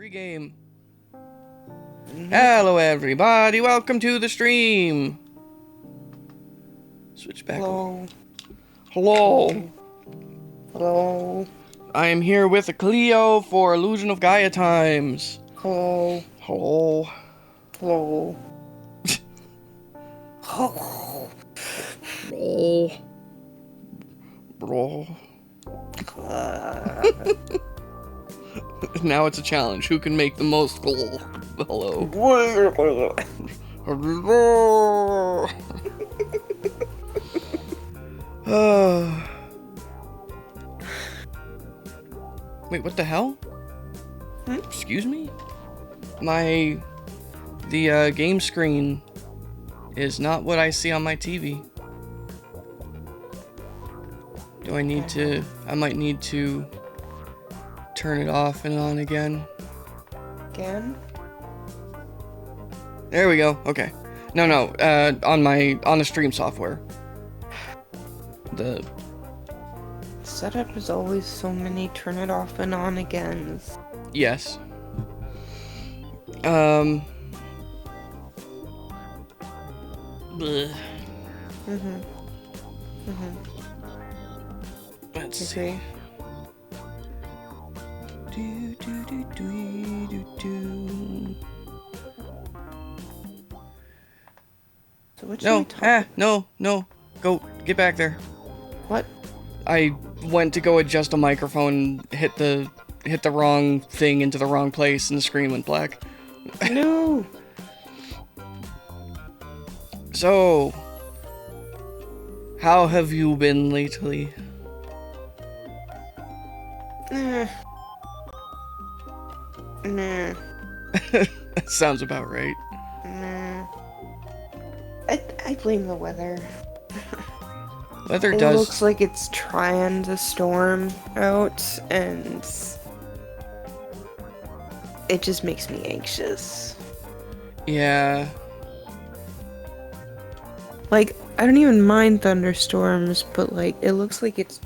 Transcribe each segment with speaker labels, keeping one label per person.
Speaker 1: Pregame. Hello everybody, welcome to the stream. Switch back.
Speaker 2: Hello.
Speaker 1: Hello.
Speaker 2: Hello.
Speaker 1: I am here with a Cleo for Illusion of Gaia times.
Speaker 2: Hello.
Speaker 1: Hello.
Speaker 2: Hello. Hello.
Speaker 1: Bro. Now it's a challenge. Who can make the most? Hello. Wait, what the hell? Excuse me? The game screen is not what I see on my TV. Do I need to... I might need to turn it off and on again.
Speaker 2: Again?
Speaker 1: There we go. Okay. No, on the stream software. The
Speaker 2: setup is always so many turn it off and on agains.
Speaker 1: Yes. Bleh. Let's see.
Speaker 2: So what should we talk
Speaker 1: No. Go, get back there.
Speaker 2: What?
Speaker 1: I went to go adjust a microphone, hit the wrong thing into the wrong place, and the screen went black.
Speaker 2: No!
Speaker 1: So, how have you been lately?
Speaker 2: Nah.
Speaker 1: That sounds about right.
Speaker 2: Nah. I blame the weather.
Speaker 1: Weather
Speaker 2: It
Speaker 1: does...
Speaker 2: looks like it's trying to storm out, and it just makes me anxious.
Speaker 1: Yeah.
Speaker 2: Like, I don't even mind thunderstorms, but like, it looks like it's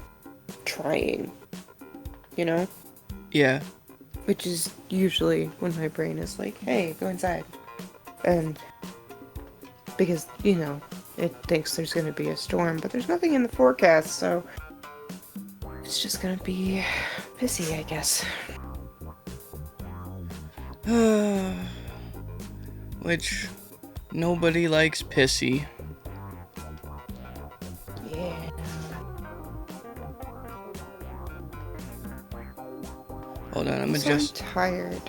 Speaker 2: trying. You know?
Speaker 1: Yeah.
Speaker 2: Which is usually when my brain is like, hey, go inside. And because, you know, it thinks there's gonna be a storm, but there's nothing in the forecast, so it's just gonna be pissy, I guess.
Speaker 1: Which nobody likes pissy.
Speaker 2: Yeah.
Speaker 1: Hold on, I'm
Speaker 2: I'm tired.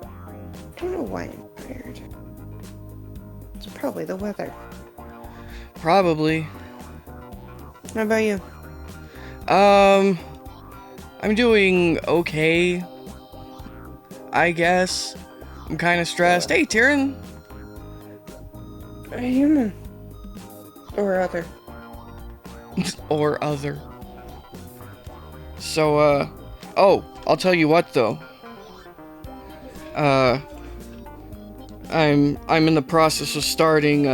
Speaker 2: I don't know why I'm tired. It's probably the weather.
Speaker 1: Probably.
Speaker 2: How about you?
Speaker 1: I'm doing okay, I guess. I'm kind of stressed. Hey, Tyrion!
Speaker 2: A human. Or other.
Speaker 1: Or other. So, oh, I'll tell you what, though. I'm in the process of starting,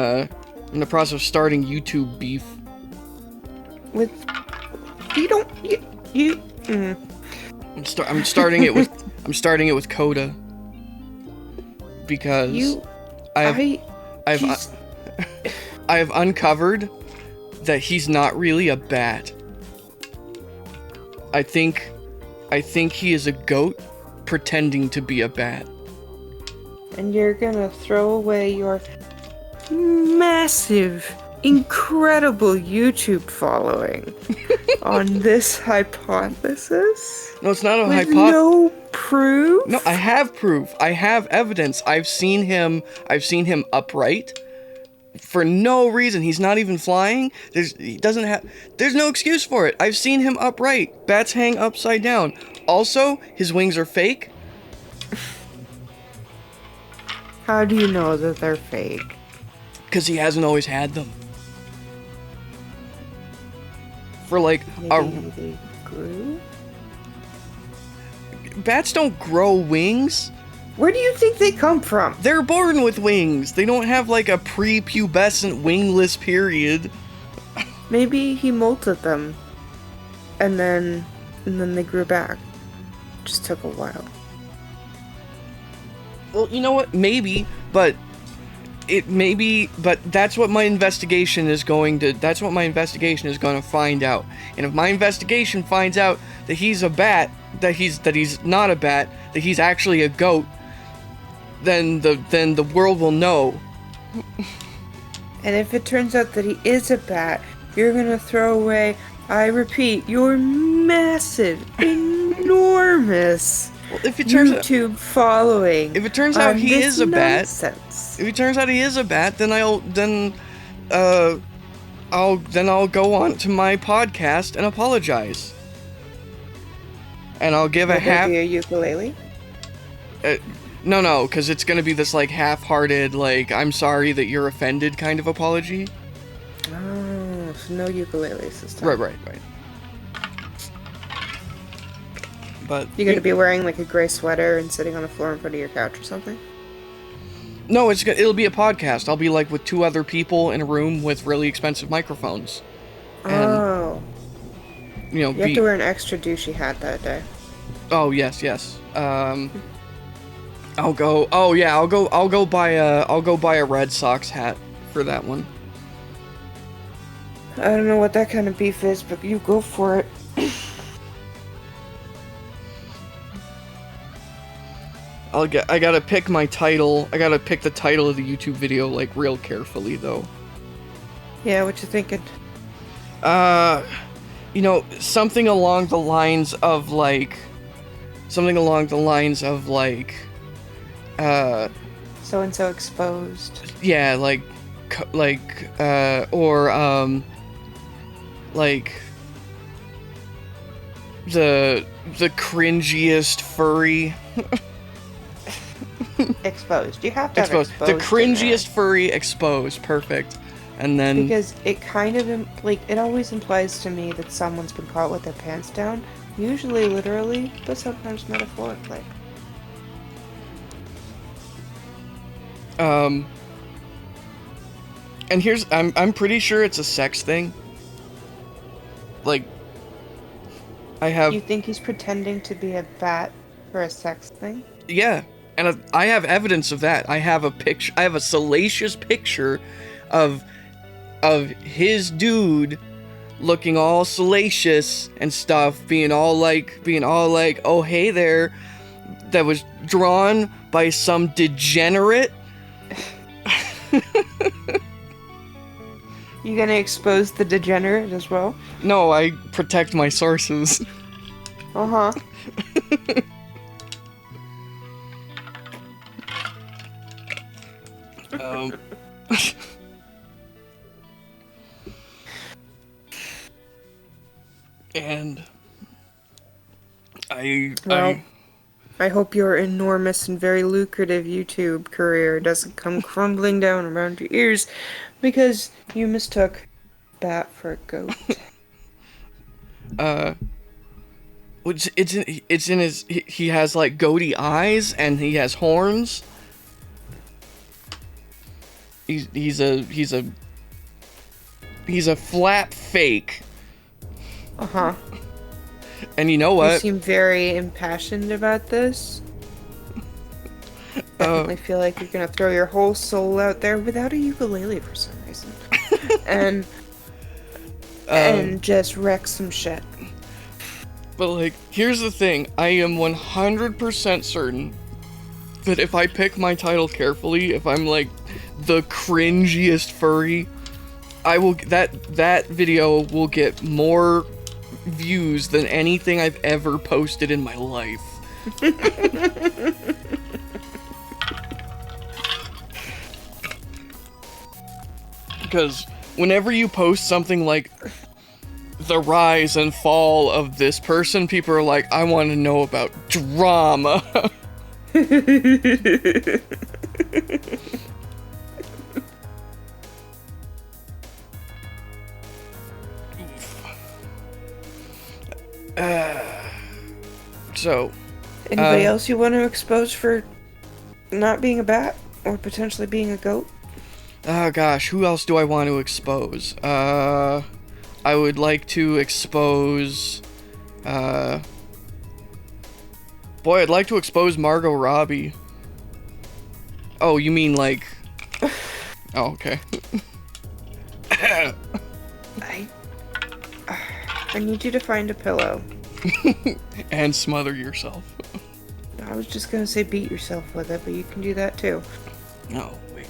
Speaker 1: YouTube beef.
Speaker 2: With... You don't... You...
Speaker 1: I'm starting it with Coda. Because I've uncovered that he's not really a bat. I think he is a goat pretending to be a bat.
Speaker 2: And you're gonna throw away your massive, incredible YouTube following on this hypothesis?
Speaker 1: No, it's not a
Speaker 2: With
Speaker 1: hypothesis.
Speaker 2: no proof?
Speaker 1: No, I have proof. I have evidence. I've seen him upright. For no reason. He's not even flying. There's no excuse for it. I've seen him upright. Bats hang upside down. Also, his wings are fake.
Speaker 2: How do you know that they're fake?
Speaker 1: Because he hasn't always had them. For like
Speaker 2: Maybe they grew?
Speaker 1: Bats don't grow wings.
Speaker 2: Where do you think they come from?
Speaker 1: They're born with wings. They don't have like a prepubescent wingless period.
Speaker 2: Maybe he molted them. And then they grew back. Just took a while.
Speaker 1: Well, you know what? Maybe, but but that's what my investigation is going to find out. And if my investigation finds out that he's a bat, that he's not a bat, that he's actually a goat, then the world will know.
Speaker 2: And if it turns out that he is a bat, you're gonna throw away, I repeat, your massive, enormous
Speaker 1: if it turns
Speaker 2: YouTube following.
Speaker 1: If it turns out he is a bat,
Speaker 2: nonsense.
Speaker 1: if it turns out he is a bat, then I'll go on to my podcast and apologize. And I'll give
Speaker 2: Would
Speaker 1: a half.
Speaker 2: there be a ukulele?
Speaker 1: No, because it's gonna be this like half-hearted, like I'm sorry that you're offended kind of apology.
Speaker 2: Oh, so no ukuleles this time.
Speaker 1: Right. But
Speaker 2: You're gonna be wearing like a gray sweater and sitting on the floor in front of your couch or something?
Speaker 1: No, it'll be a podcast. I'll be like with 2 other people in a room with really expensive microphones. And,
Speaker 2: you have to wear an extra douchey hat that day.
Speaker 1: Oh yes. I'll go buy a Red Sox hat for that one.
Speaker 2: I don't know what that kind of beef is, but you go for it.
Speaker 1: I gotta pick my title. I gotta pick the title of the YouTube video like real carefully though.
Speaker 2: Yeah, what you thinking?
Speaker 1: Something along the lines of like so
Speaker 2: and so exposed.
Speaker 1: Yeah, like the cringiest furry.
Speaker 2: Exposed. You have to have
Speaker 1: Exposed.
Speaker 2: exposed.
Speaker 1: The cringiest furry exposed. Perfect. And then
Speaker 2: because it kind of it always implies to me that someone's been caught with their pants down, usually literally, but sometimes metaphorically.
Speaker 1: And here's I'm pretty sure it's a sex thing. Like
Speaker 2: You think he's pretending to be a bat for a sex thing?
Speaker 1: Yeah. And I have evidence of that. I have a salacious picture of his dude looking all salacious and stuff, being all like, oh hey there, that was drawn by some degenerate.
Speaker 2: You gonna expose the degenerate as well?
Speaker 1: No, I protect my sources.
Speaker 2: Uh-huh.
Speaker 1: And
Speaker 2: I hope your enormous and very lucrative YouTube career doesn't come crumbling down around your ears because you mistook bat for a goat.
Speaker 1: It's in his. He has like goaty eyes and he has horns. He's a flat fake.
Speaker 2: Uh-huh.
Speaker 1: And you know what?
Speaker 2: You seem very impassioned about this. Definitely feel like you're gonna throw your whole soul out there without a ukulele for some reason. and just wreck some shit.
Speaker 1: But like, here's the thing. I am 100% certain that if I pick my title carefully, if I'm like the cringiest furry, that video will get more views than anything I've ever posted in my life. Because whenever you post something like the rise and fall of this person, people are like, I want to know about drama. So,
Speaker 2: anybody else you want to expose for not being a bat or potentially being a goat?
Speaker 1: Oh gosh, who else do I want to expose? I would like to expose, boy, I'd like to expose Margot Robbie. Oh, you mean like... Oh, okay.
Speaker 2: I need you to find a pillow.
Speaker 1: And smother yourself.
Speaker 2: I was just gonna say beat yourself with it, but you can do that too.
Speaker 1: No, wait.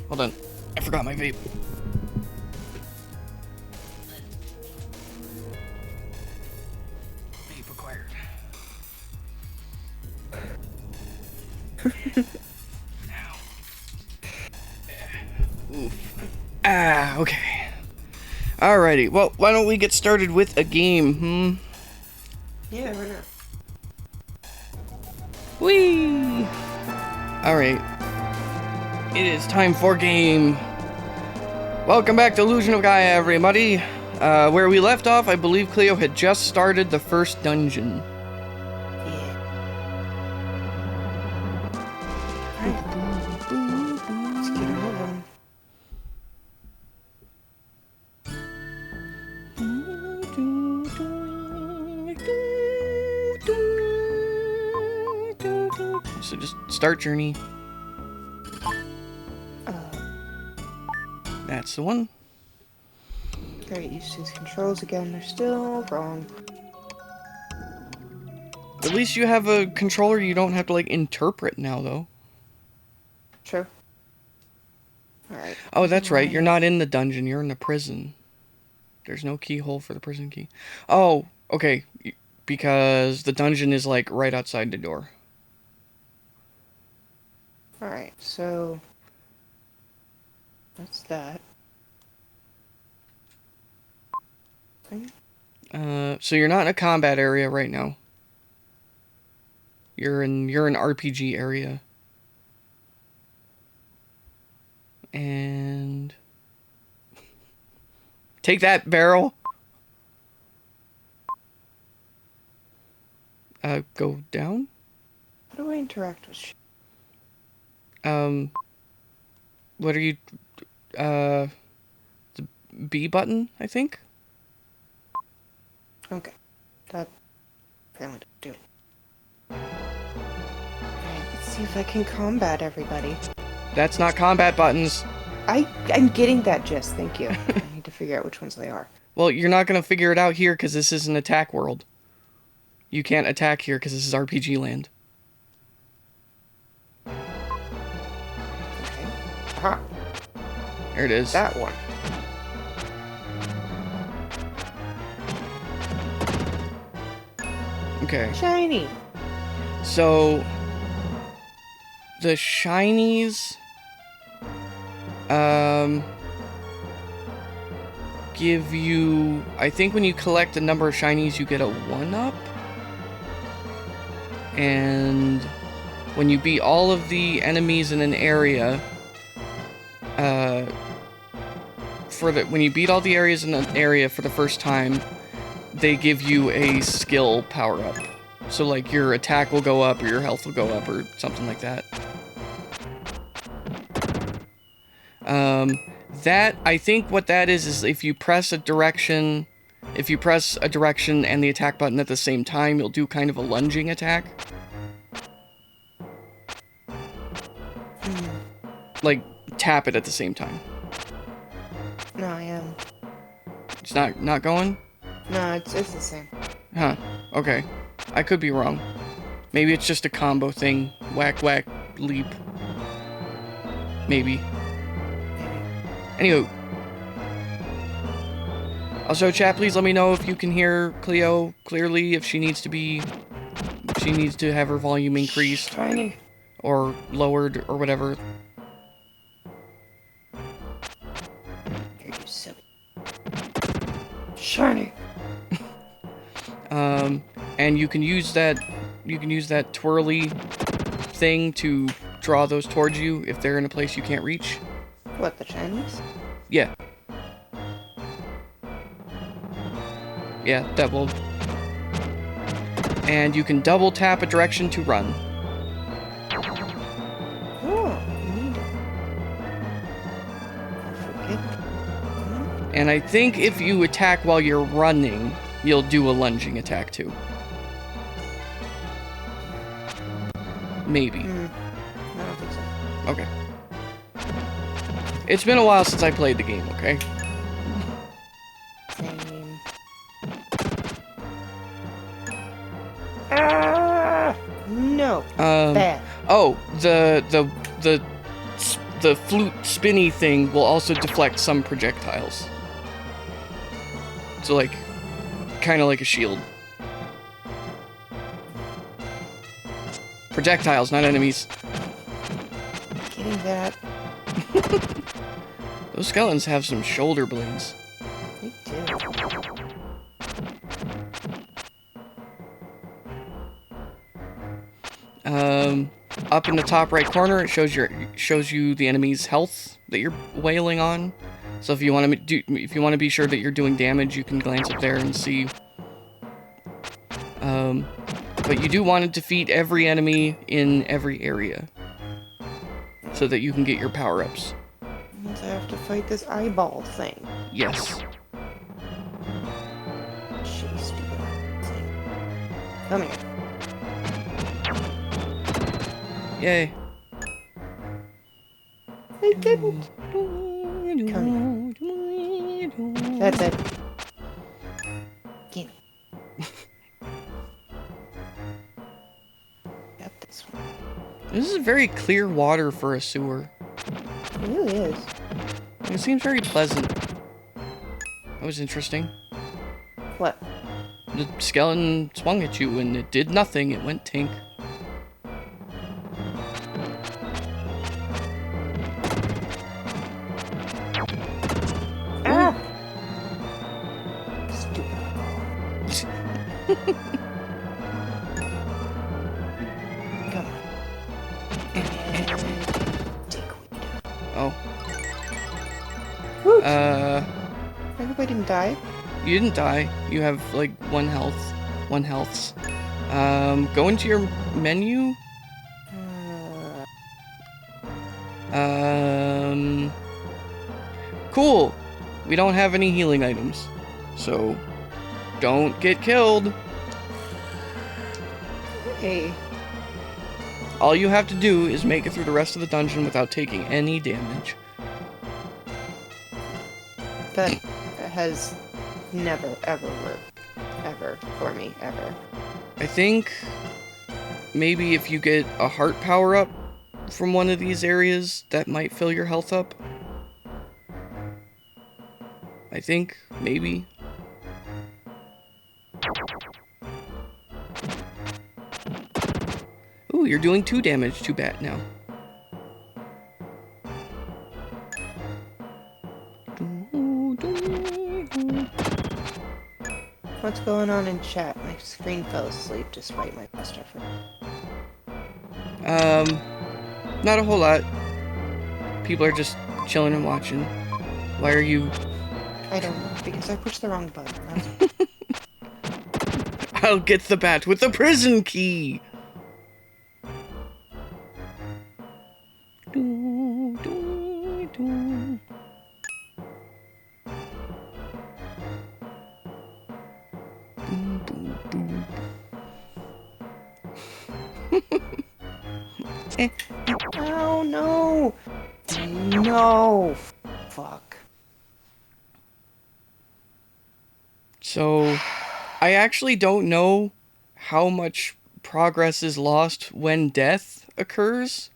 Speaker 1: Hold on. I forgot my vape. Vape acquired. Now. Oof. Ah, okay. Alrighty, well, why don't we get started with a game,
Speaker 2: Yeah, why not?
Speaker 1: Whee! Alright. It is time for game. Welcome back to Illusion of Gaia, everybody. Where we left off, I believe Cleo had just started the first dungeon.
Speaker 2: Yeah. Let's get it moving.
Speaker 1: So just start journey. That's the one.
Speaker 2: Gotta get used to these controls again. They're still wrong.
Speaker 1: At least you have a controller you don't have to, like, interpret now, though.
Speaker 2: True. Alright.
Speaker 1: Oh, that's right. You're not in the dungeon. You're in the prison. There's no keyhole for the prison key. Oh, okay. Because the dungeon is, like, right outside the door.
Speaker 2: Alright, so... What's that?
Speaker 1: So you're not in a combat area right now. You're in RPG area. And... Take that, barrel! Go down?
Speaker 2: How do I interact with shit?
Speaker 1: What are you... The B button, I think?
Speaker 2: Okay. That... apparently don't do it. Alright, let's see if I can combat everybody.
Speaker 1: That's not combat buttons.
Speaker 2: I'm getting that gist, thank you. I need to figure out which ones they are.
Speaker 1: Well, you're not gonna figure it out here because this is an attack world. You can't attack here because this is RPG land.
Speaker 2: Okay. Aha.
Speaker 1: There it is.
Speaker 2: That one.
Speaker 1: Okay.
Speaker 2: Shiny.
Speaker 1: So... The shinies... give you... I think when you collect a number of shinies, you get a 1-up. And when you beat all of the enemies in an area, when you beat all the areas in an area for the first time, they give you a skill power-up. So, like, your attack will go up, or your health will go up, or something like that. That, I think what that is if you press a direction and the attack button at the same time, you'll do kind of a lunging attack. Like, tap it at the same time.
Speaker 2: No, I am.
Speaker 1: It's not going?
Speaker 2: No, it's the same.
Speaker 1: Huh. Okay. I could be wrong. Maybe it's just a combo thing. Whack, whack, leap. Maybe. Anywho. Also, chat, please let me know if you can hear Cleo clearly, if she needs to have her volume increased.
Speaker 2: Shiny.
Speaker 1: Or lowered, or whatever.
Speaker 2: Here, you silly. Shiny.
Speaker 1: And you can use that twirly thing to draw those towards you if they're in a place you can't reach.
Speaker 2: What, the Chinese?
Speaker 1: Yeah. Yeah, that will... And you can double tap a direction to run.
Speaker 2: Oh, neat. I forget.
Speaker 1: And I think if you attack while you're running, you'll do a lunging attack too. Maybe.
Speaker 2: I don't think so.
Speaker 1: Okay. It's been a while since I played the game, okay?
Speaker 2: Same. Ah! No. Bad.
Speaker 1: Oh, the flute spinny thing will also deflect some projectiles. So, like, kind of like a shield. Projectiles, not enemies.
Speaker 2: Getting that.
Speaker 1: Those skeletons have some shoulder blades.
Speaker 2: They do.
Speaker 1: Up in the top right corner, it shows you the enemy's health that you're wailing on. So if you want to be sure that you're doing damage, you can glance up there and see. But you do want to defeat every enemy in every area, so that you can get your power-ups.
Speaker 2: Means I have to fight this eyeball thing.
Speaker 1: Yes.
Speaker 2: Shitty, stupid thing. Come here.
Speaker 1: Yay.
Speaker 2: I didn't. Come here. That's it. Gimme. Got this one.
Speaker 1: This is very clear water for a sewer.
Speaker 2: It really is.
Speaker 1: It seems very pleasant. That was interesting.
Speaker 2: What?
Speaker 1: The skeleton swung at you and it did nothing. It went tink.
Speaker 2: Ah! Stupid. Come on. Dickweed.
Speaker 1: Oh.
Speaker 2: Woot. I hope I didn't die.
Speaker 1: You didn't die. You have like one health. One healths. Go into your menu. Cool. We don't have any healing items. So, don't get killed.
Speaker 2: Hey.
Speaker 1: All you have to do is make it through the rest of the dungeon without taking any damage.
Speaker 2: That has never, ever worked. Ever. For me. Ever.
Speaker 1: I think maybe if you get a heart power-up from one of these areas, that might fill your health up. I think, maybe. Ooh, you're doing 2 damage to bat now.
Speaker 2: What's going on in chat? My screen fell asleep despite my best effort.
Speaker 1: Not a whole lot. People are just chilling and watching. Why are you...
Speaker 2: I don't know, because I pushed the wrong button. That's...
Speaker 1: I'll get the bat with the prison key!
Speaker 2: Oh, no! No! Fuck.
Speaker 1: So, I actually don't know how much progress is lost when death occurs.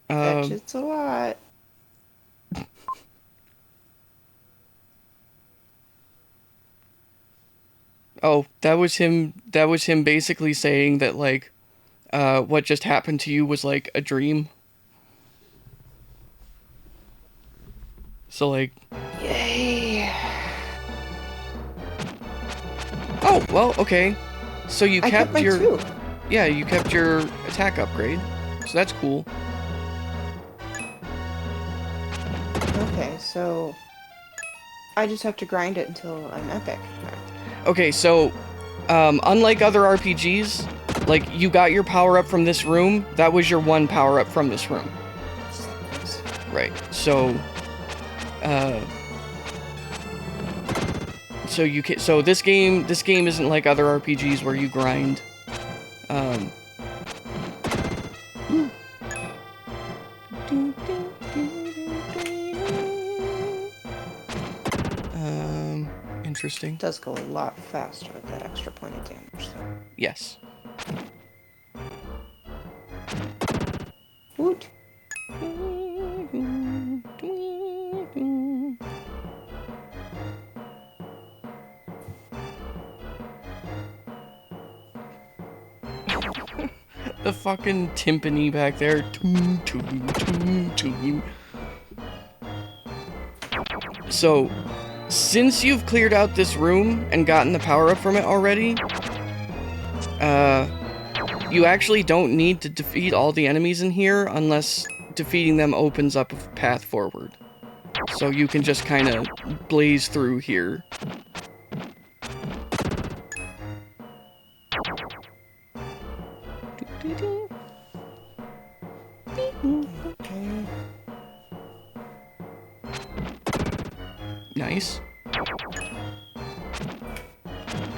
Speaker 2: Bet it's a lot.
Speaker 1: Oh, that was him basically saying that, like, what just happened to you was, like, a dream. So, like...
Speaker 2: Yay!
Speaker 1: Oh, well, okay. So you kept
Speaker 2: my
Speaker 1: your...
Speaker 2: 2.
Speaker 1: Yeah, you kept your attack upgrade. So that's cool.
Speaker 2: Okay, so... I just have to grind it until I'm epic.
Speaker 1: Okay, so, unlike other RPGs, like, you got your power-up from this room, that was your one power-up from this room. Right, so, so this game isn't like other RPGs where you grind. Interesting.
Speaker 2: It does go a lot faster with that extra point of damage, so.
Speaker 1: Yes.
Speaker 2: Woot!
Speaker 1: The fucking timpani back there. Toon, toon, toon, toon. So, since you've cleared out this room and gotten the power-up from it already, you actually don't need to defeat all the enemies in here unless defeating them opens up a path forward. So you can just kind of blaze through here.
Speaker 2: Okay.
Speaker 1: Nice.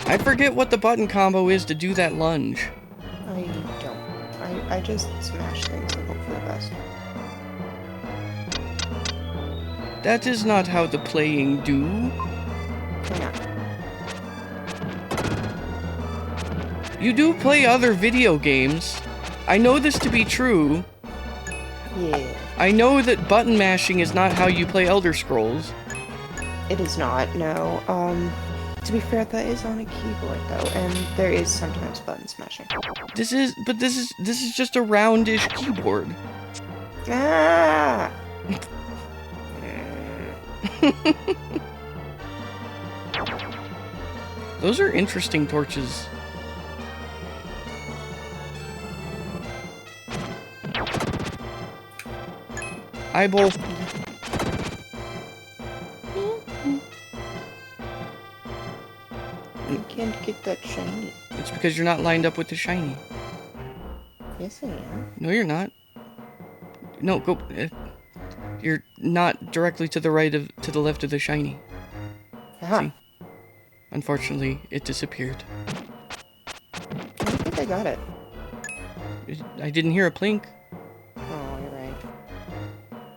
Speaker 1: I forget what the button combo is to do that lunge.
Speaker 2: I don't. I just smash things and hope for the best.
Speaker 1: That is not how the playing do.
Speaker 2: Why not?
Speaker 1: You do play other video games. I know this to be true.
Speaker 2: Yeah.
Speaker 1: I know that button mashing is not how you play Elder Scrolls.
Speaker 2: It is not, no. To be fair, that is on a keyboard though, and there is sometimes button smashing.
Speaker 1: This is just a roundish keyboard.
Speaker 2: Ah!
Speaker 1: Those are interesting torches. Eyeball.
Speaker 2: I can't get that shiny.
Speaker 1: It's because you're not lined up with the shiny.
Speaker 2: Yes, I am.
Speaker 1: No, you're not. No, go. You're not directly to the to the left of the shiny.
Speaker 2: Aha.
Speaker 1: See? Unfortunately, it disappeared.
Speaker 2: I don't think I got it.
Speaker 1: I didn't hear a plink.
Speaker 2: Oh, you're right.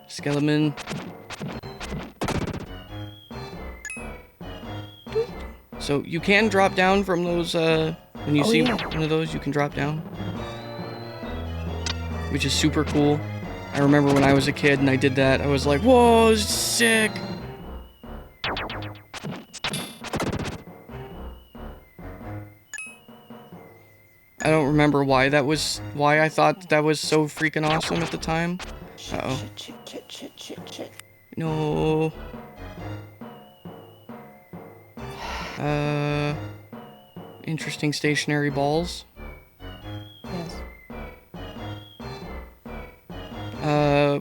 Speaker 1: Skeleton. So you can drop down from those, when you see one of those, you can drop down. Which is super cool. I remember when I was a kid and I did that, I was like, whoa, this is sick! I don't remember why I thought that was so freaking awesome at the time. Uh-oh.
Speaker 2: Shit.
Speaker 1: No. Interesting stationary balls.
Speaker 2: Yes.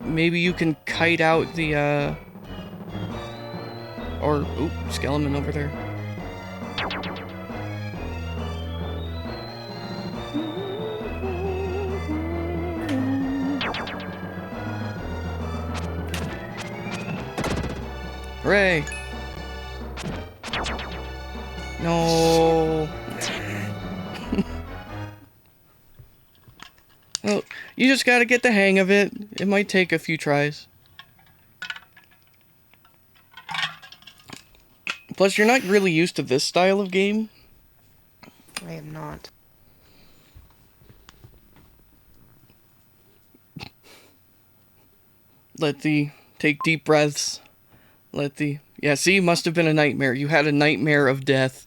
Speaker 1: Maybe you can kite out the, oop, skeleton over there. Hooray! No. Well, you just gotta get the hang of it. It might take a few tries. Plus, you're not really used to this style of game.
Speaker 2: I am not.
Speaker 1: Take deep breaths. Yeah, see, must have been a nightmare. You had a nightmare of death.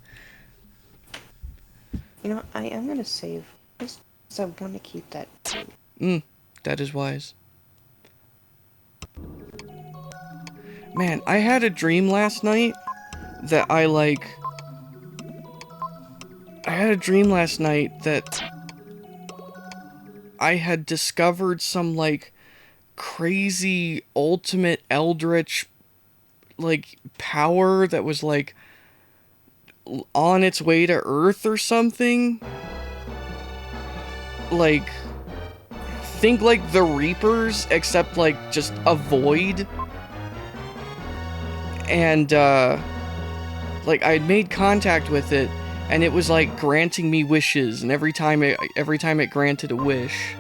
Speaker 2: You know, I am gonna save just because I want to keep that too.
Speaker 1: That is wise. Man, I had a dream last night that I had discovered some, crazy ultimate eldritch, power that was, on its way to Earth or something. Think like the Reapers, except, just a void. And, I'd made contact with it, and it was, granting me wishes, and every time it granted a wish.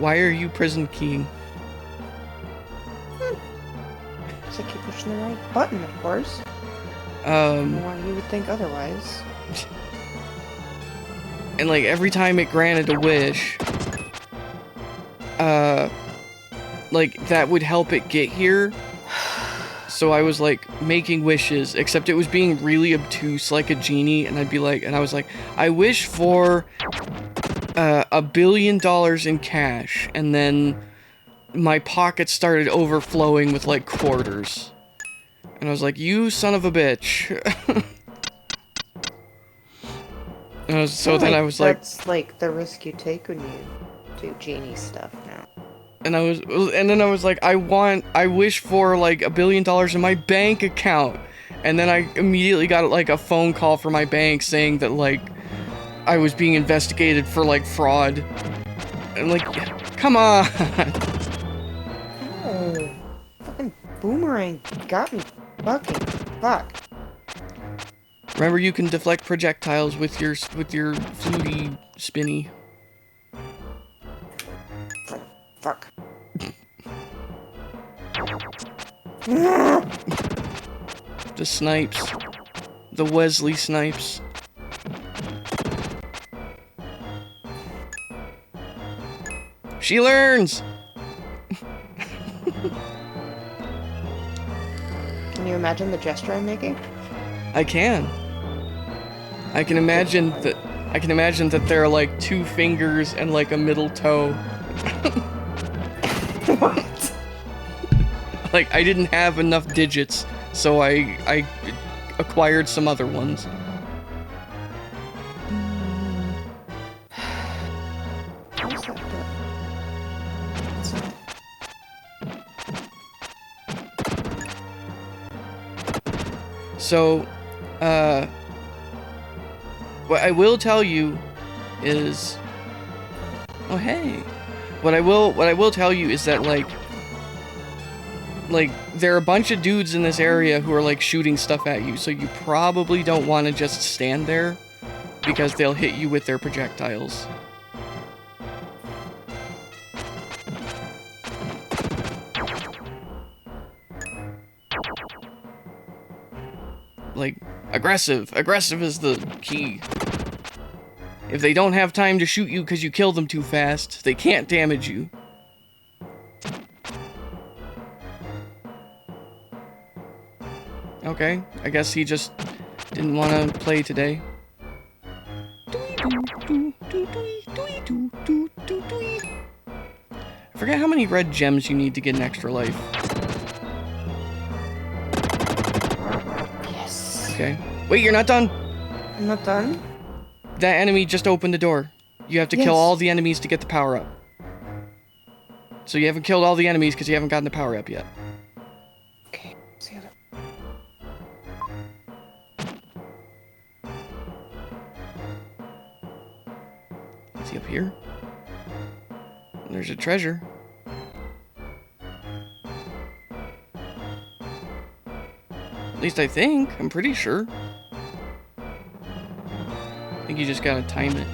Speaker 1: Why are you prison keying?
Speaker 2: So I keep pushing the right button, of course. I don't know why you would think otherwise.
Speaker 1: And like every time it granted a wish, like that would help it get here. So I was like making wishes, except it was being really obtuse like a genie, and I was like, I wish for $1 billion in cash, and then my pockets started overflowing with like quarters. And I was like, you son of a bitch. And I was like,
Speaker 2: that's like the risk you take when you do genie stuff now.
Speaker 1: and then I was like, I wish for like $1 billion in my bank account. And then I immediately got like a phone call from my bank saying that like I was being investigated for like fraud. And like, come on.
Speaker 2: Oh, fucking boomerang got me. Fucking fuck.
Speaker 1: Remember, you can deflect projectiles with your fluty spinny.
Speaker 2: Fuck.
Speaker 1: The snipes. The Wesley snipes. She learns!
Speaker 2: Can you imagine the gesture I'm making?
Speaker 1: I can. I can imagine that there are like 2 fingers and like a middle toe.
Speaker 2: What?
Speaker 1: Like, I didn't have enough digits, so I acquired some other ones.
Speaker 2: What's that do? It's not...
Speaker 1: So, what I will tell you is, oh hey, what I will tell you is that like there are a bunch of dudes in this area who are like shooting stuff at you, so you probably don't want to just stand there because they'll hit you with their projectiles. Like, aggressive is the key. If they don't have time to shoot you because you killed them too fast, they can't damage you. Okay, I guess he just didn't want to play today. I forget how many red gems you need to get an extra life.
Speaker 2: Yes.
Speaker 1: Okay. Wait, you're not done?
Speaker 2: I'm not done?
Speaker 1: That enemy just opened the door. You have to kill all the enemies to get the power up. So you haven't killed all the enemies because you haven't gotten the power up yet.
Speaker 2: Okay, see you.
Speaker 1: Is he up here? There's a treasure. At least I think. I'm pretty sure. I think you just gotta time it.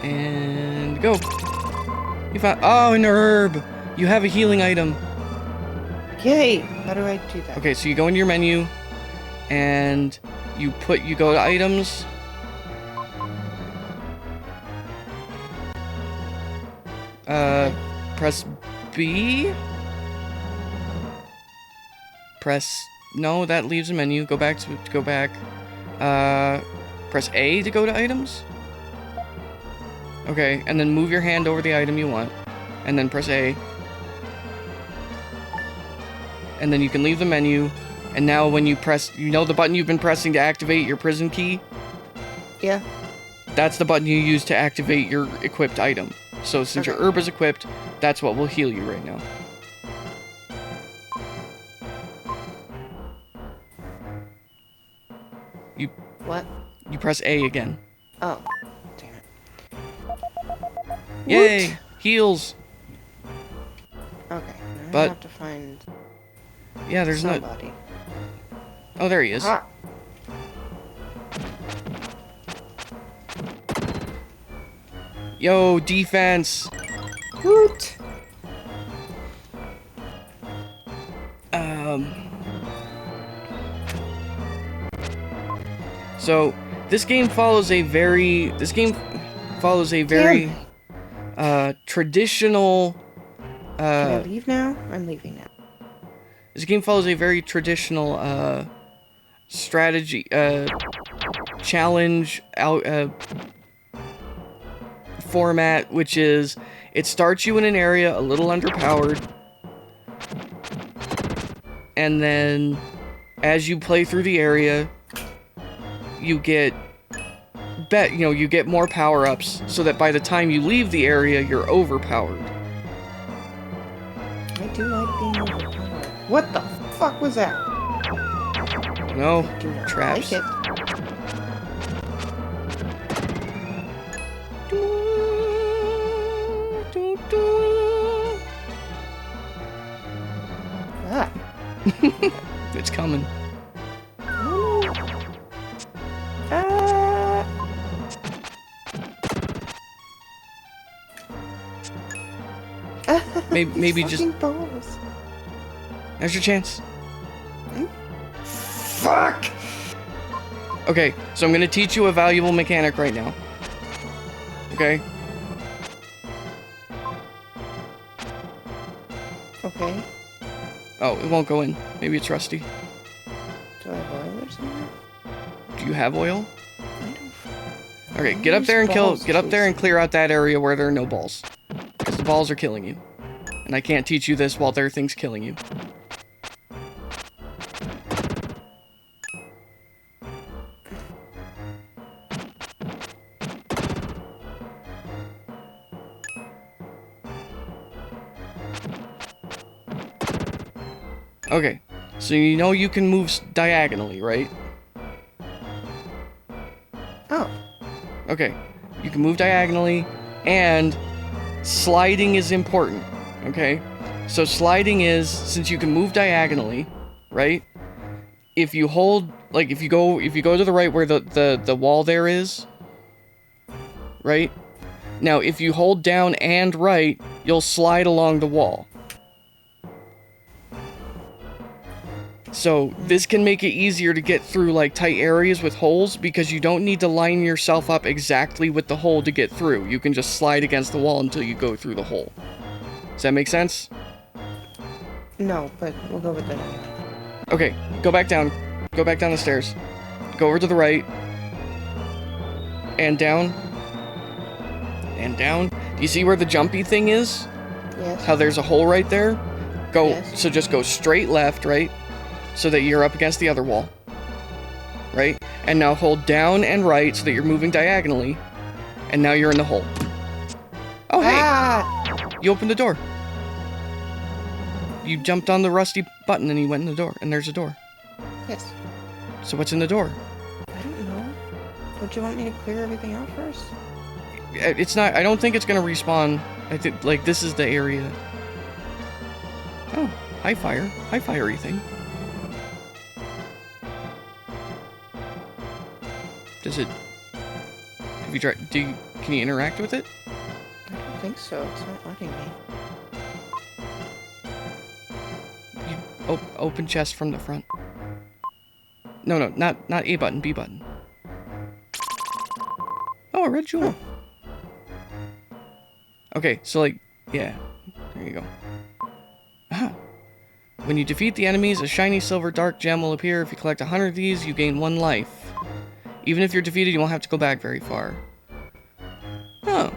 Speaker 1: And go. You found. Oh, an herb. You have a healing item.
Speaker 2: Yay! How do I do that?
Speaker 1: Okay, so you go into your menu, and you go to items. Press B. No, that leaves a menu. Go back. Press A to go to items. Okay, and then move your hand over the item you want, and then press A. And then you can leave the menu, and now when you press, the button you've been pressing to activate your prison key?
Speaker 2: Yeah.
Speaker 1: That's the button you use to activate your equipped item. So since your herb is equipped, that's what will heal you right now.
Speaker 2: What?
Speaker 1: You press A again.
Speaker 2: Oh. Damn it.
Speaker 1: Yay!
Speaker 2: What?
Speaker 1: Heals!
Speaker 2: Okay, now
Speaker 1: But
Speaker 2: I have to find
Speaker 1: yeah, there's
Speaker 2: somebody.
Speaker 1: Oh, there he is.
Speaker 2: Ah.
Speaker 1: Yo, defense!
Speaker 2: Woot!
Speaker 1: So this game follows a very traditional.
Speaker 2: Can I leave now? I'm leaving now.
Speaker 1: This game follows a very traditional strategy challenge format, which is it starts you in an area a little underpowered, and then as you play through the area, you get more power-ups so that by the time you leave the area, you're overpowered.
Speaker 2: I do like being overpowered. What the fuck was that?
Speaker 1: No,
Speaker 2: I do not
Speaker 1: traps.
Speaker 2: like it. Ah.
Speaker 1: It's coming. Maybe just.
Speaker 2: Balls.
Speaker 1: There's your chance.
Speaker 2: Fuck!
Speaker 1: Okay, so I'm gonna teach you a valuable mechanic right now. Okay?
Speaker 2: Okay.
Speaker 1: Oh, it won't go in. Maybe it's rusty.
Speaker 2: Do I have oil or something?
Speaker 1: Do you have oil?
Speaker 2: I don't.
Speaker 1: Okay, get up there and clear out that area where there are no balls. Because the balls are killing you. And I can't teach you this while there are things killing you. Okay, so you know you can move diagonally, right?
Speaker 2: Oh.
Speaker 1: Okay, you can move diagonally, and sliding is important, okay? So sliding is, since you can move diagonally, right? If you hold, like, if you go to the right where the wall there is, right? Now, if you hold down and right, you'll slide along the wall. So this can make it easier to get through like tight areas with holes because you don't need to line yourself up exactly with the hole to get through. You can just slide against the wall until you go through the hole. Does that make sense?
Speaker 2: No, but we'll go with that anyway.
Speaker 1: Okay, go back down. Go back down the stairs. Go over to the right. And down. And down. Do you see where the jumpy thing is?
Speaker 2: Yes.
Speaker 1: How there's a hole right there? Go.
Speaker 2: Yes.
Speaker 1: So just go straight left, right? So that you're up against the other wall. Right? And now hold down and right so that you're moving diagonally. And now you're in the hole. Oh, hey!
Speaker 2: Ah!
Speaker 1: You opened the door. You jumped on the rusty button and you went in the door. And there's a door.
Speaker 2: Yes.
Speaker 1: So what's in the door?
Speaker 2: I don't know. Would you want me to clear everything out first?
Speaker 1: It's not... I don't think it's gonna respawn. I think, like, this is the area. Oh, high fire. High fire-y thing. Does it... Have you tried... Can you interact with it?
Speaker 2: I don't think so. It's not letting me.
Speaker 1: You open chest from the front. No, not A button, B button. Oh, a red jewel. Okay, so like, yeah. There you go. Ah. When you defeat the enemies, a shiny silver dark gem will appear. If you collect 100 of these, you gain 1 life. Even if you're defeated, you won't have to go back very far. Oh.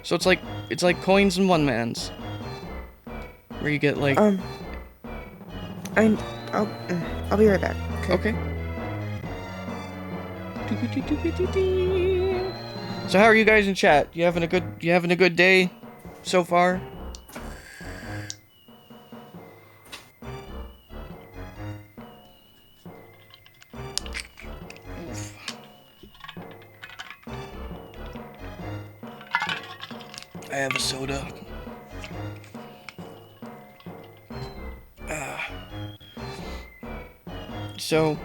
Speaker 1: So it's like coins and one-mans. Where you get like...
Speaker 2: I'll be right back.
Speaker 1: Okay. So how are you guys in chat? You having a good day so far? I have a soda. So,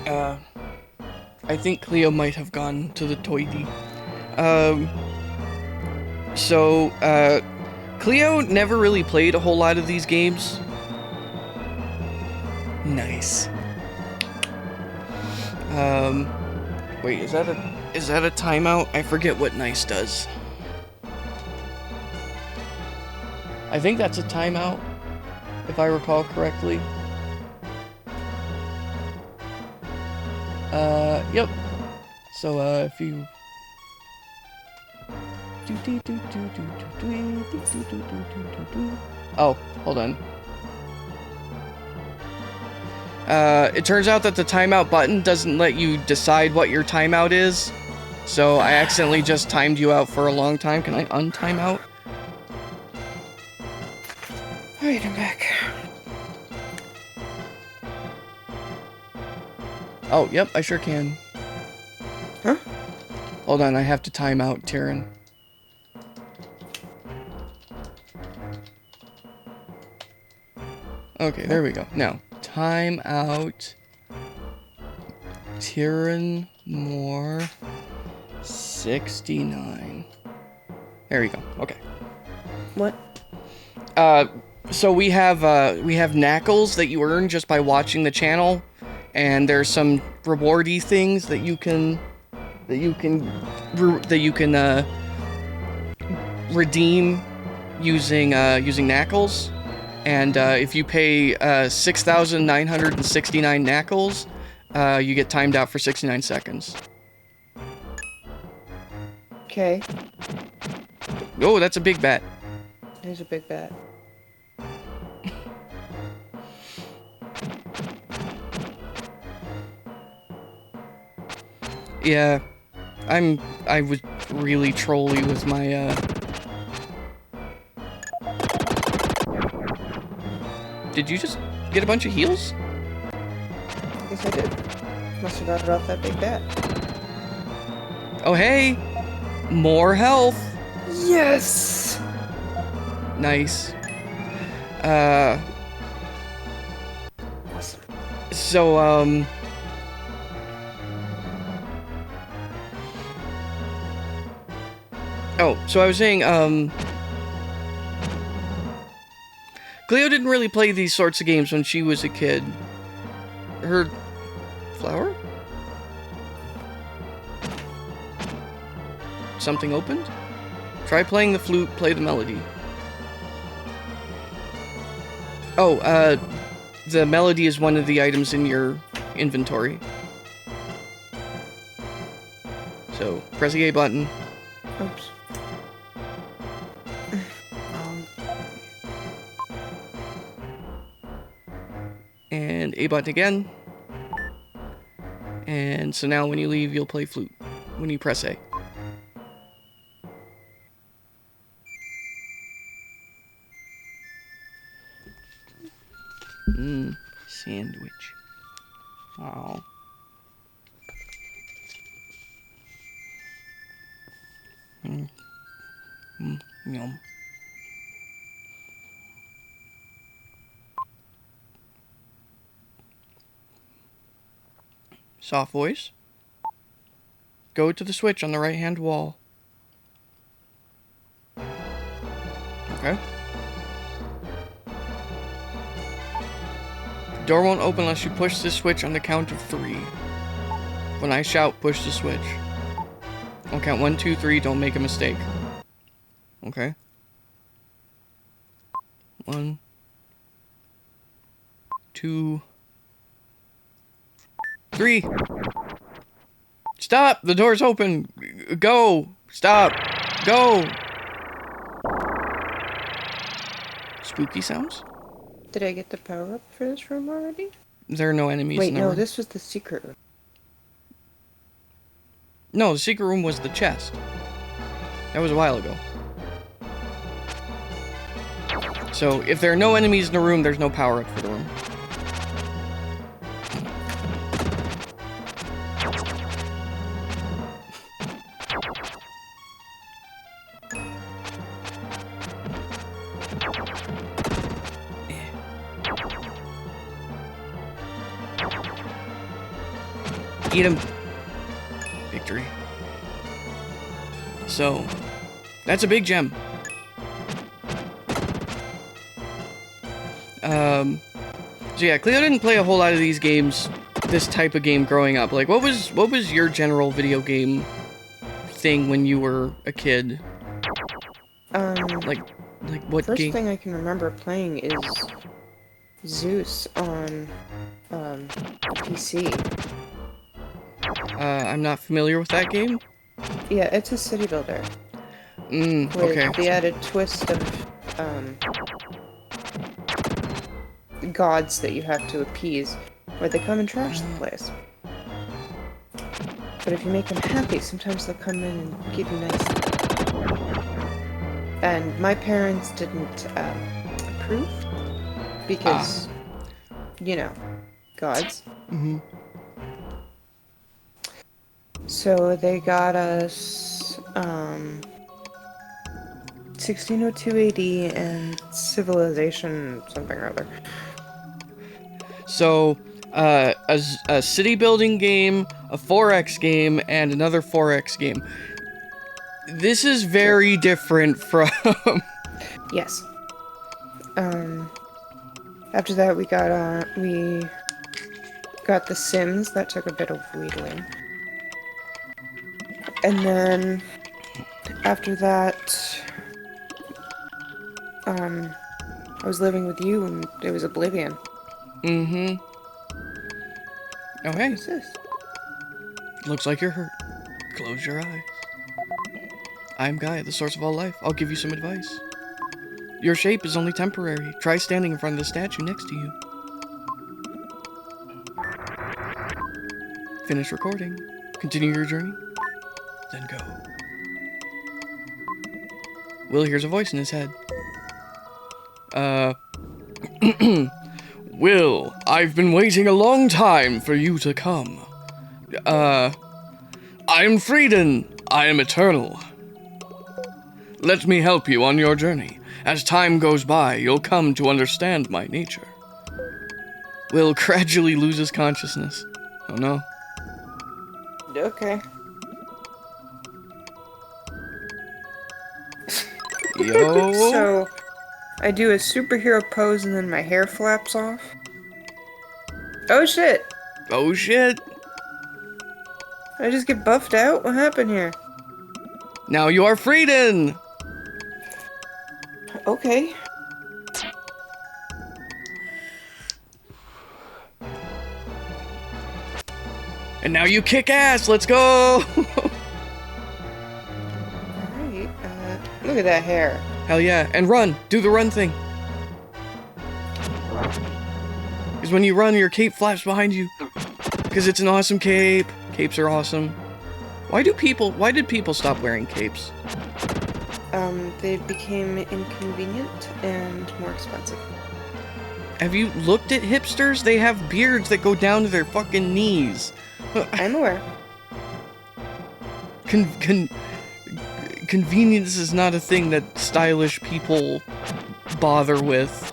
Speaker 1: I think Cleo might have gone to the toidy. Cleo never really played a whole lot of these games. Nice. Wait, is that a timeout? I forget what nice does. I think that's a timeout, if I recall correctly. Yep. So, if you... Oh, hold on. It turns out that the timeout button doesn't let you decide what your timeout is. So I accidentally just timed you out for a long time. Can I untime out?
Speaker 2: Alright, I'm back.
Speaker 1: Oh, yep, I sure can.
Speaker 2: Huh?
Speaker 1: Hold on, I have to time out Tyrion. Okay, there we go. Now, time out Tyrion Moore 69. There we go. Okay.
Speaker 2: What?
Speaker 1: So we have knackles that you earn just by watching the channel, and there's some rewardy things that you can redeem using knackles. And if you pay 6,969 knackles, you get timed out for 69 seconds.
Speaker 2: Okay.
Speaker 1: Oh, that's a big bet.
Speaker 2: There's a big bet.
Speaker 1: Yeah, I was really trolly with my Did you just get a bunch of heals?
Speaker 2: I guess I did. Must have got it off that big bet.
Speaker 1: Oh hey, more health.
Speaker 2: Yes!
Speaker 1: Nice.
Speaker 2: Awesome.
Speaker 1: So oh, so I was saying, Cleo didn't really play these sorts of games when she was a kid. Her flower? Something opened? Try playing the flute, play the melody. Oh, the melody is one of the items in your inventory. So, press the A button.
Speaker 2: Oops.
Speaker 1: And A button again. And so now when you leave, you'll play flute when you press A. Sandwich. Oh. Yum. Soft voice. Go to the switch on the right-hand wall. Okay. The door won't open unless you push the switch on the count of 3. When I shout, push the switch. I'll count 1, 2, 3, don't make a mistake. Okay. 1, 2, 3. Stop! The door's open! Go! Stop! Go! Spooky sounds?
Speaker 2: Did I get the power up for this room already?
Speaker 1: There are no enemies
Speaker 2: Wait,
Speaker 1: in the
Speaker 2: no,
Speaker 1: room.
Speaker 2: this was the secret room.
Speaker 1: No, the secret room was the chest. That was a while ago. So, if there are no enemies in the room, there's no power up for the room. Eat him. Victory. So, that's a big gem. So yeah, Cleo didn't play a whole lot of these games, this type of game growing up. Like, what was your general video game thing when you were a kid? Like what
Speaker 2: First
Speaker 1: game?
Speaker 2: thing I can remember playing is Zeus on PC.
Speaker 1: I'm not familiar with that game.
Speaker 2: Yeah, it's a city builder with
Speaker 1: Okay.
Speaker 2: the added twist of gods that you have to appease, where they come and trash the place. But if you make them happy, sometimes they'll come in and give you nice things. And my parents didn't approve because, you know, gods.
Speaker 1: Mm-hmm.
Speaker 2: So they got us 1602 AD and civilization something or other.
Speaker 1: So, a city building game, a 4X game, and another 4X game. This is very different from...
Speaker 2: Yes. After that we got The Sims. That took a bit of wheedling. And then after that, I was living with you and it was Oblivion.
Speaker 1: Mm-hmm. Oh, hey.
Speaker 2: What's this?
Speaker 1: Looks like you're hurt. Close your eyes. I'm Gaia, the source of all life. I'll give you some advice. Your shape is only temporary. Try standing in front of the statue next to you. Finish recording. Continue your journey. Then go. Will hears a voice in his head. Will, I've been waiting a long time for you to come. I am Frieden. I am eternal. Let me help you on your journey. As time goes by, you'll come to understand my nature. Will gradually loses consciousness. Oh no.
Speaker 2: Okay.
Speaker 1: Yo.
Speaker 2: So, I do a superhero pose and then my hair flaps off. Oh shit!
Speaker 1: Oh shit.
Speaker 2: I just get buffed out? What happened here?
Speaker 1: Now you are Frieden.
Speaker 2: Okay.
Speaker 1: And now you kick ass. Let's go.
Speaker 2: Alright, look at that hair.
Speaker 1: Hell yeah. And run. Do the run thing. Because when you run, your cape flaps behind you. Because it's an awesome cape. Capes are awesome. Why did people stop wearing capes?
Speaker 2: They became inconvenient and more expensive.
Speaker 1: Have you looked at hipsters? They have beards that go down to their fucking knees.
Speaker 2: I'm aware.
Speaker 1: Convenience is not a thing that stylish people bother with.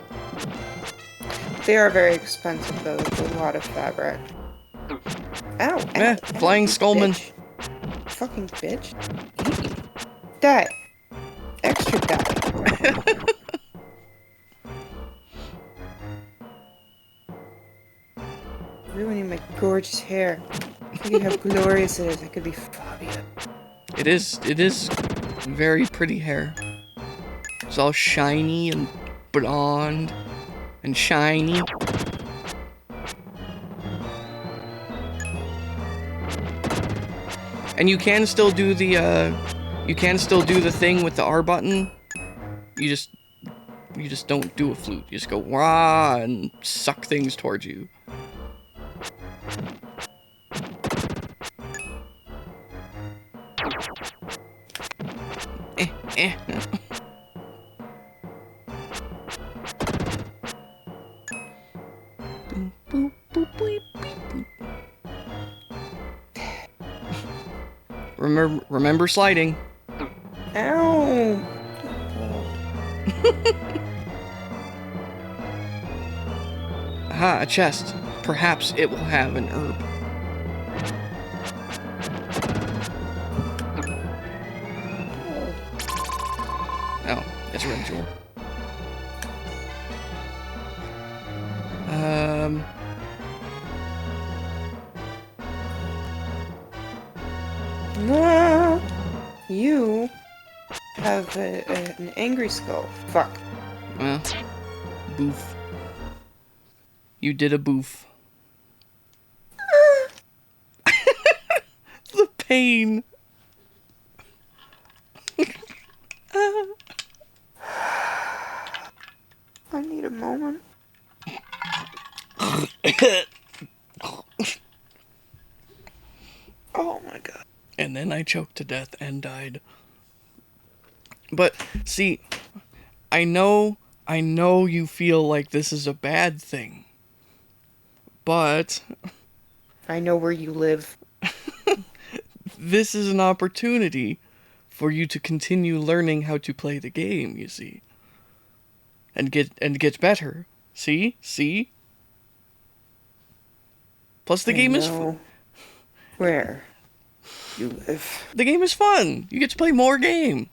Speaker 2: They are very expensive though, with a lot of fabric. Ow! Ow,
Speaker 1: Flying Skullman.
Speaker 2: Bitch. Fucking bitch. Die. Extra die. Ruining my gorgeous hair. Look at how glorious it is. I could be Fabio.
Speaker 1: It is very pretty hair. It's all shiny and blonde and shiny. And you can still do the thing with the R button. You just don't do a flute. You just go wah and suck things towards you. Remember sliding.
Speaker 2: Ow!
Speaker 1: Aha, a chest. Perhaps it will have an herb. Oh, it's a red jewel.
Speaker 2: No, you have an angry skull. Fuck.
Speaker 1: Well, boof. You did a boof. The pain.
Speaker 2: I need a moment. Oh my god.
Speaker 1: And then I choked to death and died. But, see, I know you feel like this is a bad thing. But
Speaker 2: I know where you live.
Speaker 1: this is an opportunity for you to continue learning how to play the game, you see. And get better. See? Plus the game is
Speaker 2: where you live.
Speaker 1: The game is fun. You get to play more game.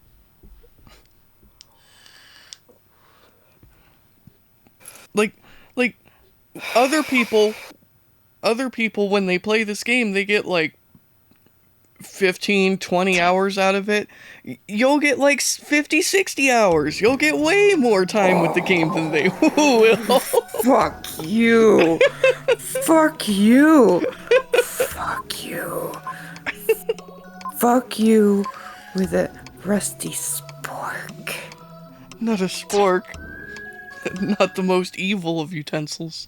Speaker 1: Like other people when they play this game, they get like 15, 20 hours out of it. You'll get like 50, 60 hours. You'll get way more time with the game than they will.
Speaker 2: Fuck you. Fuck you. Fuck you. Fuck you with a rusty spork.
Speaker 1: Not a spork. Not the most evil of utensils.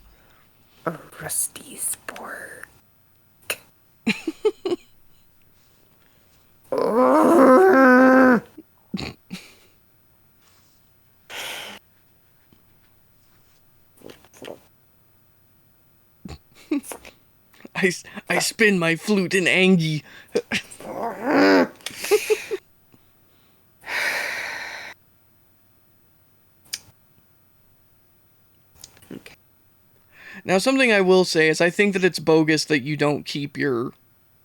Speaker 2: A rusty spork.
Speaker 1: I spin my flute in angie.
Speaker 2: Okay.
Speaker 1: Now, something I will say is I think that it's bogus that you don't keep your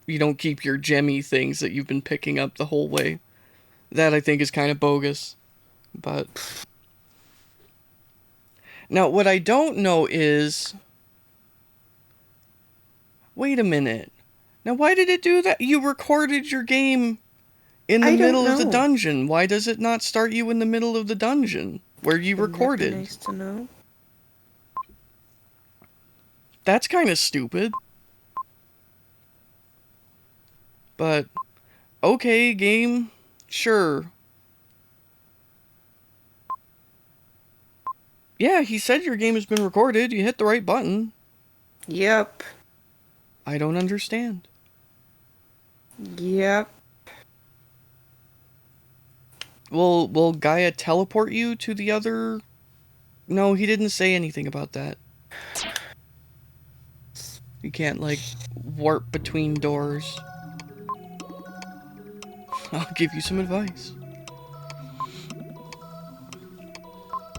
Speaker 1: gemmy things that you've been picking up the whole way. That I think is kind of bogus. But now what I don't know is, wait a minute. Now why did it do that? You recorded your game in the middle of the dungeon. Why does it not start you in the middle of the dungeon where you recorded?
Speaker 2: Nice to know.
Speaker 1: That's kind of stupid. But, okay, game, sure. Yeah, he said your game has been recorded. You hit the right button.
Speaker 2: Yep.
Speaker 1: I don't understand.
Speaker 2: Yep.
Speaker 1: Will Gaia teleport you to the other... No, he didn't say anything about that. You can't, like, warp between doors. I'll give you some advice.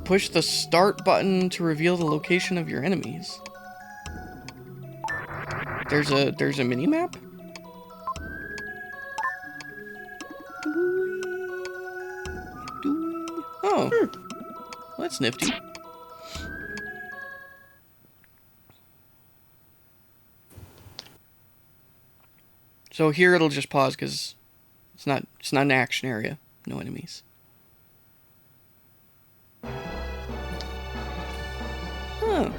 Speaker 1: Push the start button to reveal the location of your enemies. There's a mini-map? Oh. Well, that's nifty. So here it'll just pause because it's not an action area. No enemies. Huh.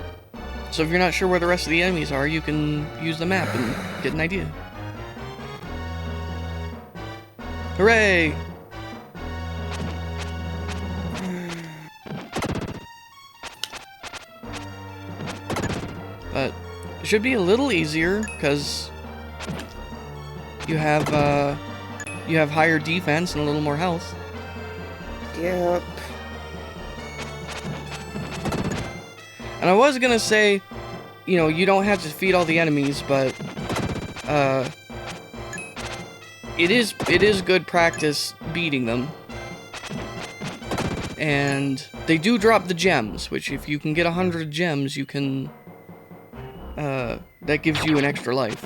Speaker 1: So if you're not sure where the rest of the enemies are, you can use the map and get an idea. Hooray! But it should be a little easier because you have higher defense and a little more health.
Speaker 2: Yep.
Speaker 1: And I was gonna say, you know, you don't have to defeat all the enemies, but it is good practice beating them. And they do drop the gems, which if you can get 100 gems, you can that gives you an extra life.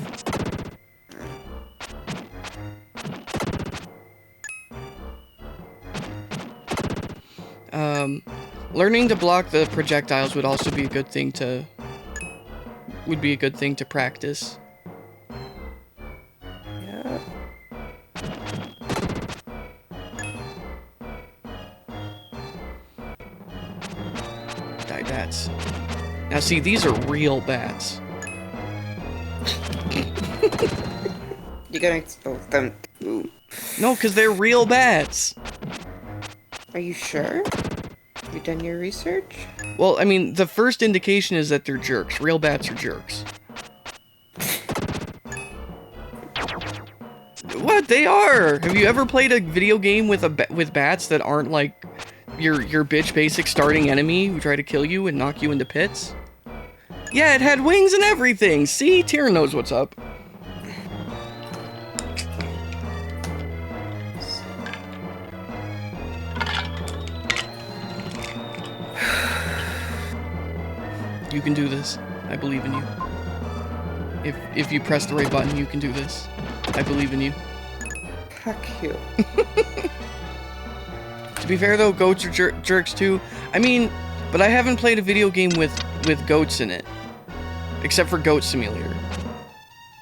Speaker 1: Learning to block the projectiles would also be a good thing to would be a good thing to practice.
Speaker 2: Yeah.
Speaker 1: Die bats. Now see, these are real bats.
Speaker 2: You're gonna expose them too.
Speaker 1: No, because they're real bats.
Speaker 2: Are you sure? Have you done your research?
Speaker 1: Well, I mean, the first indication is that they're jerks. Real bats are jerks. What? They are! Have you ever played a video game with with bats that aren't like your bitch basic starting enemy who try to kill you and knock you into pits? Yeah, it had wings and everything! See? Tyr knows what's up. You can do this. I believe in you. If you press the right button, you can do this. I believe in you.
Speaker 2: Fuck you.
Speaker 1: To be fair though, goats are jerks too. I mean, but I haven't played a video game with goats in it. Except for Goat Simulator.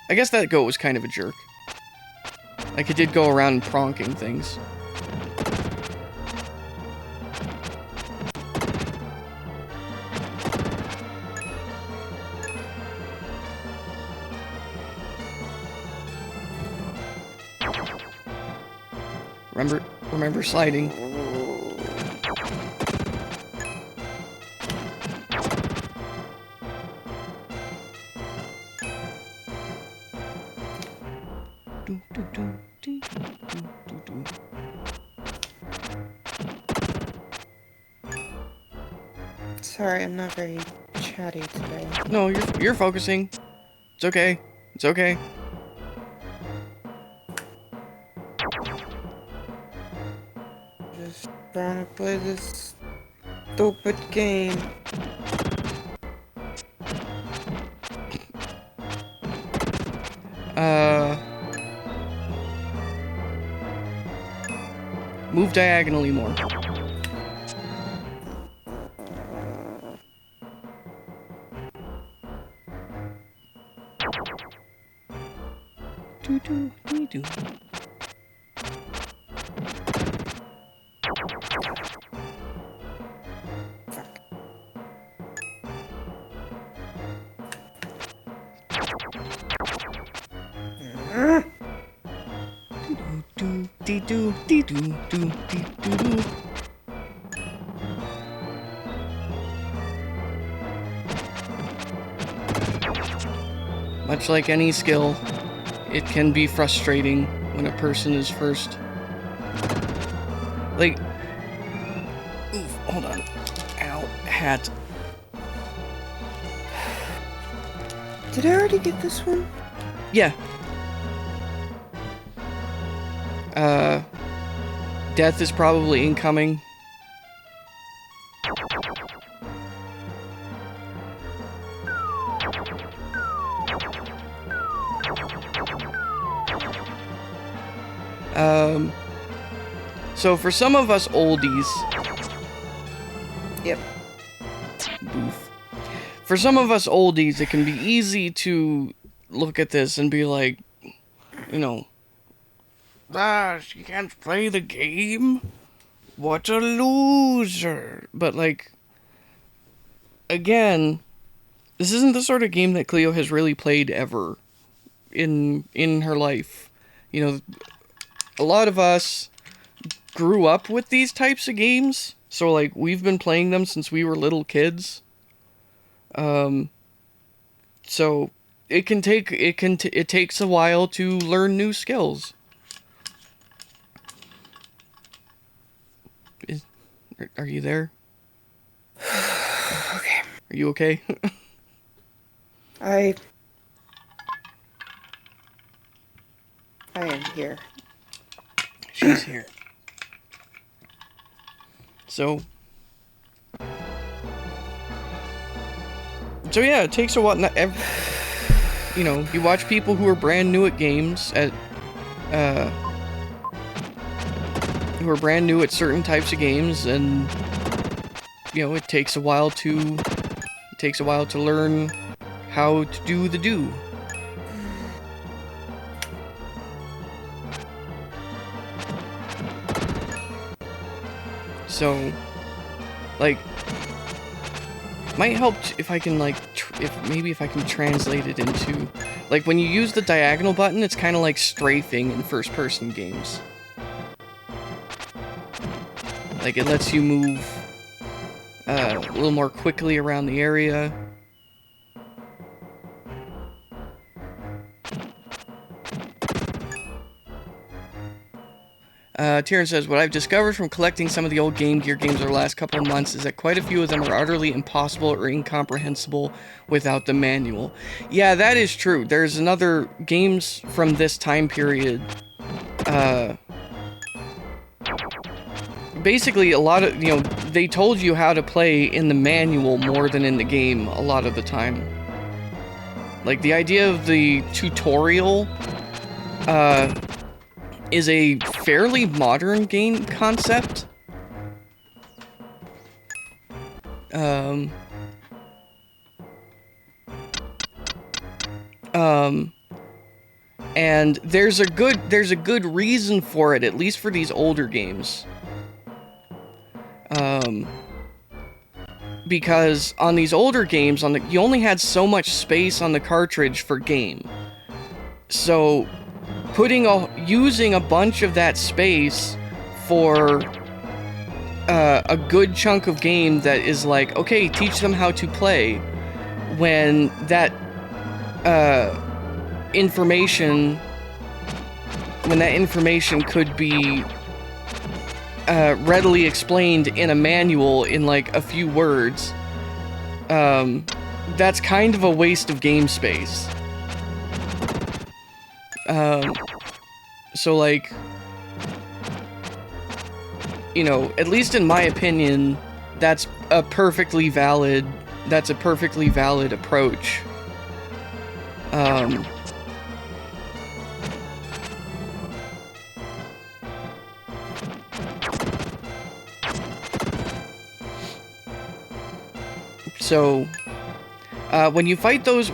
Speaker 1: I guess that goat was kind of a jerk. Like, it did go around pronking things. Remember sliding.
Speaker 2: Sorry, I'm not very chatty today.
Speaker 1: No, you're focusing. It's okay. It's okay.
Speaker 2: Just trying to play this stupid game.
Speaker 1: Move diagonally more. Do. Much like any skill, it can be frustrating when a person is first. Like, oof, hold on. Ow, hat.
Speaker 2: Did I already get this one?
Speaker 1: Yeah. Death is probably incoming. So for some of us oldies...
Speaker 2: Yep.
Speaker 1: Boof. For some of us oldies, it can be easy to look at this and be like, you know, she can't play the game? What a loser. But like, again, this isn't the sort of game that Cleo has really played ever in her life. You know, a lot of us grew up with these types of games, so like we've been playing them since we were little kids. So it takes a while to learn new skills. Are you there?
Speaker 2: Okay.
Speaker 1: Are you okay?
Speaker 2: I am here.
Speaker 1: She's here. So yeah, it takes a while. You know, you watch people who are brand new at games, who are brand new at certain types of games, and you know, it takes a while to learn how to do the do. So, like, might help if I can, like, if I can translate it into, like, when you use the diagonal button, it's kind of like strafing in first-person games. Like, it lets you move a little more quickly around the area. Tyrion says, what I've discovered from collecting some of the old Game Gear games over the last couple of months is that quite a few of them are utterly impossible or incomprehensible without the manual. Yeah, that is true. There's another games from this time period. Basically, a lot of, they told you how to play in the manual more than in the game a lot of the time. Like, the idea of the tutorial, is a fairly modern game concept. And there's a good reason for it, at least for these older games. Because on these older games, you only had so much space on the cartridge for game. So using a bunch of that space for a good chunk of game that is like, okay, teach them how to play, when that information could be readily explained in a manual in like a few words, that's kind of a waste of game space. So, like, at least in my opinion, that's a perfectly valid approach. So, when you fight those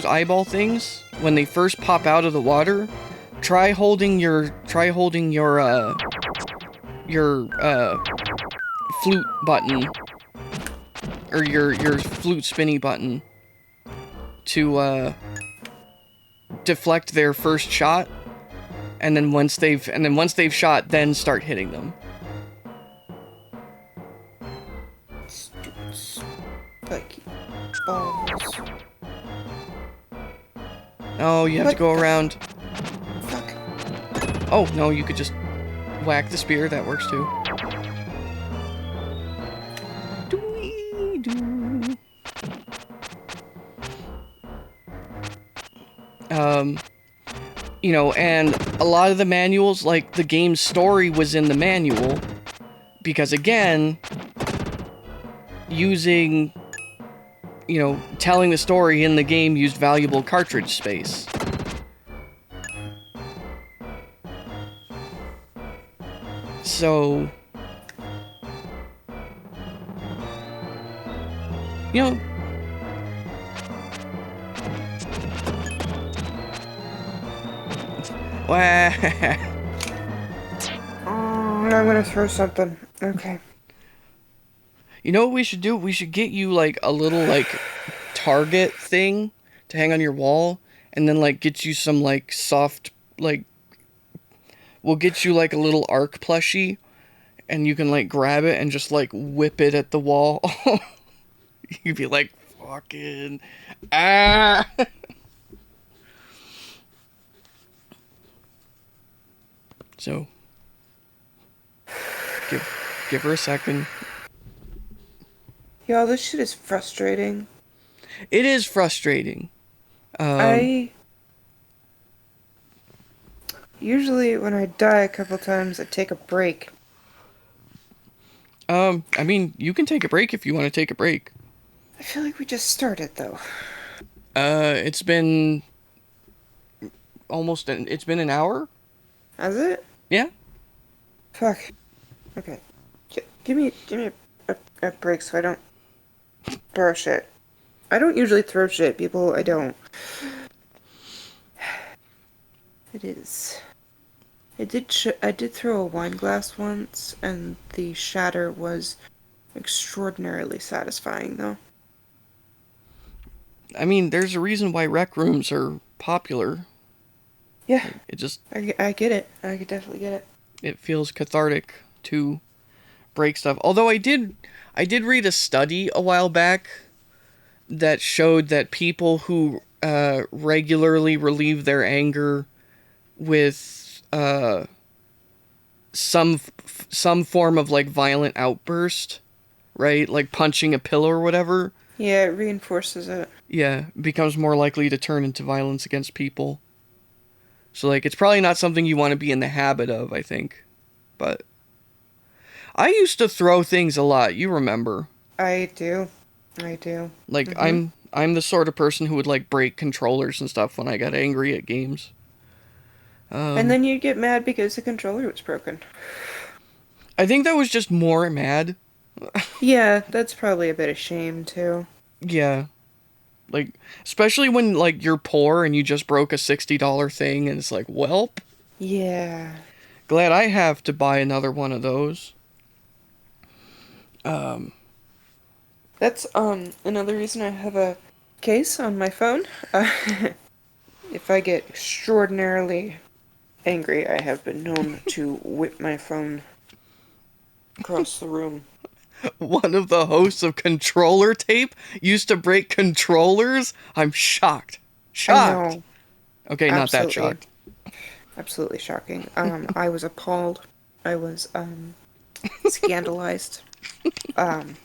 Speaker 1: eyeball things, when they first pop out of the water, try holding your flute button, or your flute spinny button, to deflect their first shot, and then once they've shot, then start hitting them.
Speaker 2: Spiky balls.
Speaker 1: Oh, you have to go around.
Speaker 2: Fuck.
Speaker 1: Oh, no, you could just whack the spear. That works too. And a lot of the manuals, like, the game's story was in the manual, because, again, telling the story in the game used valuable cartridge space. So,
Speaker 2: I'm gonna throw something. Okay.
Speaker 1: You know what we should do? We should get you, like, a little, like, target thing to hang on your wall, and then, like, get you some, like, soft, like, we'll get you, like, a little Ark plushie, and you can, like, grab it and just, like, whip it at the wall. You'd be like, fucking, ah! So, give her a second.
Speaker 2: Y'all, this shit is frustrating.
Speaker 1: It is frustrating.
Speaker 2: Usually when I die a couple times, I take a break.
Speaker 1: I mean, you can take a break if you want to take a break.
Speaker 2: I feel like we just started, though.
Speaker 1: It's been it's been an hour?
Speaker 2: Has it?
Speaker 1: Yeah.
Speaker 2: Fuck. Okay. Give me a break so I don't throw shit. I don't usually throw shit, people. I don't. It is. I did throw a wine glass once, and the shatter was extraordinarily satisfying, though.
Speaker 1: I mean, there's a reason why rec rooms are popular.
Speaker 2: Yeah,
Speaker 1: Like, it just
Speaker 2: I get it. I could definitely get it.
Speaker 1: it feels cathartic to break stuff. Although I did read a study a while back that showed that people who regularly relieve their anger with some form of like violent outburst, right? Like punching a pillow or whatever.
Speaker 2: Yeah, it reinforces it.
Speaker 1: Yeah, becomes more likely to turn into violence against people. So like it's probably not something you want to be in the habit of, I think. But I used to throw things a lot, you remember.
Speaker 2: I do. I do.
Speaker 1: Like
Speaker 2: Mm-hmm.
Speaker 1: I'm the sort of person who would like break controllers and stuff when I got angry at games.
Speaker 2: And
Speaker 1: Um
Speaker 2: then you'd get mad because the controller was broken.
Speaker 1: I think that was just more mad.
Speaker 2: Yeah, that's probably a bit of shame, too.
Speaker 1: Yeah. Like especially when like you're poor and you just broke a $60 thing and it's like, "Welp,
Speaker 2: Yeah.
Speaker 1: glad I have to buy another one of those." Um
Speaker 2: That's another reason I have a case on my phone. Uh, if I get extraordinarily angry, I have been known to whip my phone across the room.
Speaker 1: One of the hosts of Controller Tape used to break controllers? I'm shocked.
Speaker 2: I
Speaker 1: Shocked.
Speaker 2: know.
Speaker 1: Okay, not that
Speaker 2: Absolutely.
Speaker 1: shocked.
Speaker 2: Absolutely shocking. I was appalled. I was scandalized. Um,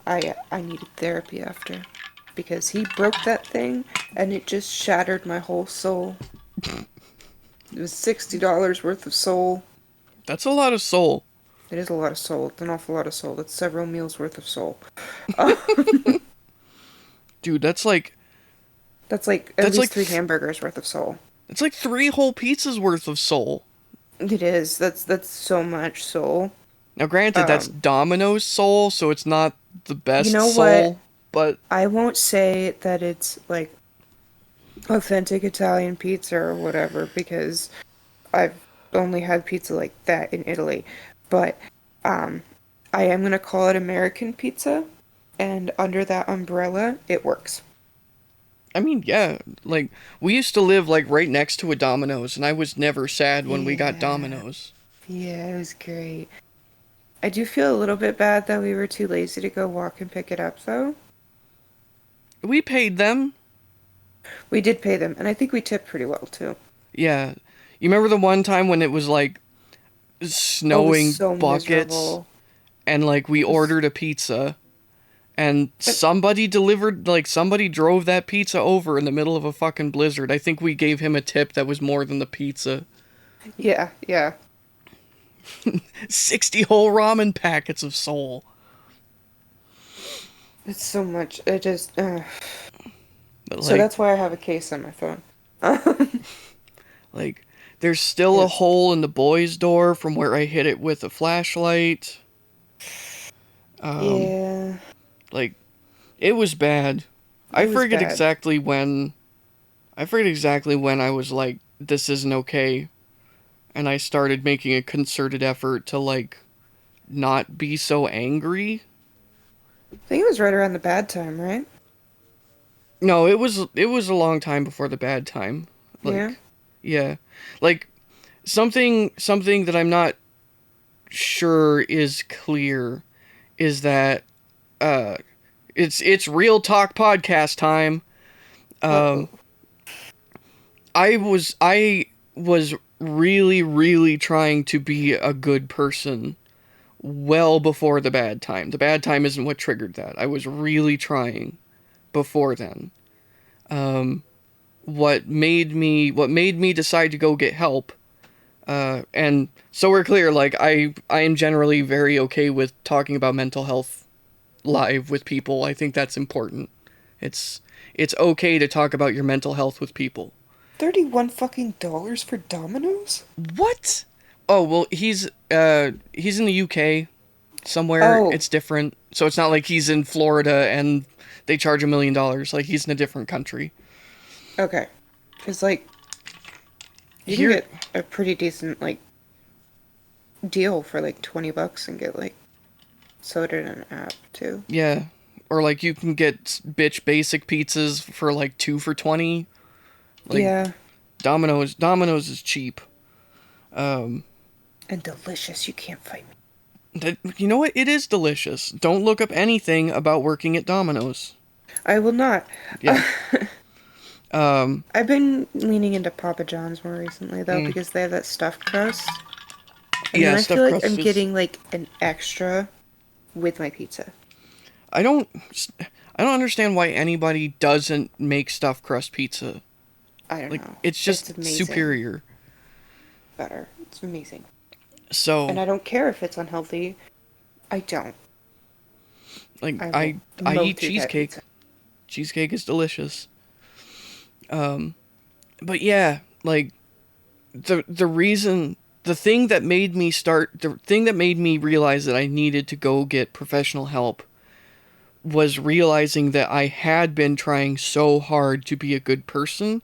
Speaker 2: I needed therapy after because he broke that thing and it just shattered my whole soul. It was $60 worth of soul.
Speaker 1: That's a lot of soul.
Speaker 2: It is a lot of soul. It's an awful lot of soul. That's several meals worth of soul.
Speaker 1: Dude, that's like
Speaker 2: That's like at
Speaker 1: that's
Speaker 2: least
Speaker 1: like
Speaker 2: three hamburgers worth of soul.
Speaker 1: that's like 3 whole pizzas worth of soul.
Speaker 2: It is. That's so much soul.
Speaker 1: Now granted that's
Speaker 2: Um,
Speaker 1: Domino's soul, so it's not the
Speaker 2: you
Speaker 1: best
Speaker 2: know what?
Speaker 1: soul, but
Speaker 2: I won't say that it's like authentic Italian pizza or whatever because I've only had pizza like that in Italy. But um, I am gonna call it American pizza, and under that umbrella, it works.
Speaker 1: I mean, yeah, like we used to live like right next to a Domino's and I was never sad when we got
Speaker 2: Yeah,
Speaker 1: Domino's.
Speaker 2: yeah, it was great. I do feel a little bit bad that we were too lazy to go walk and pick it up, though.
Speaker 1: We paid them.
Speaker 2: We did pay them, and I think we tipped pretty well, too.
Speaker 1: Yeah. You remember the one time when it was like
Speaker 2: Oh, it was
Speaker 1: snowing
Speaker 2: so
Speaker 1: buckets
Speaker 2: miserable.
Speaker 1: and like we
Speaker 2: It was,
Speaker 1: ordered a pizza and
Speaker 2: but
Speaker 1: somebody delivered, like somebody drove that pizza over in the middle of a fucking blizzard. I think we gave him a tip that was more than the pizza.
Speaker 2: yeah, yeah.
Speaker 1: 60 whole ramen packets of soul.
Speaker 2: It's so much. It just.
Speaker 1: But
Speaker 2: So that's why I have a case on my phone.
Speaker 1: like there's still a
Speaker 2: Because,
Speaker 1: hole in the boys' door from where I hit it with a flashlight. Um
Speaker 2: yeah,
Speaker 1: like it was bad. I
Speaker 2: it was
Speaker 1: forget
Speaker 2: bad.
Speaker 1: exactly when I forget exactly when I was like this isn't okay and I started making a concerted effort to like not be so angry.
Speaker 2: I think it was right around the bad time, right?
Speaker 1: No, it was a long time before the bad time.
Speaker 2: Yeah.
Speaker 1: Like yeah. Like something that I'm not sure is clear is that uh it's real talk podcast time.
Speaker 2: Uh-oh.
Speaker 1: Um I was really really trying to be a good person well before the bad time. The bad time isn't what triggered that. I was really trying before then. Um what made me decide to go get help, and so we're clear, like I am generally very okay with talking about mental health live with people. I think that's important. It's it's okay to talk about your mental health with people.
Speaker 2: 31 fucking dollars for Domino's?
Speaker 1: What? Oh, well, he's in the UK somewhere.
Speaker 2: Oh,
Speaker 1: It's different. So it's not like he's in Florida and they charge $1 million. Like, he's in a different country.
Speaker 2: Okay. Because, like, you can
Speaker 1: Here,
Speaker 2: get a pretty decent, like, deal for, like, $20 and get, like, soda in an app, too.
Speaker 1: yeah. Or, like, you can get bitch basic pizzas for, like, 2 for 20. Like,
Speaker 2: Yeah.
Speaker 1: Domino's is cheap.
Speaker 2: And delicious. You can't fight me.
Speaker 1: You know what? It is delicious. Don't look up anything about working at Domino's.
Speaker 2: I will not.
Speaker 1: Yeah.
Speaker 2: I've been leaning into Papa John's more recently, though, because they have that stuffed crust. And
Speaker 1: Yeah,
Speaker 2: then I feel
Speaker 1: stuffed
Speaker 2: like
Speaker 1: crust
Speaker 2: I'm
Speaker 1: is...
Speaker 2: getting, like, an extra with my pizza.
Speaker 1: I don't understand why anybody doesn't make stuffed crust pizza.
Speaker 2: I don't
Speaker 1: Like,
Speaker 2: know.
Speaker 1: it's just
Speaker 2: amazing.
Speaker 1: superior.
Speaker 2: Better. It's amazing.
Speaker 1: So,
Speaker 2: And I don't care if it's unhealthy. I don't.
Speaker 1: like,
Speaker 2: I
Speaker 1: I
Speaker 2: will mow
Speaker 1: eat
Speaker 2: through that
Speaker 1: cheesecake.
Speaker 2: pizza.
Speaker 1: Cheesecake is delicious. But yeah, like, the reason, the thing that made me realize that I needed to go get professional help was realizing that I had been trying so hard to be a good person,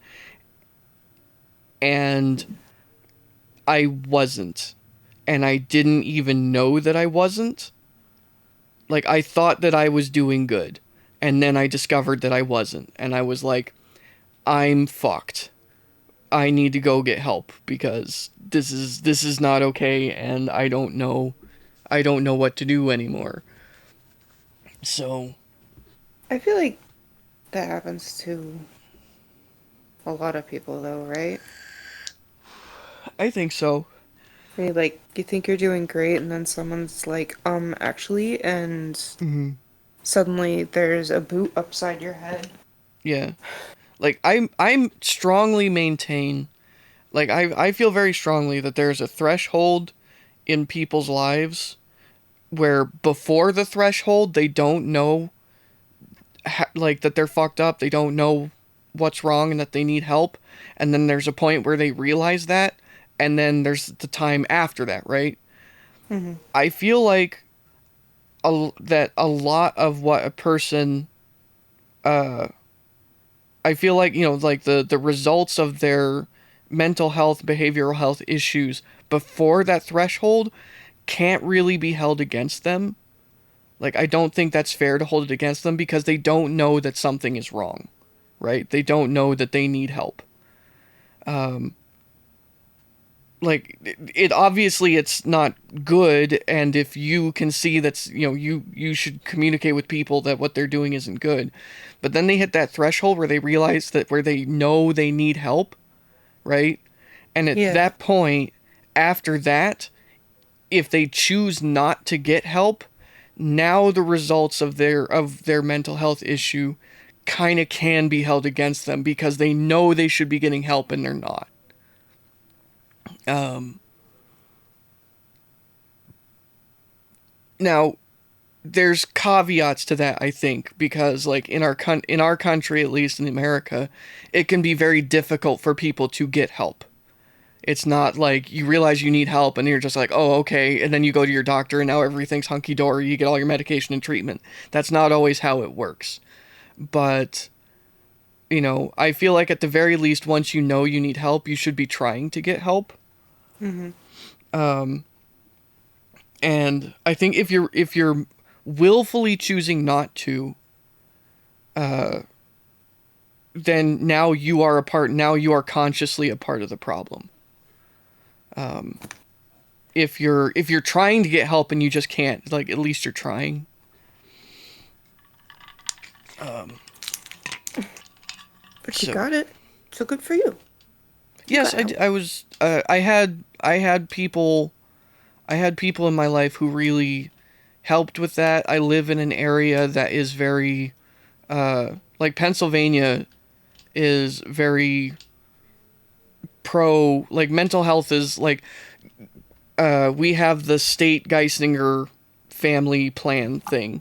Speaker 1: and I wasn't. And I didn't even know that I wasn't. Like, I thought that I was doing good, and then I discovered that I wasn't, and I was like, I'm fucked. I need to go get help because this is not okay, and I don't know what to do anymore. So,
Speaker 2: I feel like that happens to a lot of people, though, right?
Speaker 1: I think so.
Speaker 2: Where you, like, you think you're doing great, and then someone's like, actually, and suddenly there's a boot upside your head.
Speaker 1: Yeah. Like, I'm strongly maintain, like, I feel very strongly that there's a threshold in people's lives where before the threshold they don't know, like, that they're fucked up, they don't know what's wrong and that they need help, and then there's a point where they realize that, and then there's the time after that, right? I feel like that a lot of what a person, I feel like, like the results of their mental health, behavioral health issues before that threshold can't really be held against them. Like, I don't think that's fair to hold it against them because they don't know that something is wrong, right? They don't know that they need help. Like, it obviously it's not good, and if you can see that's, you should communicate with people that what they're doing isn't good. But then they hit that threshold where they realize that, where they know they need help, right? And at
Speaker 2: Yeah.
Speaker 1: that point, after that, if they choose not to get help, now the results of their mental health issue kind of can be held against them because they know they should be getting help and they're not. Now, there's caveats to that, I think, because, like, in our country, at least in America, it can be very difficult for people to get help. It's not like you realize you need help and you're just like, oh, okay, and then you go to your doctor and now everything's hunky-dory, you get all your medication and treatment. That's not always how it works. But, I feel like at the very least, once you know you need help, you should be trying to get help. And I think if you're willfully choosing not to, then now you are consciously a part of the problem. If you're trying to get help and you just can't, like, at least you're trying.
Speaker 2: But you got it. So good for you.
Speaker 1: Yes, I was. I had people in my life who really helped with that. I live in an area that is very, like, Pennsylvania is very pro, like, mental health is, like, we have the state Geisinger family plan thing.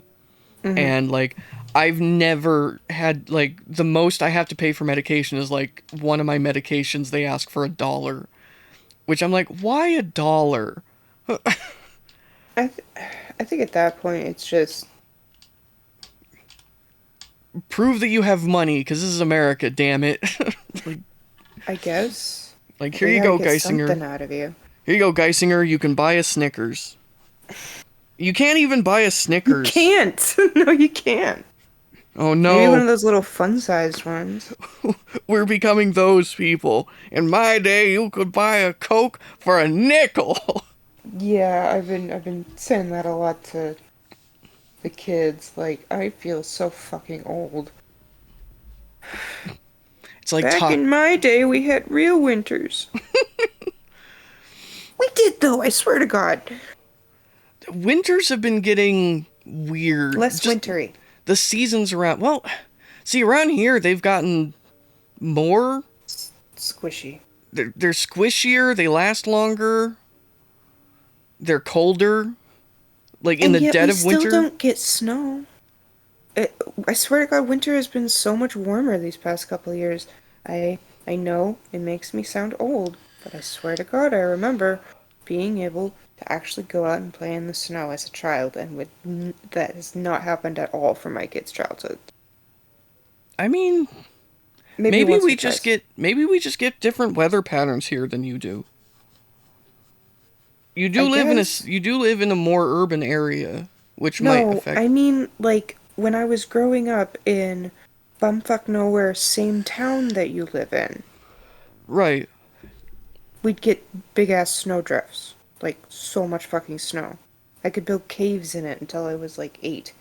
Speaker 1: And, like, I've never had, like, the most I have to pay for medication is, like, one of my medications they ask for $1, which I'm like, why $1?
Speaker 2: I think at that point it's just
Speaker 1: prove that you have money, because this is America, damn it. like,
Speaker 2: I guess.
Speaker 1: like, here
Speaker 2: We
Speaker 1: you
Speaker 2: gotta
Speaker 1: go,
Speaker 2: get
Speaker 1: Geisinger.
Speaker 2: something out of you.
Speaker 1: Here you go, Geisinger. You can buy a Snickers. You can't even buy a
Speaker 2: You
Speaker 1: Snickers.
Speaker 2: can't. No, you can't.
Speaker 1: Oh
Speaker 2: Maybe one of
Speaker 1: no.
Speaker 2: those little fun-sized ones.
Speaker 1: We're becoming those people. In my day, you could buy a Coke for a nickel.
Speaker 2: Yeah, I've been saying that a lot to the kids. Like, I feel so fucking old.
Speaker 1: It's like
Speaker 2: Back in my day, we had real winters. We did, though, I swear to God.
Speaker 1: winters have been getting weird.
Speaker 2: Less
Speaker 1: Just
Speaker 2: wintry.
Speaker 1: the seasons around. Well, see, around here they've gotten more.
Speaker 2: Squishy.
Speaker 1: They're squishier. They last longer. They're colder. Like in
Speaker 2: And
Speaker 1: the
Speaker 2: yet
Speaker 1: dead
Speaker 2: we
Speaker 1: of
Speaker 2: still
Speaker 1: winter.
Speaker 2: don't get snow. I swear to God, winter has been so much warmer these past couple of years. I know it makes me sound old, but I swear to God, I remember being able to actually go out and play in the snow as a child, and that has not happened at all for my kids' childhood.
Speaker 1: I mean,
Speaker 2: Maybe once or twice.
Speaker 1: maybe we just get different weather patterns here than you do. You do
Speaker 2: I
Speaker 1: live
Speaker 2: guess.
Speaker 1: you do live in a more urban area, which might
Speaker 2: No,
Speaker 1: affect.
Speaker 2: I mean, like, when I was growing up in bumfuck nowhere, same town that you live in,
Speaker 1: Right.
Speaker 2: we'd get big ass snowdrifts. Like, so much fucking snow. I could build caves in it until I was like 8.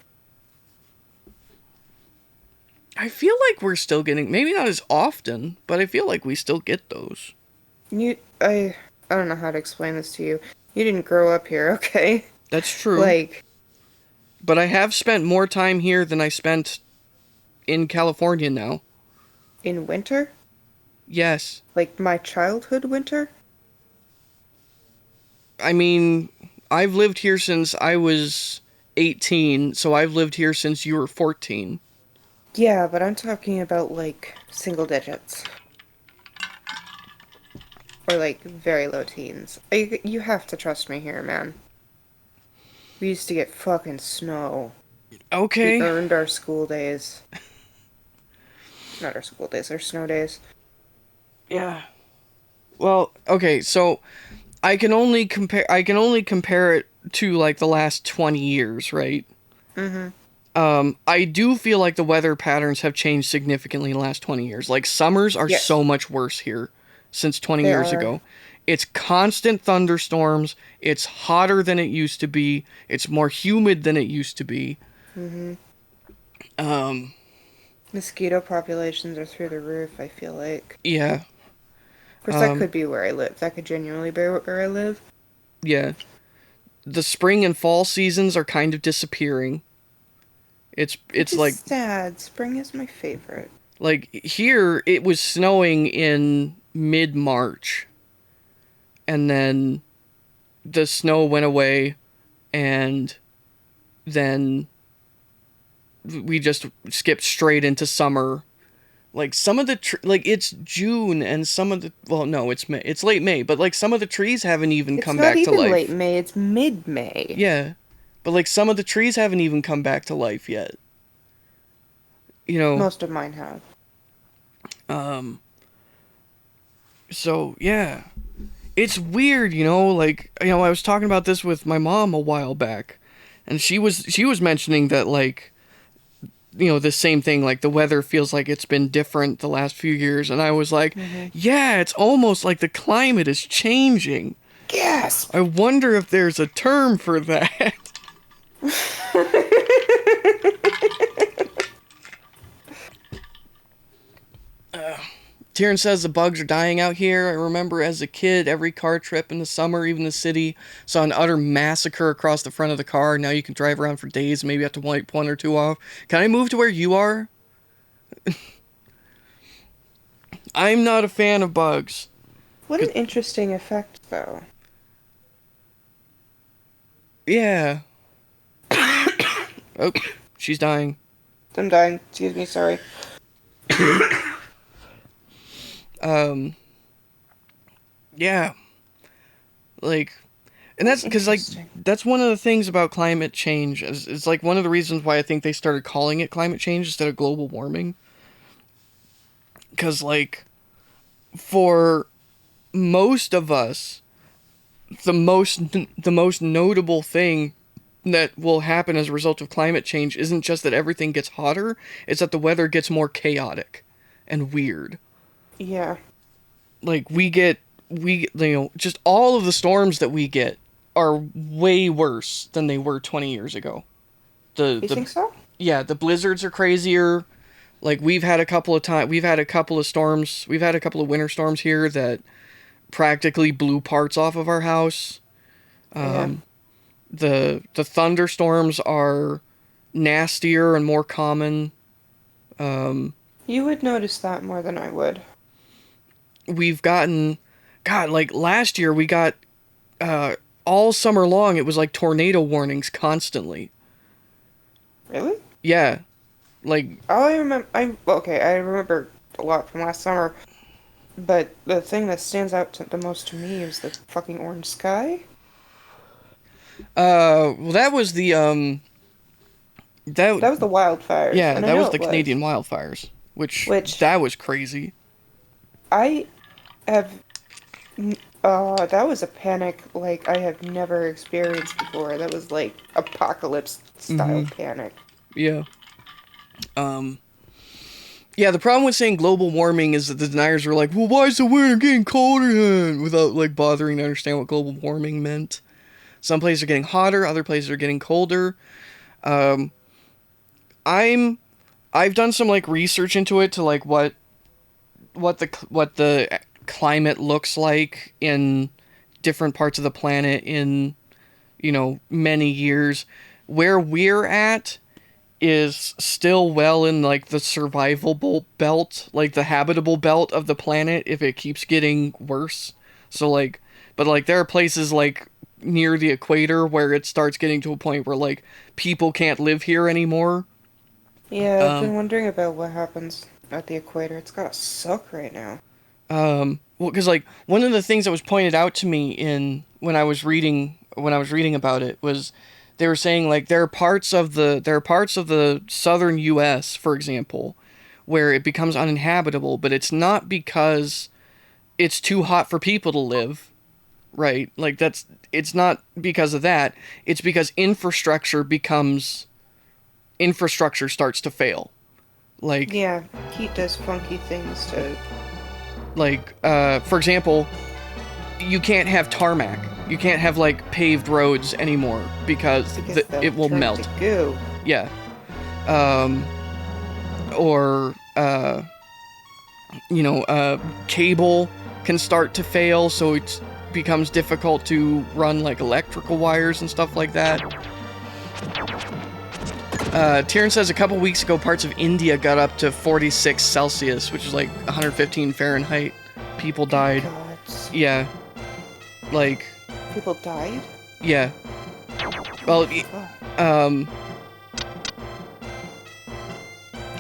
Speaker 1: I feel like we're still getting, maybe not as often, but I feel like we still get those.
Speaker 2: You, I don't know how to explain this to you. You didn't grow up here, okay?
Speaker 1: That's true.
Speaker 2: Like,
Speaker 1: But I have spent more time here than I spent in California now.
Speaker 2: in winter?
Speaker 1: Yes.
Speaker 2: Like my childhood winter?
Speaker 1: I mean, I've lived here since I was 18, so I've lived here since you were 14.
Speaker 2: Yeah, but I'm talking about like single digits. Or like very low teens. You have to trust me here, man. We used to get fucking snow. We
Speaker 1: Okay.
Speaker 2: earned our school days. Not our school days, our snow days.
Speaker 1: Yeah. Well, okay, so I can only compare it to like the last 20 years, right?
Speaker 2: Mm-hmm.
Speaker 1: I do feel like the weather patterns have changed significantly in the last 20 years. Like summers are
Speaker 2: Yes,
Speaker 1: so much worse here since 20
Speaker 2: they
Speaker 1: years
Speaker 2: are.
Speaker 1: ago. It's constant thunderstorms, it's hotter than it used to be, it's more humid than it used to be.
Speaker 2: Mm-hmm.
Speaker 1: Um
Speaker 2: Mosquito populations are through the roof, I feel like.
Speaker 1: yeah.
Speaker 2: Of course, that
Speaker 1: Um
Speaker 2: could be where I live. That could genuinely be where I live.
Speaker 1: yeah. The spring and fall seasons are kind of disappearing.
Speaker 2: Which
Speaker 1: It's
Speaker 2: is
Speaker 1: like
Speaker 2: sad. Spring is my favorite.
Speaker 1: here it was snowing in mid-March and then the snow went away and then we just skipped straight into summer. Like some of the like it's June and some of the well no it's May, it's late May, but like some of the trees haven't even
Speaker 2: It's
Speaker 1: come
Speaker 2: not
Speaker 1: back to
Speaker 2: even late
Speaker 1: life.
Speaker 2: May, it's mid-May.
Speaker 1: Yeah. But like some of the trees haven't even come back to life yet. You know.
Speaker 2: Most of mine have.
Speaker 1: Um so yeah. It's weird, like I was talking about this with my mom a while back and she was mentioning that like the same thing, like the weather feels like it's been different the last few years, and I was like,
Speaker 2: Mm-hmm.
Speaker 1: yeah, it's almost like the climate is changing.
Speaker 2: Gasp!
Speaker 1: I wonder if there's a term for that. Tyrion says the bugs are dying out here. I remember as a kid, every car trip in the summer, even the city, saw an utter massacre across the front of the car. Now you can drive around for days, maybe have to wipe one or two off. Can I move to where you are? I'm not a fan of bugs.
Speaker 2: What an interesting effect, though.
Speaker 1: Yeah. Oh, she's dying.
Speaker 2: I'm dying. Excuse me, sorry.
Speaker 1: Yeah. Like, And that's because, like,
Speaker 2: Interesting.
Speaker 1: that's one of the things about climate change. It's like one of the reasons why I think they started calling it climate change instead of global warming. Because, like, for most of us, the most notable thing that will happen as a result of climate change isn't just that everything gets hotter, it's that the weather gets more chaotic and weird.
Speaker 2: Yeah.
Speaker 1: Like, just all of the storms that we get are way worse than they were 20 years ago.
Speaker 2: You think so?
Speaker 1: Yeah, the blizzards are crazier. Like, we've had a couple of storms, we've had a couple of winter storms here that practically blew parts off of our house.
Speaker 2: Yeah.
Speaker 1: The thunderstorms are nastier and more common.
Speaker 2: You would notice that more than I would.
Speaker 1: We've gotten, God, like last year we got all summer long it was like tornado warnings constantly.
Speaker 2: Really?
Speaker 1: Yeah, like
Speaker 2: All I remember, I remember a lot from last summer, but the thing that stands out the most to me is the fucking orange sky.
Speaker 1: well that was the
Speaker 2: That was the wildfires,
Speaker 1: yeah,
Speaker 2: and I
Speaker 1: that
Speaker 2: know
Speaker 1: was the
Speaker 2: it was.
Speaker 1: Canadian wildfires, which
Speaker 2: Which
Speaker 1: that was crazy.
Speaker 2: I have, that was a panic like I have never experienced before. That was like apocalypse style panic.
Speaker 1: Yeah. Yeah, the problem with saying global warming is that the deniers were like, well, why is the winter getting colder then? Without, like, bothering to understand what global warming meant. Some places are getting hotter, other places are getting colder. I've done some, like, research into it to, like, what the climate looks like in different parts of the planet in, many years. Where we're at is still well in, like, the survivable belt, like, the habitable belt of the planet if it keeps getting worse. So, like, but, like, there are places, like, near the equator where it starts getting to a point where, like, people can't live here anymore.
Speaker 2: Yeah, I've been wondering about what happens at the equator. It's gotta suck right now.
Speaker 1: Well, because, like, one of the things that was pointed out to me when I was reading about it was they were saying, like, there are parts of the southern U.S., for example, where it becomes uninhabitable, but it's not because it's too hot for people to live, right? Like, it's not because of that. It's because infrastructure starts to fail. Like,
Speaker 2: Yeah, heat does funky things to.
Speaker 1: like, for example, you can't have tarmac. You can't have, like, paved roads anymore because it will
Speaker 2: turn
Speaker 1: melt.
Speaker 2: to goo.
Speaker 1: Yeah. Or, cable can start to fail, so it becomes difficult to run, like, electrical wires and stuff like that. Tyrion says a couple weeks ago parts of India got up to 46 Celsius, which is like 115 Fahrenheit. People died.
Speaker 2: God.
Speaker 1: Yeah. Like,
Speaker 2: People died?
Speaker 1: yeah. Well,
Speaker 2: Oh.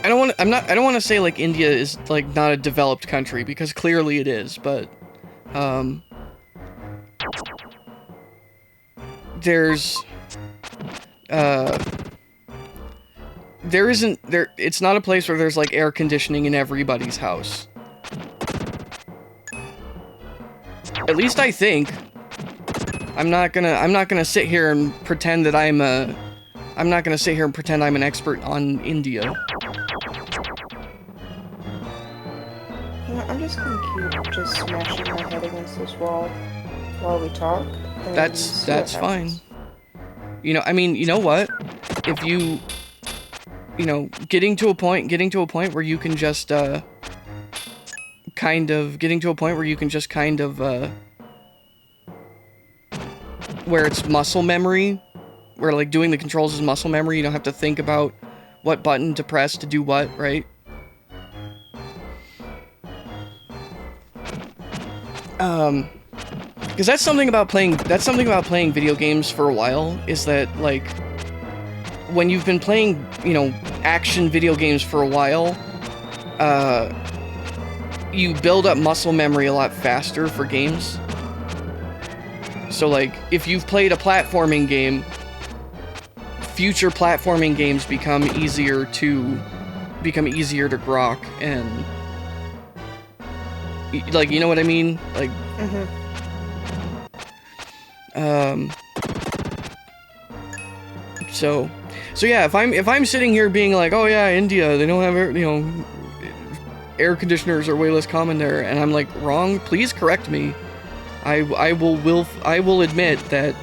Speaker 1: I don't want to say, like, India is, like, not a developed country, because clearly it is, but it's not a place where there's, like, air conditioning in everybody's house. At least I think. I'm not gonna sit here and pretend that I'm not gonna sit here and pretend I'm an expert on India.
Speaker 2: You know, I'm just gonna keep just smashing my head against this wall while we talk. And
Speaker 1: That's
Speaker 2: see what
Speaker 1: fine.
Speaker 2: happens.
Speaker 1: I mean, you know what? If you getting to a point where you can just where it's muscle memory, where, like, doing the controls is muscle memory, you don't have to think about what button to press to do what, right? Because that's something about playing video games for a while, is that, like, when you've been playing, action video games for a while, you build up muscle memory a lot faster for games. So, like, if you've played a platforming game, future platforming games become easier to grok, and like, you know what I mean? Like, so yeah, if I'm sitting here being like, oh yeah, India, they don't have air conditioners are way less common there, and I'm like wrong, please correct me. I will admit that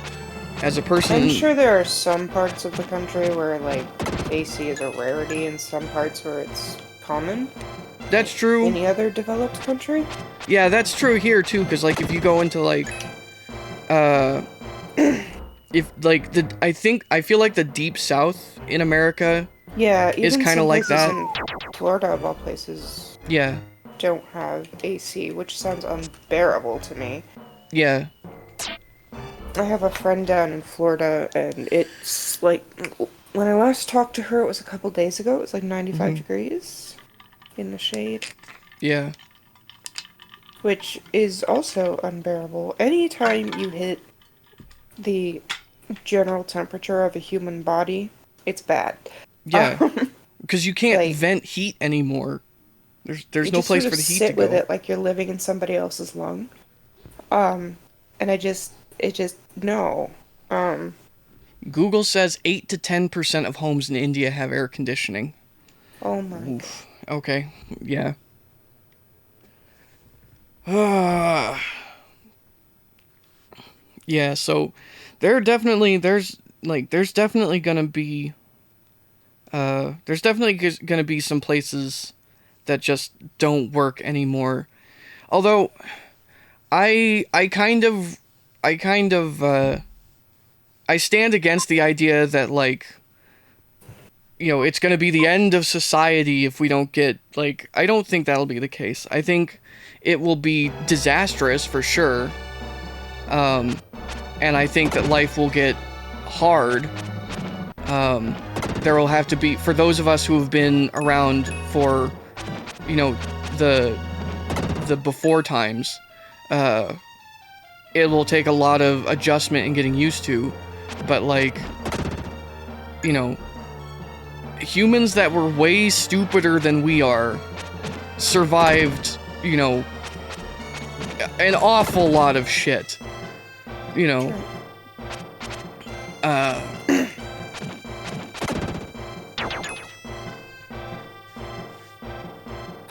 Speaker 1: as a person.
Speaker 2: I'm sure there are some parts of the country where like AC is a rarity, and some parts where it's common.
Speaker 1: That's true.
Speaker 2: Any other developed country?
Speaker 1: Yeah, that's true here too, because like if you go into like if like I feel like the deep south in America,
Speaker 2: yeah,
Speaker 1: is kind of like that.
Speaker 2: In Florida, of all places,
Speaker 1: yeah,
Speaker 2: don't have AC, which sounds unbearable to me.
Speaker 1: Yeah.
Speaker 2: I have a friend down in Florida, and it's like, when I last talked to her, it was a couple days ago, it was like 95 degrees in the shade.
Speaker 1: Yeah.
Speaker 2: Which is also unbearable. Anytime you hit the general temperature of a human body, it's bad.
Speaker 1: Yeah. Because you can't like, vent heat anymore. There's no place for the heat to go. You sit
Speaker 2: with it like you're living in somebody else's lung. And no.
Speaker 1: Google says 8 to 10% of homes in India have air conditioning.
Speaker 2: Oh my God.
Speaker 1: Okay. Yeah. Yeah, so there's definitely gonna be some places that just don't work anymore. Although I stand against the idea that, like, it's going to be the end of society if we don't get, like, I don't think that'll be the case. I think it will be disastrous for sure. And I think that life will get hard. There will have to be, for those of us who have been around for, the before times, it will take a lot of adjustment and getting used to, but like, humans that were way stupider than we are survived, an awful lot of shit,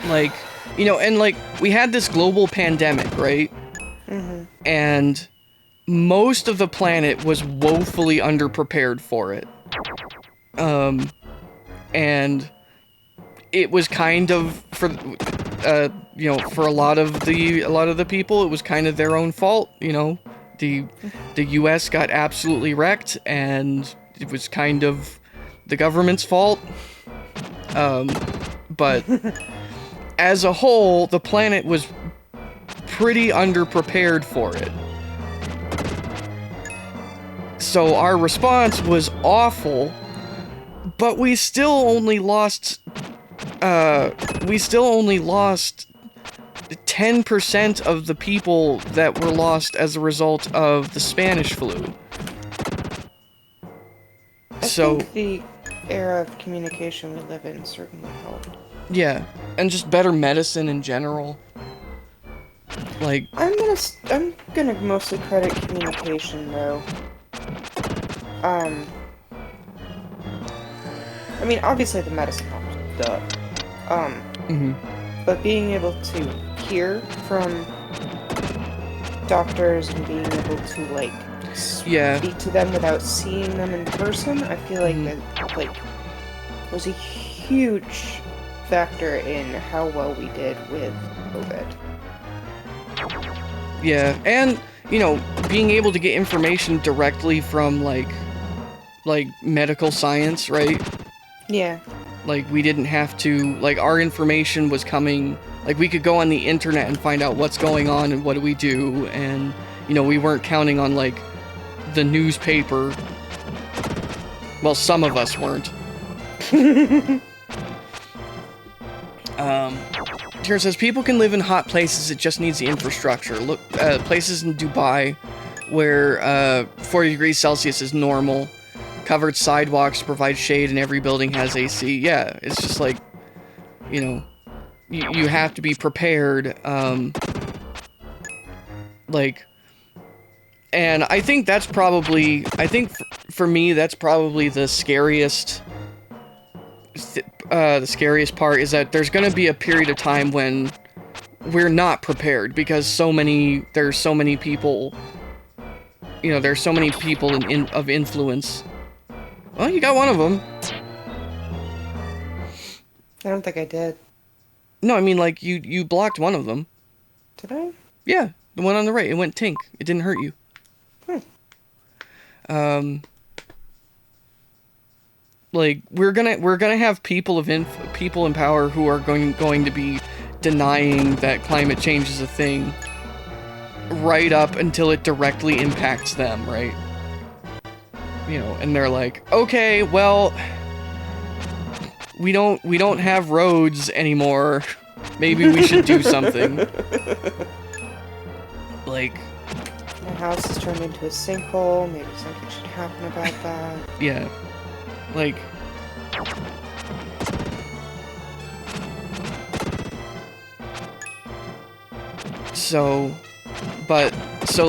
Speaker 1: like, and like, we had this global pandemic, right? And most of the planet was woefully underprepared for it. And it was kind of, for a lot of the people, it was kind of their own fault, The US got absolutely wrecked, and it was kind of the government's fault. But as a whole, the planet was pretty underprepared for it. So our response was awful, but we still only lost 10% of the people that were lost as a result of the Spanish flu.
Speaker 2: I think the era of communication we live in certainly helped.
Speaker 1: Yeah, and just better medicine in general. Like,
Speaker 2: I'm gonna mostly credit communication though. I mean, obviously the medicine helps, duh. But being able to hear from doctors and being able to like speak to them without seeing them in person, I feel like that like was a huge factor in how well we did with COVID.
Speaker 1: Yeah, and being able to get information directly from like medical science, right?
Speaker 2: Yeah.
Speaker 1: Like, we didn't have to, like, our information was coming, like, we could go on the internet and find out what's going on and what do we do, and, we weren't counting on, like, the newspaper. Well, some of us weren't. Here it says, people can live in hot places, it just needs the infrastructure. Look, places in Dubai where 40 degrees Celsius is normal. Covered sidewalks provide shade and every building has AC. Yeah, it's just like, you know, you have to be prepared. Like, and I think that's probably, for me, that's probably the scariest part, is that there's going to be a period of time when we're not prepared because there's so many people, you know, there's so many people of influence. Well, you got one of them.
Speaker 2: I don't think I did.
Speaker 1: No, I mean, like, you blocked one of them.
Speaker 2: Did I?
Speaker 1: Yeah, the one on the right. It went tink. It didn't hurt you. Like, we're gonna have people in power who are going to be denying that climate change is a thing right up until it directly impacts them, right? You know, and they're like, okay, well, we don't have roads anymore. Maybe we should do something. Like,
Speaker 2: my house has turned into a sinkhole. Maybe something should happen about that.
Speaker 1: Yeah. Like, so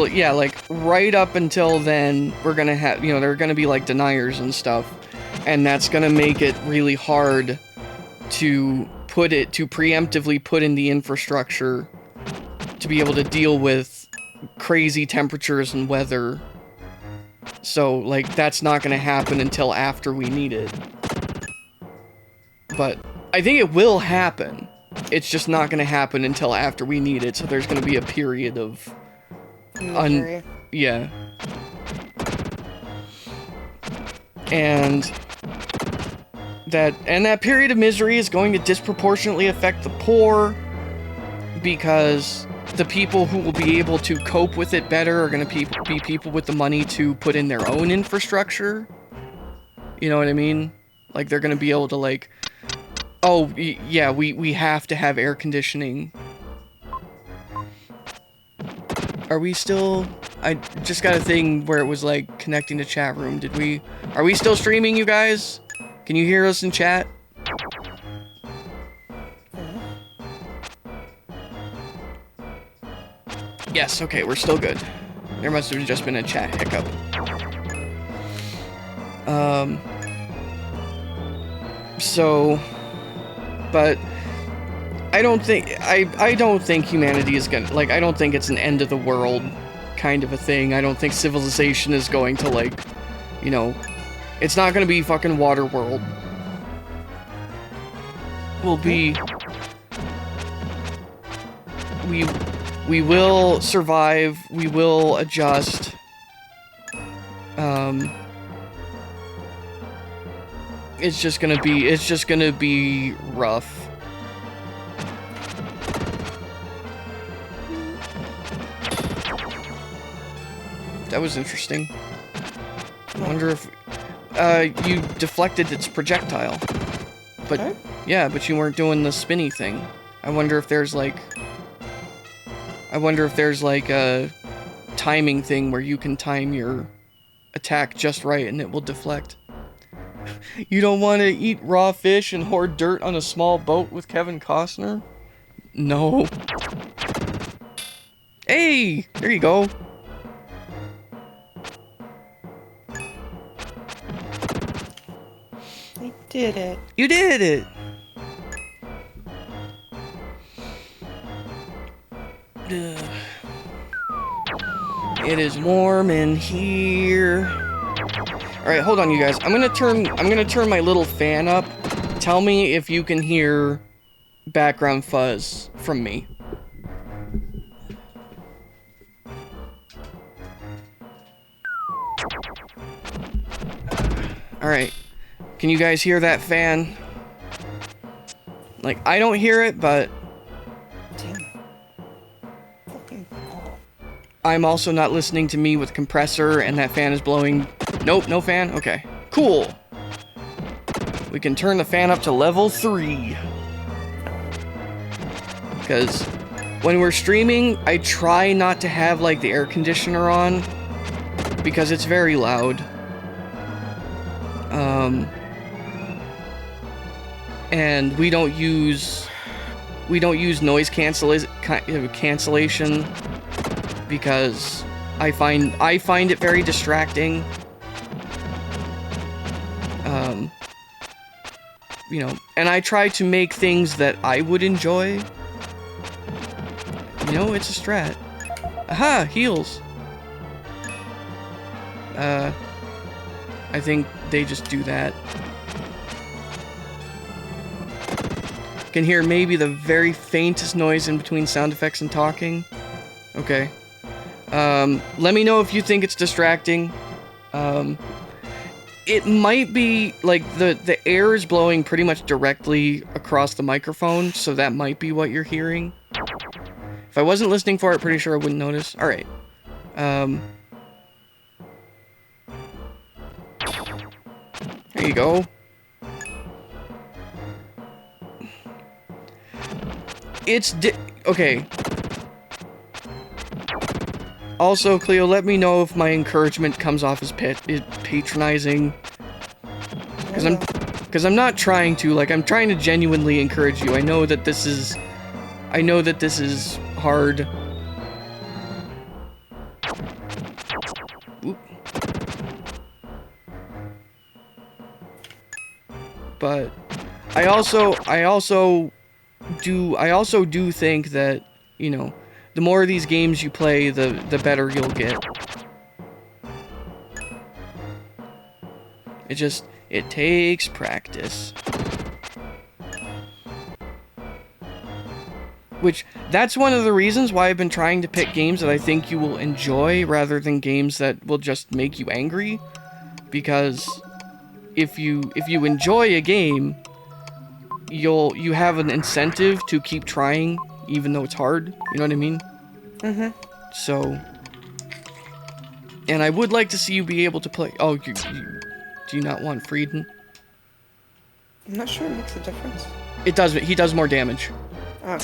Speaker 1: yeah, like, right up until then, we're gonna have, you know, there are gonna be, like, deniers and stuff, and that's gonna make it really hard to preemptively put in the infrastructure to be able to deal with crazy temperatures and weather. So, like, that's not gonna happen until after we need it. But I think it will happen. It's just not gonna happen until after we need it, so there's gonna be a period of... yeah. And that period of misery is going to disproportionately affect the poor, because the people who will be able to cope with it better are going to be people with the money to put in their own infrastructure. You know what I mean? Like, they're going to be able to, like, oh, yeah, we have to have air conditioning. Are we still... I just got a thing where it was, like, connecting to chat room. Are we still streaming, you guys? Can you hear us in chat? Yes, okay, we're still good. There must have just been a chat hiccup. So, but I don't think humanity is gonna, like, I don't think it's an end of the world kind of a thing. I don't think civilization is going to, like, you know, it's not gonna be fucking Waterworld. We'll be... We will survive, we will adjust. It's just gonna be rough. That was interesting. I wonder if you deflected its projectile. But okay. Yeah, but you weren't doing the spinny thing. I wonder if there's like a timing thing where you can time your attack just right and it will deflect. You don't want to eat raw fish and hoard dirt on a small boat with Kevin Costner? No. Hey! There you go.
Speaker 2: I did it.
Speaker 1: You did it! It is warm in here. Alright, hold on, you guys. I'm gonna turn my little fan up. Tell me if you can hear background fuzz from me. Alright. Can you guys hear that fan? Like, I don't hear it, but... I'm also not listening to me with compressor, and that fan is blowing... Nope, no fan? Okay. Cool! We can turn the fan up to level 3. Because when we're streaming, I try not to have, like, the air conditioner on, because it's very loud. And we don't use noise cancellation because I find it very distracting. You know, and I try to make things that I would enjoy. You know, it's a strat. Aha, heals. I think they just do that. Can hear maybe the very faintest noise in between sound effects and talking. Okay. Let me know if you think it's distracting. It might be, like, the air is blowing pretty much directly across the microphone, so that might be what you're hearing. If I wasn't listening for it, pretty sure I wouldn't notice. Alright. There you go. Okay. Also, Cleo, let me know if my encouragement comes off as patronizing. Because I'm not trying to, like, I'm trying to genuinely encourage you. I know that this is hard. Oop. But I also do think that, you know, the more of these games you play, the better you'll get. It takes practice. Which, that's one of the reasons why I've been trying to pick games that I think you will enjoy rather than games that will just make you angry. Because if you enjoy a game, you have an incentive to keep trying even though it's hard. You know what I mean?
Speaker 2: Mm-hmm.
Speaker 1: So, and I would like to see you be able to play. Oh, do you not want Frieden?
Speaker 2: I'm not sure it makes a difference.
Speaker 1: It does. He does more damage.
Speaker 2: Oh.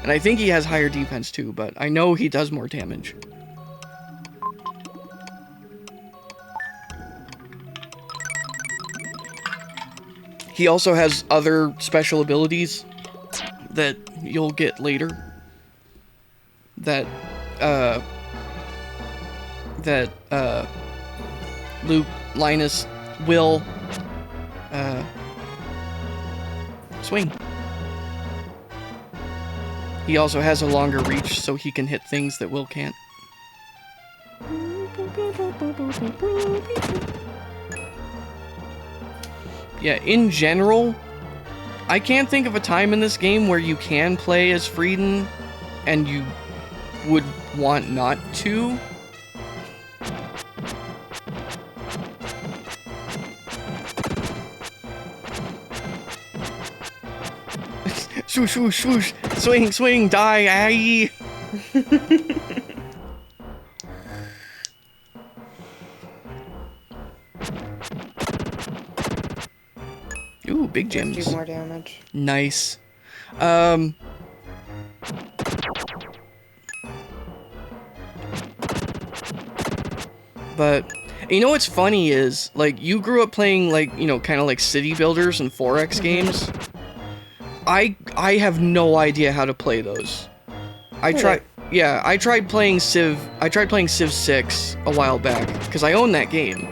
Speaker 1: And I think he has higher defense too, but I know he does more damage. He also has other special abilities that you'll get later. That Luke, Linus will swing. He also has a longer reach, so he can hit things that Will can't. Yeah, in general, I can't think of a time in this game where you can play as Frieden and you would want not to. Swoosh, swoosh, swoosh. Swing, swing, die, aye. Ooh, big gems.
Speaker 2: 50 more damage.
Speaker 1: Nice. But you know what's funny is, like, you grew up playing, like, you know, kind of like city builders and 4X games. I have no idea how to play those. I tried playing Civ 6 a while back because I own that game.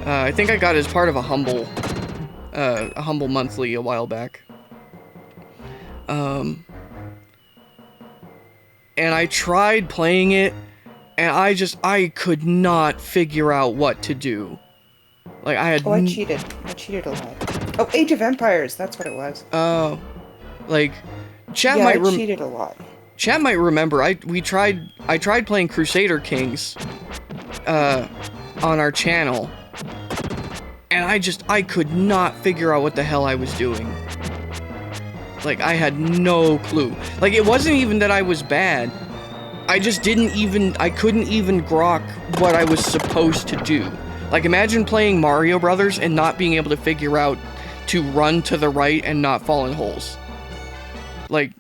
Speaker 1: I think I got it as part of a humble monthly a while back. And I tried playing it, and I could not figure out what to do. Like, I cheated.
Speaker 2: I cheated a lot. Oh, Age of Empires, that's what it was.
Speaker 1: Oh. Like, chat
Speaker 2: I cheated a lot.
Speaker 1: Chat might remember, I tried playing Crusader Kings, on our channel, and I could not figure out what the hell I was doing. Like, I had no clue. Like, it wasn't even that I was bad. I couldn't even grok what I was supposed to do. Like, imagine playing Mario Brothers and not being able to figure out to run to the right and not fall in holes. Like,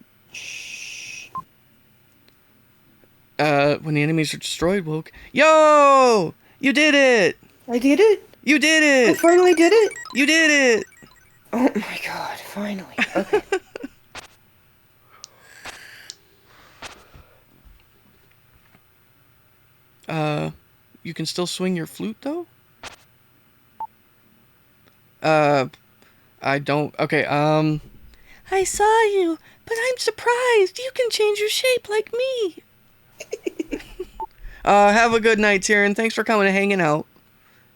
Speaker 1: When the enemies are destroyed, woke. Yo! You did it!
Speaker 2: I did it?
Speaker 1: You did
Speaker 2: I
Speaker 1: it!
Speaker 2: finally did it?
Speaker 1: You did it!
Speaker 2: Oh my god, finally. Okay.
Speaker 1: You can still swing your flute, though? I don't... Okay, I saw you, but I'm surprised. You can change your shape like me. Have a good night, Tyrion. Thanks for coming and hanging out.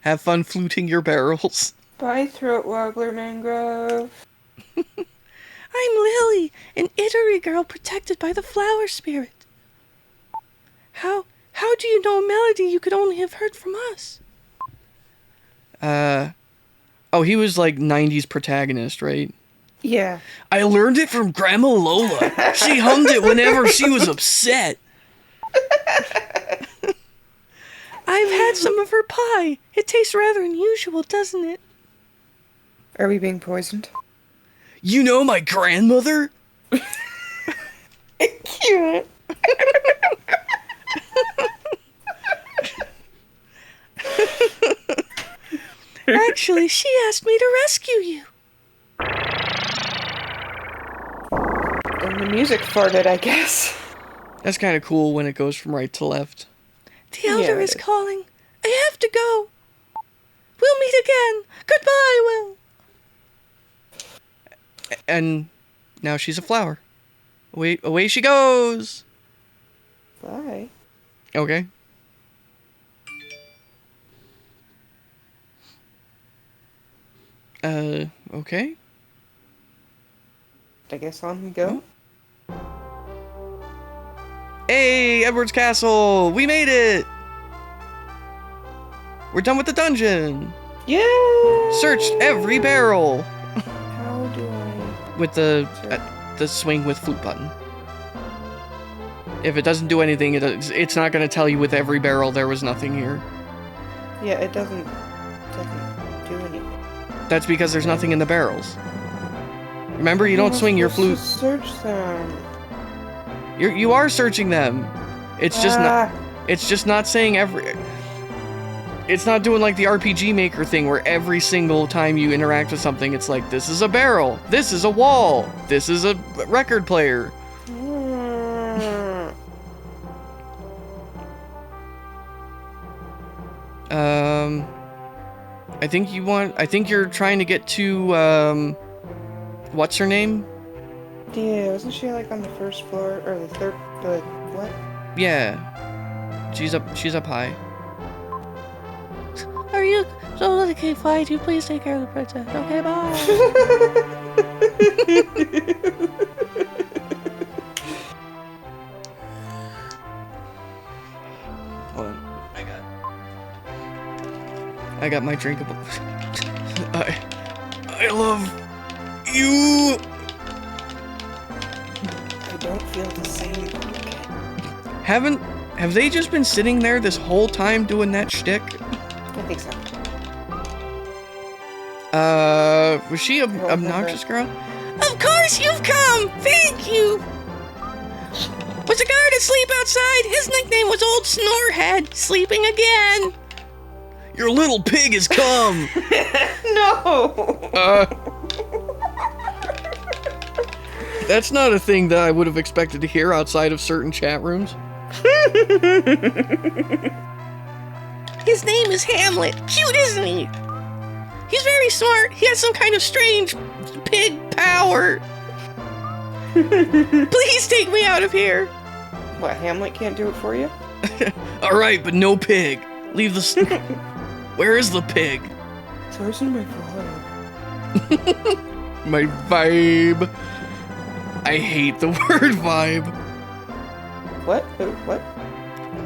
Speaker 1: Have fun fluting your barrels.
Speaker 2: Bye, Throat Wobbler Mangrove.
Speaker 1: I'm Lily, an Ittery girl protected by the flower spirit. How do you know a melody you could only have heard from us? Oh, he was like 90s protagonist, right?
Speaker 2: Yeah.
Speaker 1: I learned it from Grandma Lola. She hummed it whenever she was upset. I've had some of her pie. It tastes rather unusual, doesn't it?
Speaker 2: Are we being poisoned?
Speaker 1: You know my grandmother?
Speaker 2: Cute.
Speaker 1: Actually, she asked me to rescue you.
Speaker 2: And the music farted, I guess.
Speaker 1: That's kind of cool when it goes from right to left. The elder is calling. I have to go. We'll meet again. Goodbye, Will. And now she's a flower. Away she goes.
Speaker 2: Bye.
Speaker 1: Okay. Okay.
Speaker 2: I guess on we go.
Speaker 1: Hey, Edward's Castle! We made it! We're done with the dungeon!
Speaker 2: Yeah!
Speaker 1: Searched every barrel!
Speaker 2: How do I...
Speaker 1: With the swing with flute button. If it doesn't do anything, it's not going to tell you with every barrel there was nothing here.
Speaker 2: Yeah, it doesn't do anything.
Speaker 1: That's because there's nothing in the barrels. Remember, you don't swing your flute.
Speaker 2: Search them.
Speaker 1: You are searching them. It's just not. It's just not saying every. It's not doing like the RPG Maker thing where every single time you interact with something, it's like, this is a barrel, this is a wall, this is a record player. I think you're trying to get to, what's her name?
Speaker 2: Yeah, wasn't she like on the first floor, or the third, what?
Speaker 1: Yeah. She's up high. Are you... So, okay, fine, you please take care of the princess. Okay, bye. Hold on. I got my drinkable... I love you.
Speaker 2: I don't feel the same.
Speaker 1: Have they just been sitting there this whole time doing that shtick?
Speaker 2: I think so.
Speaker 1: Was she an obnoxious girl? Of course you've come! Thank you! Was a guard asleep outside? His nickname was Old Snorehead. Sleeping again. Your little pig has come!
Speaker 2: No!
Speaker 1: That's not a thing that I would have expected to hear outside of certain chat rooms. His name is Hamlet. Cute, isn't he? He's very smart. He has some kind of strange pig power. Please take me out of here.
Speaker 2: What, Hamlet can't do it for you?
Speaker 1: Alright, but no pig. Leave the... Where is the pig?
Speaker 2: It's where's my vibe?
Speaker 1: My vibe. I hate the word vibe.
Speaker 2: What? What?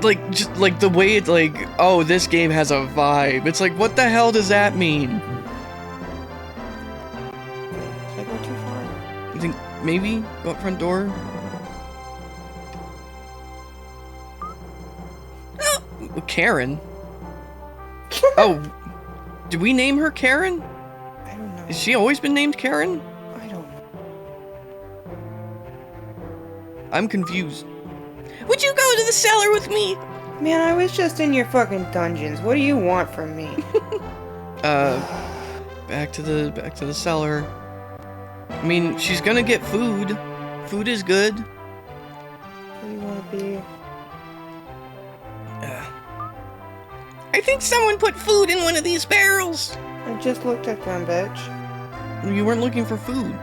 Speaker 1: Like, just like the way it, like, oh, this game has a vibe. It's like, what the hell does that mean?
Speaker 2: Did I go too far?
Speaker 1: You think maybe go out front door? Oh, Karen. Oh, did we name her Karen?
Speaker 2: I don't know.
Speaker 1: Has she always been named Karen?
Speaker 2: I don't know.
Speaker 1: I'm confused. Would you go to the cellar with me?
Speaker 2: Man, I was just in your fucking dungeons. What do you want from me?
Speaker 1: Back to the cellar. I mean, she's gonna get food. Food is good.
Speaker 2: Where do you want to be?
Speaker 1: I think someone put food in one of these barrels.
Speaker 2: I just looked at them, bitch.
Speaker 1: You weren't looking for food.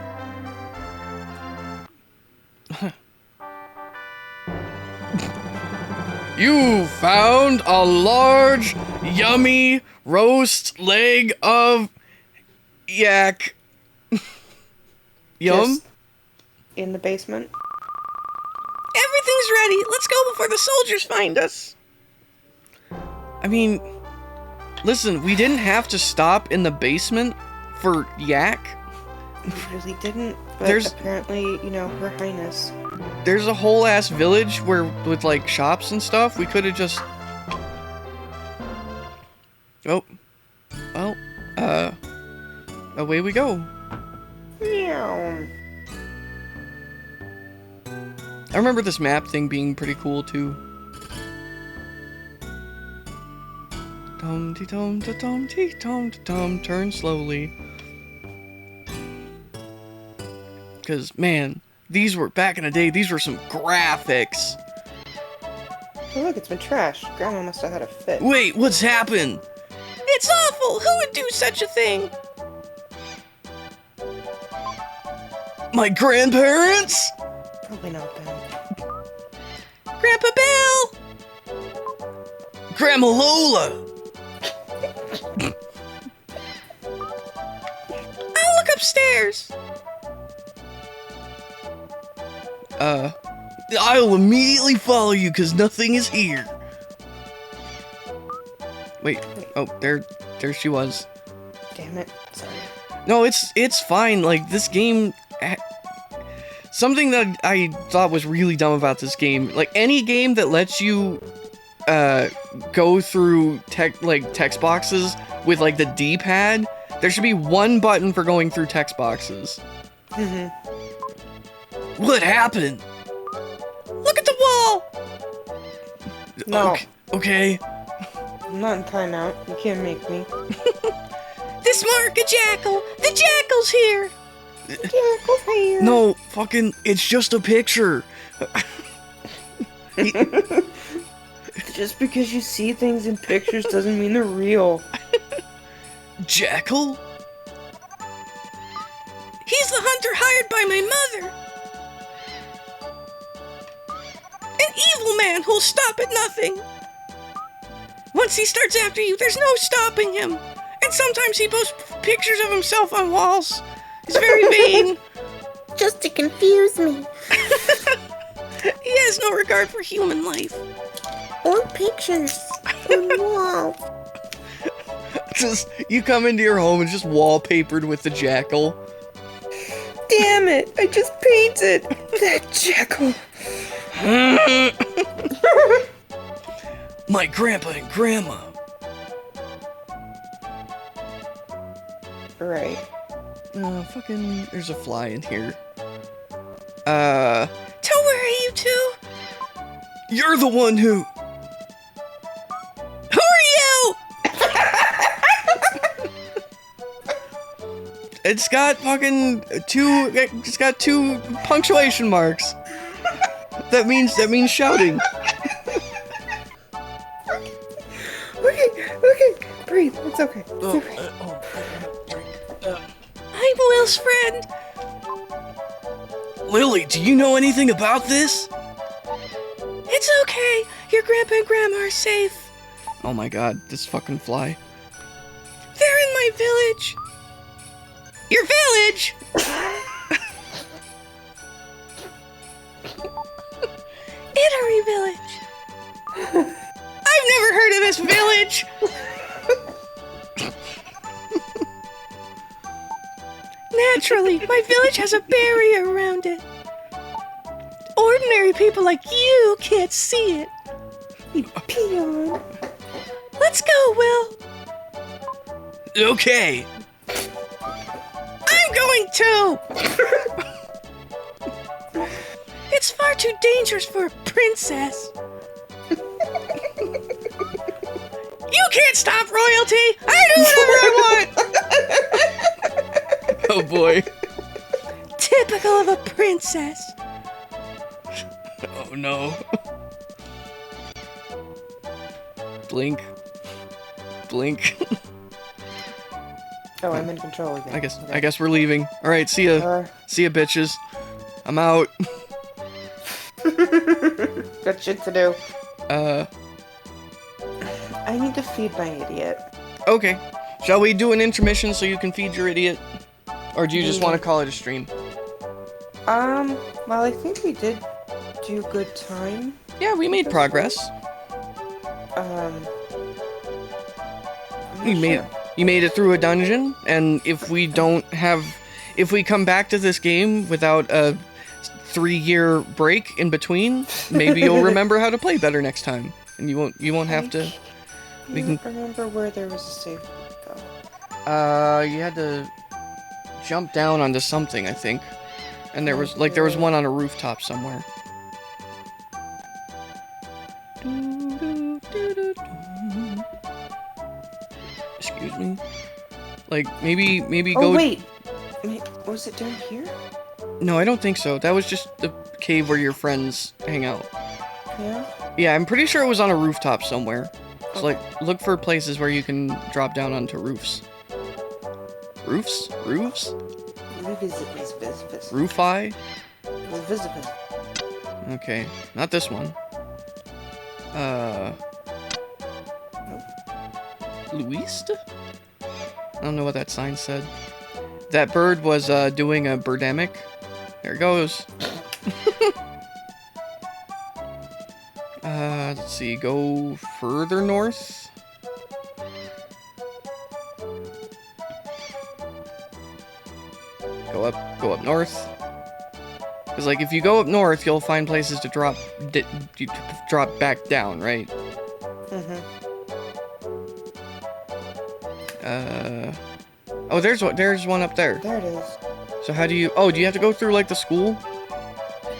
Speaker 1: You found a large, yummy roast leg of yak. Yum.
Speaker 2: Just in the basement.
Speaker 1: Everything's ready. Let's go before the soldiers find us. I mean, listen, we didn't have to stop in the basement for yak.
Speaker 2: We really didn't, but apparently, you know, Her Highness.
Speaker 1: There's a whole ass village with like shops and stuff. We could have just... Oh. Well, away we go.
Speaker 2: Meow.
Speaker 1: I remember this map thing being pretty cool too. Tom, turn slowly. Because, man, these were, back in the day, these were some graphics.
Speaker 2: Oh, look, it's been trashed. Grandma must have had a fit.
Speaker 1: Wait, what's happened? It's awful! Who would do such a thing? My grandparents?
Speaker 2: Probably not them.
Speaker 1: Grandpa Bill! Grandma Lola! I'll look upstairs. I'll immediately follow you because nothing is here. Wait, oh, there she was.
Speaker 2: Damn it, sorry.
Speaker 1: No, it's fine. Like, this game, something that I thought was really dumb about this game, like any game that lets you go through text boxes with like the D-pad, there should be one button for going through text boxes.
Speaker 2: Mm-hmm.
Speaker 1: What happened? Look at the wall!
Speaker 2: No.
Speaker 1: Okay.
Speaker 2: I'm not in timeout. You can't make me.
Speaker 1: This mark a jackal! The jackal's here!
Speaker 2: Jackal's here!
Speaker 1: No, fucking, it's just a picture.
Speaker 2: Just because you see things in pictures doesn't mean they're real.
Speaker 1: Jackal? He's the hunter hired by my mother. An evil man who'll stop at nothing. Once he starts after you, there's no stopping him. And sometimes he posts pictures of himself on walls. He's very vain.
Speaker 3: Just to confuse me.
Speaker 1: He has no regard for human life.
Speaker 3: Or pictures. On walls.
Speaker 1: Just, you come into your home and just wallpapered with the jackal.
Speaker 2: Damn it! I just painted that jackal.
Speaker 1: My grandpa and grandma.
Speaker 2: Right.
Speaker 1: Fucking, there's a fly in here. Don't worry, you two. You're the one who... Who are you? It's got fucking it's got two punctuation marks. That means shouting.
Speaker 2: Okay, breathe. It's okay. It's okay.
Speaker 1: I'm Will's friend. Lily, do you know anything about this? It's okay. Your grandpa and grandma are safe. Oh my god, this fucking fly. They're in my village. Your village? Italy village. I've never heard of this village. Naturally, my village has a barrier around it. Ordinary people like you can't see it.
Speaker 2: You peon.
Speaker 1: Let's go, Will. Okay. I'm going too. It's far too dangerous for a princess. You can't stop royalty. I do whatever I want. Oh boy. Typical of a princess. Oh no. Blink. Blink.
Speaker 2: Oh, I'm in control again.
Speaker 1: I guess we're leaving. All right, see ya. See ya, bitches. I'm out.
Speaker 2: Got shit to do.
Speaker 1: I
Speaker 2: need to feed my idiot.
Speaker 1: Okay. Shall we do an intermission so you can feed your idiot? Or do you just want to call it a stream?
Speaker 2: Well, I think we did do good time.
Speaker 1: Yeah, we made progress. You made it through a dungeon, and if we come back to this game without a 3-year break in between, maybe you'll remember how to play better next time, and you won't have to.
Speaker 2: I can't remember where there was a save point,
Speaker 1: though. You had to jump down onto something, I think, and there was one on a rooftop somewhere. Excuse me. Like maybe go.
Speaker 2: Oh wait, was it down here?
Speaker 1: No, I don't think so. That was just the cave where your friends hang out.
Speaker 2: Yeah.
Speaker 1: Yeah, I'm pretty sure it was on a rooftop somewhere. So like, look for places where you can drop down onto roofs. Roofs? Roofs? Roofi? Okay, not this one. Luis? I don't know what that sign said. That bird was doing a birdemic. There it goes. Let's see, go further north. Go up north. Because like if you go up north, you'll find places to drop back down, right? Oh, there's one up there.
Speaker 2: There it is.
Speaker 1: So how do you? Oh, do you have to go through like the school?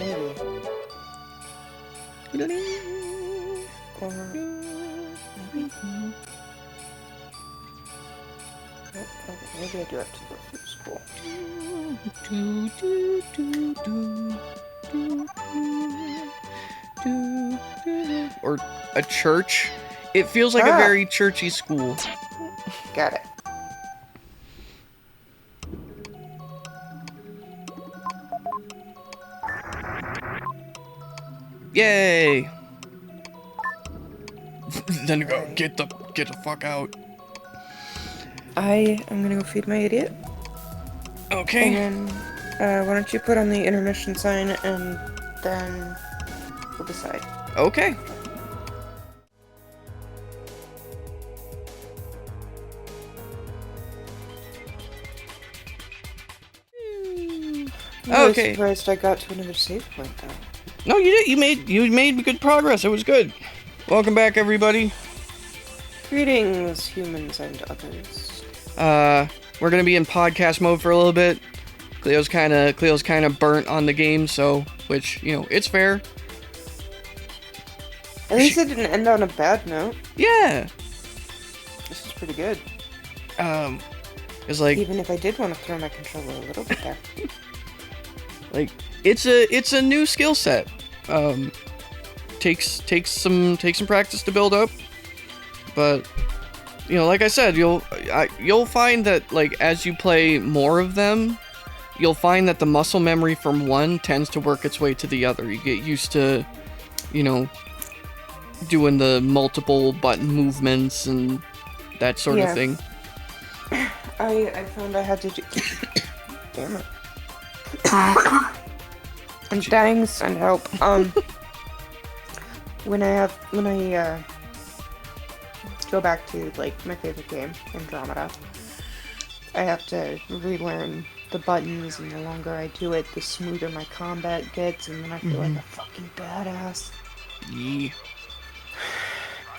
Speaker 2: Maybe. Maybe I do have to go through school.
Speaker 1: Or a church. It feels like a very churchy school.
Speaker 2: Got it.
Speaker 1: Yay! Then go get the fuck out.
Speaker 2: I am gonna go feed my idiot.
Speaker 1: Okay.
Speaker 2: And then, why don't you put on the intermission sign and then we'll decide.
Speaker 1: Okay.
Speaker 2: I'm
Speaker 1: Okay.
Speaker 2: surprised I got to another save point though.
Speaker 1: No, you did. You made good progress. It was good. Welcome back, everybody.
Speaker 2: Greetings, humans and others.
Speaker 1: We're gonna be in podcast mode for a little bit. Cleo's kind of burnt on the game, so which it's fair.
Speaker 2: At least it didn't end on a bad note.
Speaker 1: Yeah.
Speaker 2: This is pretty good.
Speaker 1: It's like
Speaker 2: even if I did want to throw my controller a little bit there.
Speaker 1: Like it's a new skill set. Takes some practice to build up, but like I said, you'll find that like as you play more of them, you'll find that the muscle memory from one tends to work its way to the other. You get used to, doing the multiple button movements and that sort of thing.
Speaker 2: I found I had to do. Damn it. I'm dying, send help. When I go back to like my favorite game, Andromeda, I have to relearn the buttons, and the longer I do it, the smoother my combat gets, and then I feel like a fucking badass.
Speaker 1: Yeah.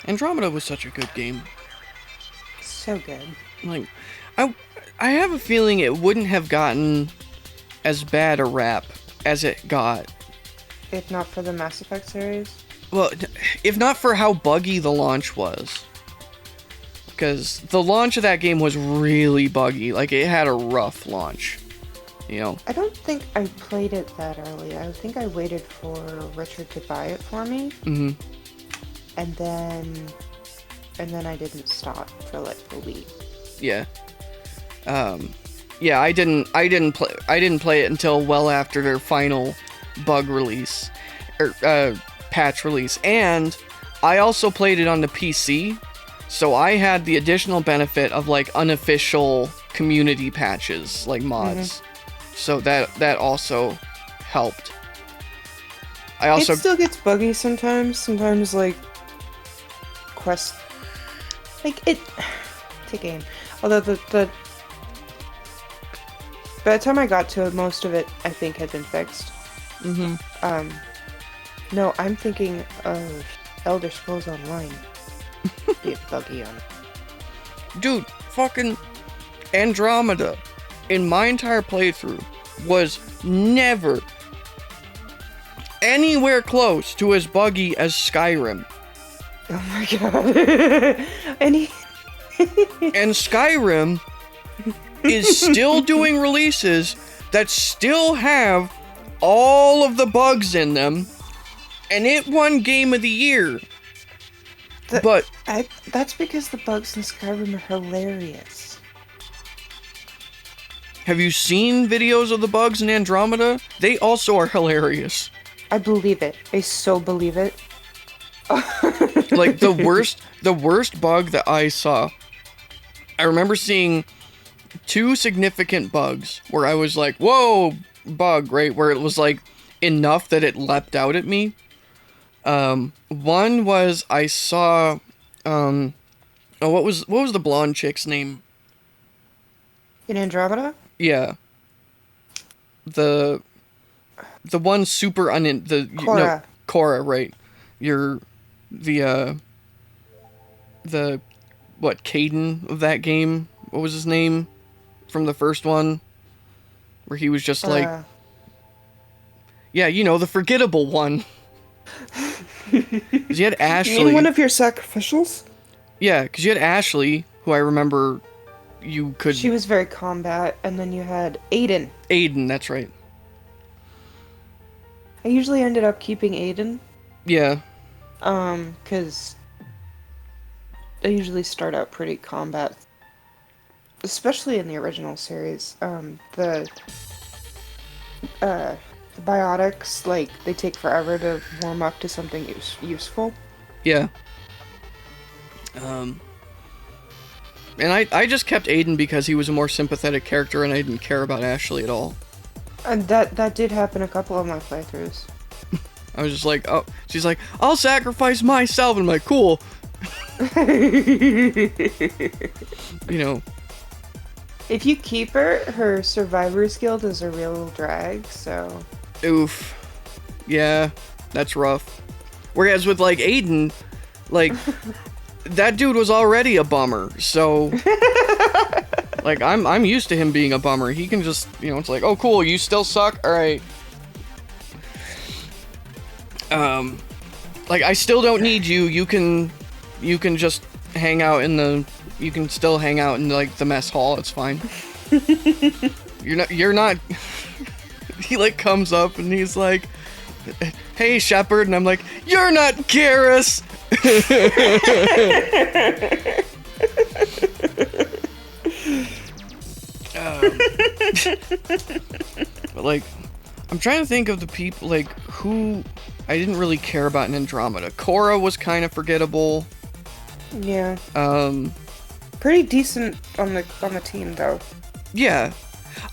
Speaker 1: Andromeda was such a good game.
Speaker 2: So good.
Speaker 1: Like, I have a feeling it wouldn't have gotten as bad a rap as it got
Speaker 2: if not for the Mass Effect series.
Speaker 1: Well, if not for how buggy the launch was. Because the launch of that game was really buggy. Like, it had a rough launch. You know?
Speaker 2: I don't think I played it that early. I think I waited for Richard to buy it for me.
Speaker 1: Mm-hmm.
Speaker 2: And then I didn't stop for like a week.
Speaker 1: Yeah. Yeah, I didn't play it until well after their final bug release. Patch release. And I also played it on the PC. So I had the additional benefit of like unofficial community patches, like mods. So that also helped. It
Speaker 2: still gets buggy sometimes. Sometimes like quest, like it's a game. Although the by the time I got to it, most of it I think had been fixed. No, I'm thinking of Elder Scrolls Online. Be a buggy on.
Speaker 1: Dude, fucking Andromeda in my entire playthrough was never anywhere close to as buggy as Skyrim.
Speaker 2: Oh my god.
Speaker 1: And Skyrim is still doing releases that still have all of the bugs in them, and it won Game of the Year.
Speaker 2: That's because the bugs in Skyrim are hilarious.
Speaker 1: Have you seen videos of the bugs in Andromeda? They also are hilarious.
Speaker 2: I believe it. I so believe it.
Speaker 1: Like the worst bug that I saw. I remember seeing 2 significant bugs where I was like, whoa, bug, right? Where it was like enough that it leapt out at me. One was I saw, what was the blonde chick's name?
Speaker 2: In Andromeda?
Speaker 1: Yeah. The one super
Speaker 2: Cora.
Speaker 1: Cora, right. Caden of that game? What was his name? From the first one? Where he was just like... Yeah, the forgettable one. 'Cause you had Ashley.
Speaker 2: You mean one of your sacrificials?
Speaker 1: Yeah, because you had Ashley, who I remember you could...
Speaker 2: She was very combat, and then you had Aiden.
Speaker 1: Aiden, that's right.
Speaker 2: I usually ended up keeping Aiden.
Speaker 1: Yeah.
Speaker 2: Because I usually start out pretty combat. Especially in the original series. The biotics, like, they take forever to warm up to something useful.
Speaker 1: Yeah. And I just kept Aiden because he was a more sympathetic character and I didn't care about Ashley at all.
Speaker 2: And that did happen a couple of my playthroughs.
Speaker 1: I was just like, oh, she's like, I'll sacrifice myself. And I'm like, cool.
Speaker 2: If you keep her survivor's guild is a real drag, so...
Speaker 1: Oof. Yeah, that's rough. Whereas with, like, Aiden, like, that dude was already a bummer, so... Like, I'm used to him being a bummer. He can just, it's like, oh, cool, you still suck? Alright. Like, I still don't need you. You can just hang out you can still hang out in, like, the mess hall. It's fine. You're not... He, like, comes up and he's like, hey, Shepard. And I'm like, you're not Garrus! But, like, I'm trying to think of the people, like, who I didn't really care about in Andromeda. Cora was kind of forgettable.
Speaker 2: Yeah. Pretty decent on the team, though.
Speaker 1: Yeah.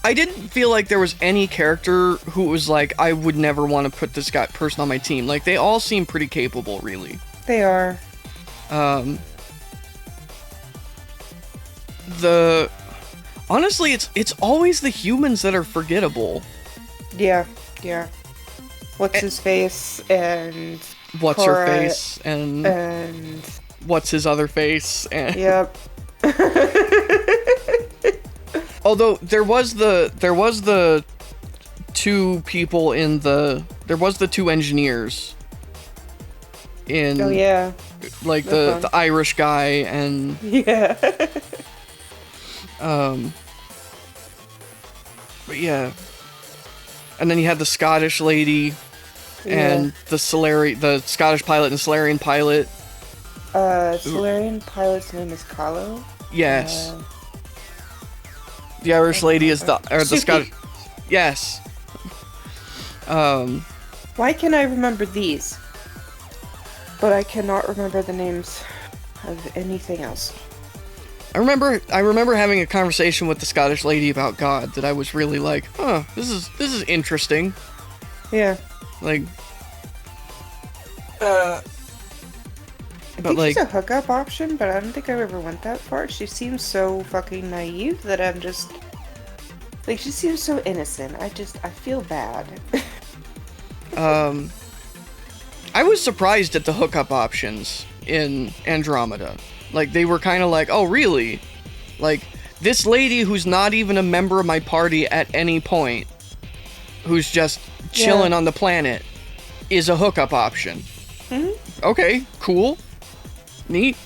Speaker 1: I didn't feel like there was any character who was like, I would never want to put this person on my team. Like, they all seem pretty capable, really.
Speaker 2: They are.
Speaker 1: Honestly, it's always the humans that are forgettable.
Speaker 2: Yeah. What's his face and
Speaker 1: what's
Speaker 2: Cora,
Speaker 1: her face and what's his other face and
Speaker 2: yep.
Speaker 1: Although there was the two people in the... There was the two engineers. In...
Speaker 2: Oh, yeah.
Speaker 1: Like, the Irish guy and...
Speaker 2: Yeah.
Speaker 1: But yeah. And then you had the Scottish lady and the Scottish pilot and Solarian pilot.
Speaker 2: Solarian pilot's name is Cleo.
Speaker 1: Yes. The Irish lady is the Scottish. Yes.
Speaker 2: Why can I remember these? But I cannot remember the names of anything else.
Speaker 1: I remember having a conversation with the Scottish lady about God that I was really like, huh, this is interesting.
Speaker 2: Yeah.
Speaker 1: Like,
Speaker 2: I think
Speaker 1: like,
Speaker 2: she's a hookup option, but I don't think I ever went that far. She seems so fucking naive that I'm just... Like, she seems so innocent. I feel bad.
Speaker 1: I was surprised at the hookup options in Andromeda. Like, they were kind of like, oh, really? Like, this lady who's not even a member of my party at any point, who's just chilling on the planet, is a hookup option.
Speaker 2: Mm-hmm.
Speaker 1: Okay, cool. Neat.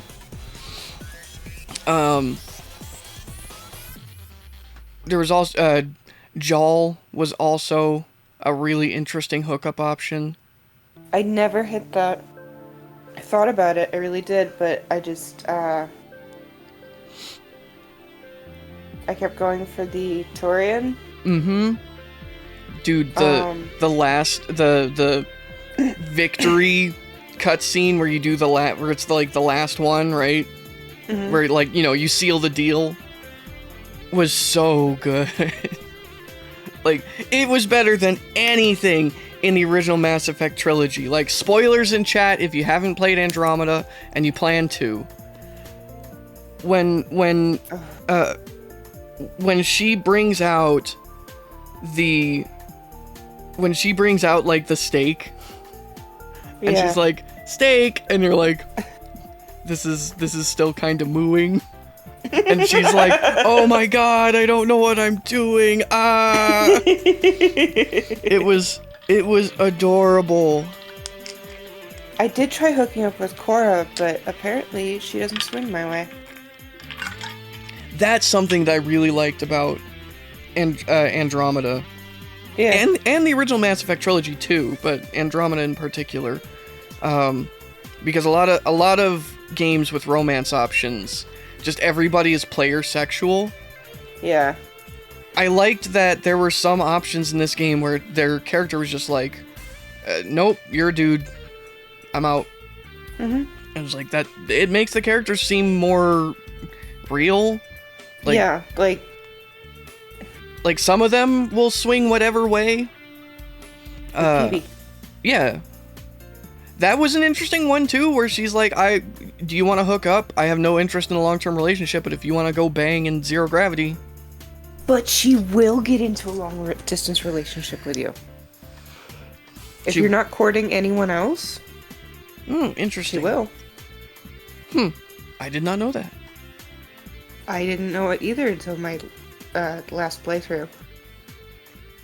Speaker 1: There was also, Jal was also a really interesting hookup option.
Speaker 2: I never hit that. I thought about it, I really did, but I just, I kept going for the Torian.
Speaker 1: Mm-hmm. Dude, the victory cutscene where you do where it's like the last one, right?
Speaker 2: Mm-hmm.
Speaker 1: Where, like, you know, you seal the deal, was so good. Like, it was better than anything in the original Mass Effect trilogy. Like, spoilers in chat if you haven't played Andromeda and you plan to. When she brings out like the steak, and she's like, steak, and you're like, this is still kind of mooing. And she's like, oh my god, I don't know what I'm doing. It was adorable.
Speaker 2: I did try hooking up with Cora, but apparently she doesn't swing my way.
Speaker 1: That's something that I really liked about Andromeda.
Speaker 2: Yeah.
Speaker 1: And the original Mass Effect trilogy too, but Andromeda in particular. Because a lot of games with romance options, just everybody is player sexual.
Speaker 2: Yeah.
Speaker 1: I liked that there were some options in this game where their character was just like, nope, you're a dude. I'm out.
Speaker 2: Mm-hmm.
Speaker 1: And it was like that. It makes the characters seem more real. Like,
Speaker 2: yeah,
Speaker 1: like some of them will swing whatever way. Yeah. That was an interesting one too, where she's like, do you want to hook up? I have no interest in a long-term relationship, but if you want to go bang in zero gravity.
Speaker 2: But she will get into a long-distance relationship with you. If you're not courting anyone else,
Speaker 1: interesting.
Speaker 2: she will.
Speaker 1: I did not know that.
Speaker 2: I didn't know it either until my last playthrough.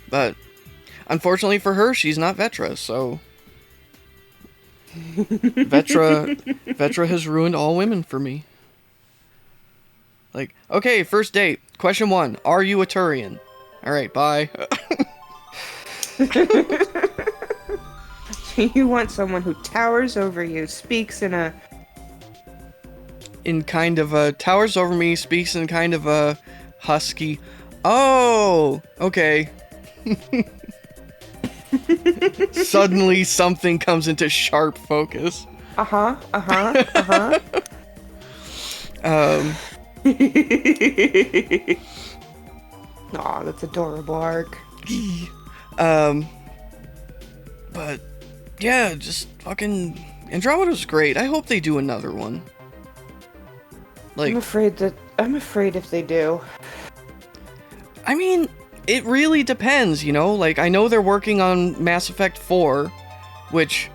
Speaker 1: But unfortunately for her, she's not Vetra, so Vetra has ruined all women for me. Like, okay, first date. Question 1. Are you a Turian? Alright, bye.
Speaker 2: You want someone who towers over you, speaks in
Speaker 1: kind of a... Towers over me, speaks in kind of a husky... Oh! Okay. Suddenly something comes into sharp focus.
Speaker 2: Aw, that's adorable, Ark.
Speaker 1: But yeah, just fucking Andromeda's great. I hope they do another one. Like,
Speaker 2: I'm afraid if they do.
Speaker 1: I mean, it really depends, you know? Like, I know they're working on Mass Effect 4, which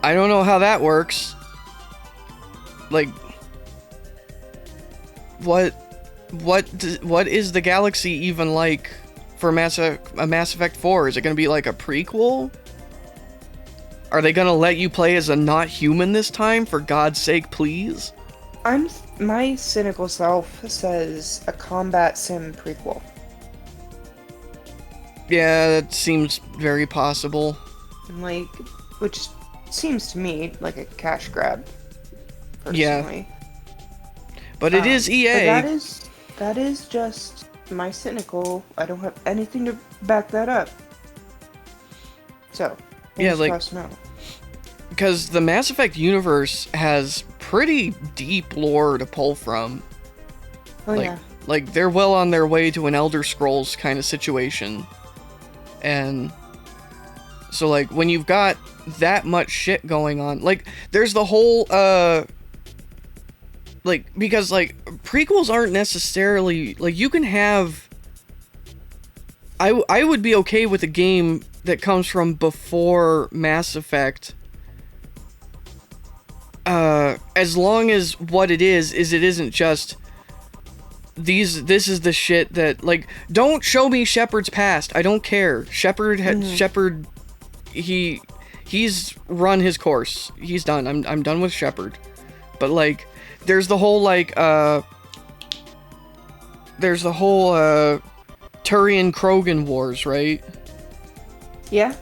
Speaker 1: I don't know how that works. Like, what is the galaxy even like for Mass Effect 4? Is it going to be like a prequel? Are they going to let you play as a not human this time? For God's sake, please?
Speaker 2: My cynical self says a combat sim prequel.
Speaker 1: Yeah, that seems very possible.
Speaker 2: Like, which seems to me like a cash grab, personally.
Speaker 1: Yeah. But it is EA.
Speaker 2: But that is just my cynical. I don't have anything to back that up. So,
Speaker 1: yeah, like,
Speaker 2: crossed no.
Speaker 1: Because the Mass Effect universe has pretty deep lore to pull from.
Speaker 2: Oh,
Speaker 1: like,
Speaker 2: yeah.
Speaker 1: Like, they're well on their way to an Elder Scrolls kind of situation. And so, like, when you've got that much shit going on, like, there's the whole, like, because, like, prequels aren't necessarily, like, you can have, I would be okay with a game that comes from before Mass Effect, as long as what it is it isn't just this is the shit that, like, don't show me Shepard's past. I don't care. Shepard he's run his course. He's done. I'm done with Shepard. But, like, there's the whole Turian Krogan wars, right?
Speaker 2: Yeah.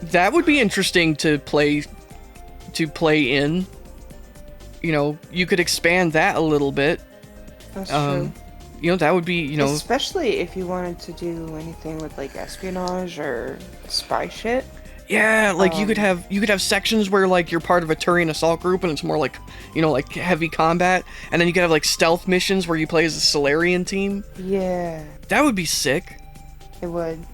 Speaker 1: That would be interesting to play in. You know, you could expand that a little bit.
Speaker 2: That's true.
Speaker 1: You know, that would be, you know...
Speaker 2: Especially if you wanted to do anything with, like, espionage or spy shit.
Speaker 1: Yeah, like, you could have sections where, like, you're part of a Turian assault group and it's more like, you know, like, heavy combat. And then you could have, like, stealth missions where you play as a Solarian team.
Speaker 2: Yeah.
Speaker 1: That would be sick.
Speaker 2: It would.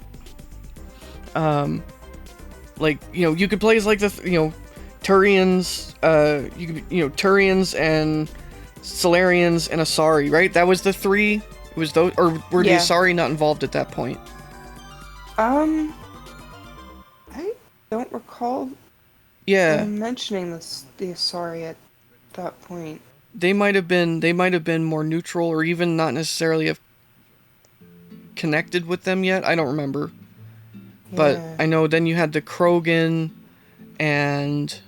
Speaker 1: Like, you know, you could play as, like, Turians, Turians and Solarians and Asari, right? That was the three? It was those, or were the Asari not involved at that point?
Speaker 2: I don't recall mentioning the Asari at that point.
Speaker 1: They might have been more neutral, or even not necessarily have connected with them yet. I don't remember. Yeah. But I know then you had the Krogan and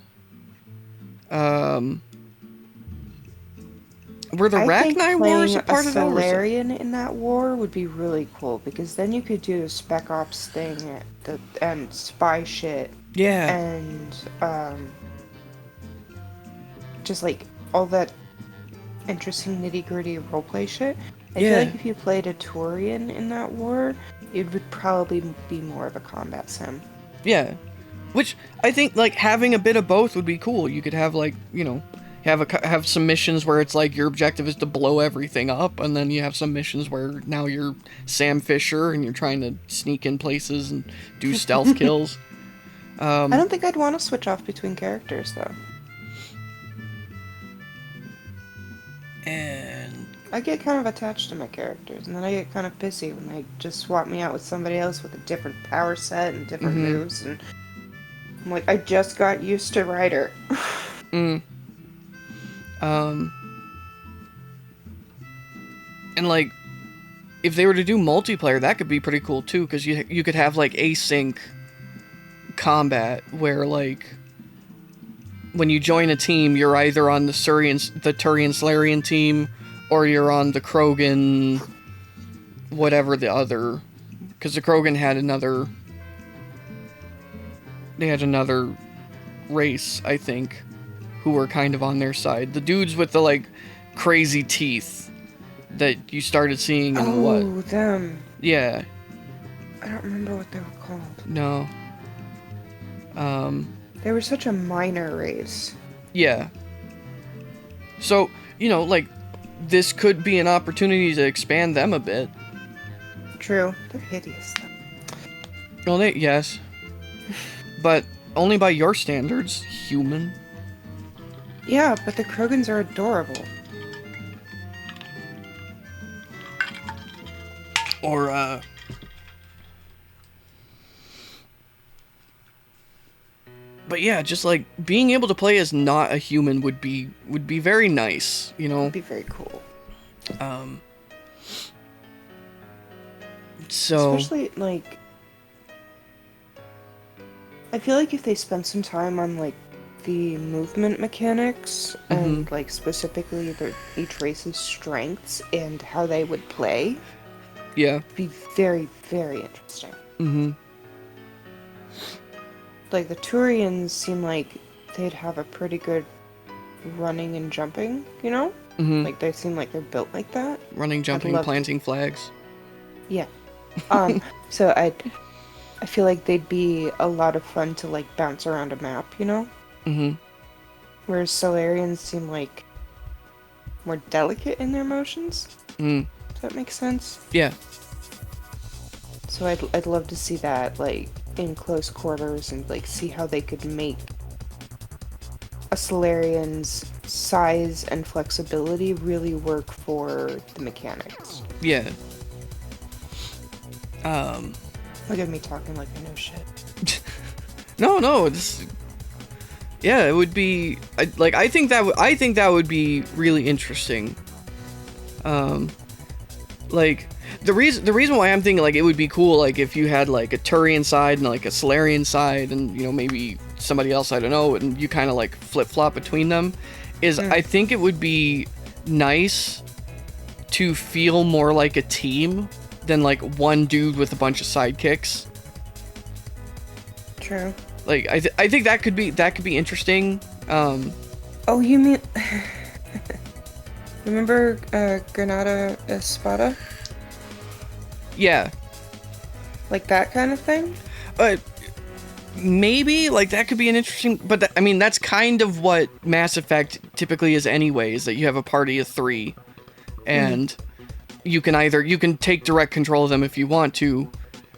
Speaker 1: were the Rachni Wars a part of that?
Speaker 2: Solarian in that war would be really cool, because then you could do a Spec Ops thing and spy shit.
Speaker 1: Yeah.
Speaker 2: And just like all that interesting nitty-gritty roleplay shit. I feel like if you played a Turian in that war, it would probably be more of a combat sim.
Speaker 1: Yeah. Which I think, like, having a bit of both would be cool. You could have, like, you know, have some missions where it's like your objective is to blow everything up, and then you have some missions where now you're Sam Fisher and you're trying to sneak in places and do stealth kills.
Speaker 2: I don't think I'd want to switch off between characters, though.
Speaker 1: And
Speaker 2: I get kind of attached to my characters, and then I get kind of pissy when they just swap me out with somebody else with a different power set and different moves, and I'm like, I just got used to Ryder.
Speaker 1: And, like, if they were to do multiplayer, that could be pretty cool too, because you could have, like, async combat where, like, when you join a team, you're either on the Turian Solarian team, or you're on the Krogan, whatever the other, because the Krogan had another race, I think, who were kind of on their side. The dudes with the, like, crazy teeth that you started seeing in what?
Speaker 2: Oh, them.
Speaker 1: Yeah.
Speaker 2: I don't remember what they were called.
Speaker 1: No.
Speaker 2: They were such a minor race.
Speaker 1: Yeah. So, you know, like, this could be an opportunity to expand them a bit.
Speaker 2: True. They're hideous, though.
Speaker 1: Well, yes. But only by your standards, human.
Speaker 2: Yeah, but the Krogans are adorable.
Speaker 1: Or, but yeah, just, like, being able to play as not a human would be very nice, you know?
Speaker 2: It'd be very cool.
Speaker 1: So,
Speaker 2: especially like, I feel like if they spend some time on like the movement mechanics and like specifically each race's strengths and how they would play,
Speaker 1: yeah.
Speaker 2: it'd be very, very interesting.
Speaker 1: Mm-hmm.
Speaker 2: Like the Turians seem like they'd have a pretty good running and jumping, you know?
Speaker 1: Mm-hmm.
Speaker 2: Like they seem like they're built like that.
Speaker 1: Running, jumping,
Speaker 2: love
Speaker 1: planting flags.
Speaker 2: Yeah. So I feel like they'd be a lot of fun to like bounce around a map, you know?
Speaker 1: Mm-hmm.
Speaker 2: Whereas Solarians seem like more delicate in their motions.
Speaker 1: Mm.
Speaker 2: Does that make sense?
Speaker 1: Yeah.
Speaker 2: So I'd love to see that like in close quarters and like see how they could make a Solarian's size and flexibility really work for the mechanics.
Speaker 1: Yeah.
Speaker 2: Look at me talking like I know shit.
Speaker 1: No, it's yeah, it would be I think that would be really interesting. Like the reason why I'm thinking like it would be cool like if you had like a Turian side and like a Solarian side and you know maybe somebody else I don't know and you kind of like flip-flop between them is I think it would be nice to feel more like a team than like one dude with a bunch of sidekicks.
Speaker 2: True.
Speaker 1: Like I think that could be interesting.
Speaker 2: Oh, you mean remember Granada Espada?
Speaker 1: Yeah.
Speaker 2: Like that kind of thing?
Speaker 1: Maybe like that could be an interesting, but I mean that's kind of what Mass Effect typically is anyway, is that you have a party of 3 and you can take direct control of them if you want to.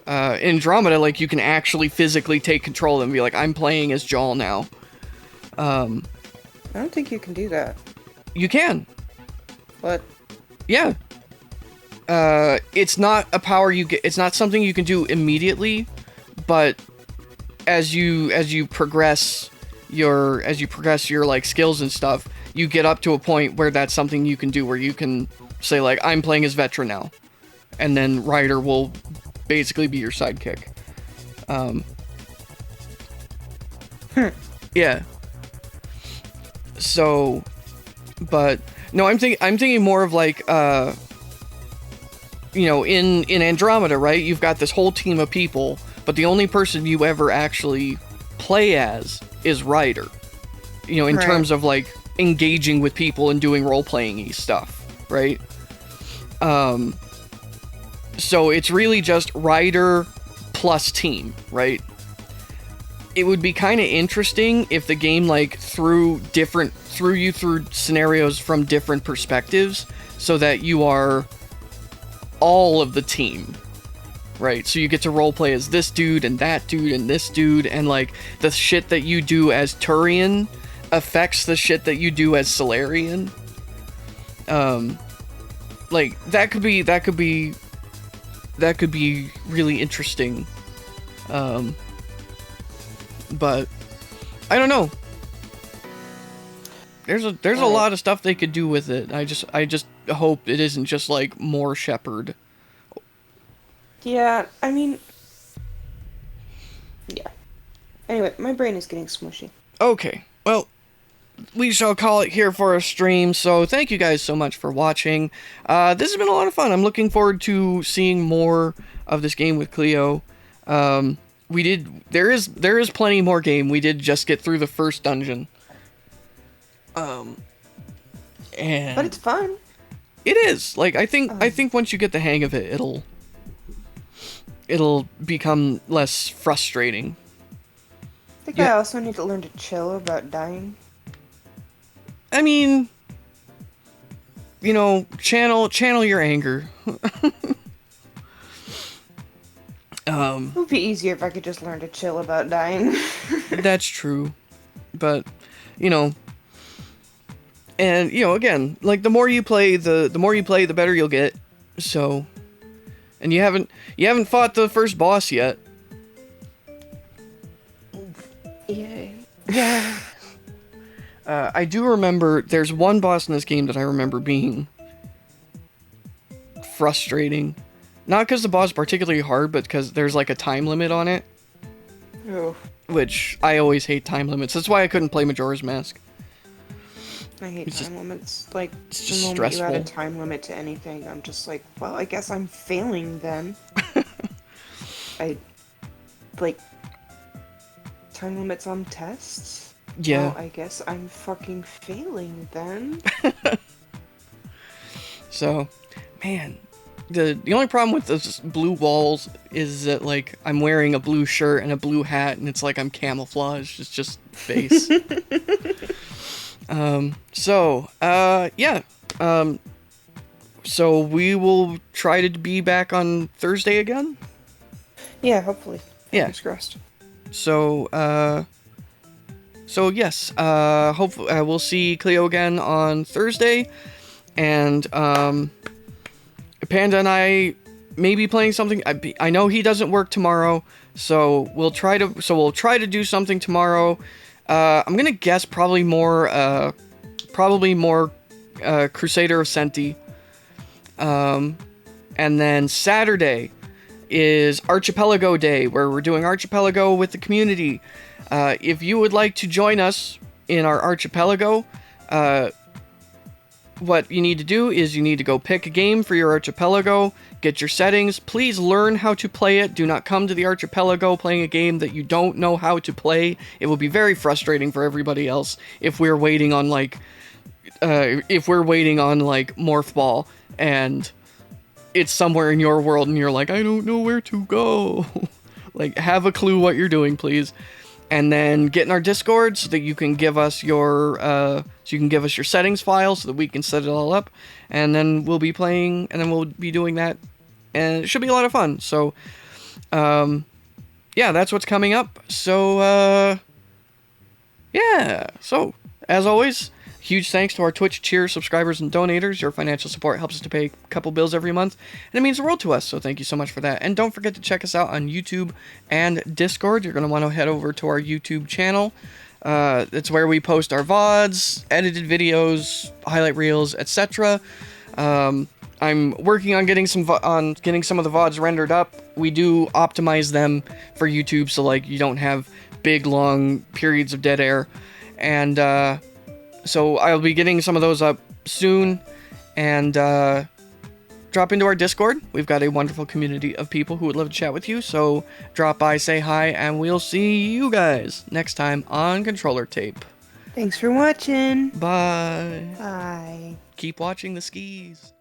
Speaker 1: In Andromeda, like you can actually physically take control of them and be like, I'm playing as Jal now.
Speaker 2: I don't think you can do that.
Speaker 1: You can.
Speaker 2: What?
Speaker 1: Yeah. It's not a power you get. It's not something you can do immediately, but as you progress your like skills and stuff, you get up to a point where that's something you can do, where you can say like, I'm playing as Veteran now, and then Ryder will basically be your sidekick. Yeah. So, but no, I'm thinking more of like, you know, in Andromeda, right? You've got this whole team of people, but the only person you ever actually play as is Ryder. You know, in terms of like engaging with people and doing role-playing-y stuff, right? So it's really just Ryder plus team, right? It would be kind of interesting if the game like threw you through scenarios from different perspectives so that you are all of the team, right? So you get to roleplay as this dude and that dude and this dude, and like the shit that you do as Turian affects the shit that you do as Solarian. Like that could be really interesting. But I don't know. There's a lot of stuff they could do with it. I just hope it isn't just like more Shepard.
Speaker 2: Yeah, I mean, yeah. Anyway, my brain is getting smushy.
Speaker 1: Okay, well, we shall call it here for a stream. So thank you guys so much for watching. This has been a lot of fun. I'm looking forward to seeing more of this game with Cleo. There is plenty more game. We did just get through the first dungeon. And
Speaker 2: But it's fun.
Speaker 1: It is. Like I think once you get the hang of it, it'll become less frustrating.
Speaker 2: I think I also need to learn to chill about dying.
Speaker 1: I mean, you know, channel your anger.
Speaker 2: It would be easier if I could just learn to chill about dying.
Speaker 1: That's true. But, you know, and you know, again, like the more you play, the better you'll get. So, and you haven't fought the first boss yet.
Speaker 2: Yay.
Speaker 1: Yeah. I do remember there's one boss in this game that I remember being frustrating. Not because the boss is particularly hard, but because there's like a time limit on it.
Speaker 2: Oh,
Speaker 1: Which, I always hate time limits. That's why I couldn't play Majora's Mask.
Speaker 2: I hate
Speaker 1: It's
Speaker 2: time limits. Like,
Speaker 1: it's
Speaker 2: the
Speaker 1: just
Speaker 2: moment
Speaker 1: stressful.
Speaker 2: you add a time limit to anything, I'm just like, well, I guess I'm failing then. Like, time limits on tests?
Speaker 1: Yeah.
Speaker 2: Well, I guess I'm fucking failing then.
Speaker 1: So, man, the only problem with those blue walls is that, like, I'm wearing a blue shirt and a blue hat, and it's like I'm camouflaged. It's just face. Yeah. So we will try to be back on Thursday again.
Speaker 2: Yeah, hopefully.
Speaker 1: Yeah.
Speaker 2: Fingers crossed.
Speaker 1: So yes, hopefully we'll see Cleo again on Thursday, and Panda and I may be playing something. I know he doesn't work tomorrow, so we'll try to do something tomorrow. I'm gonna guess probably more Crusader of Senti. And then Saturday is Archipelago Day, where we're doing Archipelago with the community. If you would like to join us in our Archipelago, what you need to do is you need to go pick a game for your Archipelago, get your settings. Please learn how to play it. Do not come to the Archipelago playing a game that you don't know how to play. It will be very frustrating for everybody else if we're waiting on Morph Ball and it's somewhere in your world and you're like, I don't know where to go. Like, have a clue what you're doing, please. And then get in our Discord so that you can give us your settings file so that we can set it all up. And then we'll be playing, and then we'll be doing that, and it should be a lot of fun. So, yeah, that's what's coming up. So, yeah. So, as always, huge thanks to our Twitch cheer subscribers and donators. Your financial support helps us to pay a couple bills every month, and it means the world to us, so thank you so much for that. And don't forget to check us out on YouTube and Discord. You're going to want to head over to our YouTube channel. It's where we post our VODs, edited videos, highlight reels, etc. I'm working on getting some of the VODs rendered up. We do optimize them for YouTube, so like you don't have big, long periods of dead air. And so I'll be getting some of those up soon, and drop into our Discord. We've got a wonderful community of people who would love to chat with you, so drop by, say hi, and we'll see you guys next time on Controller Tape.
Speaker 2: Thanks for watching.
Speaker 1: Bye.
Speaker 2: Bye.
Speaker 1: Keep watching the skis.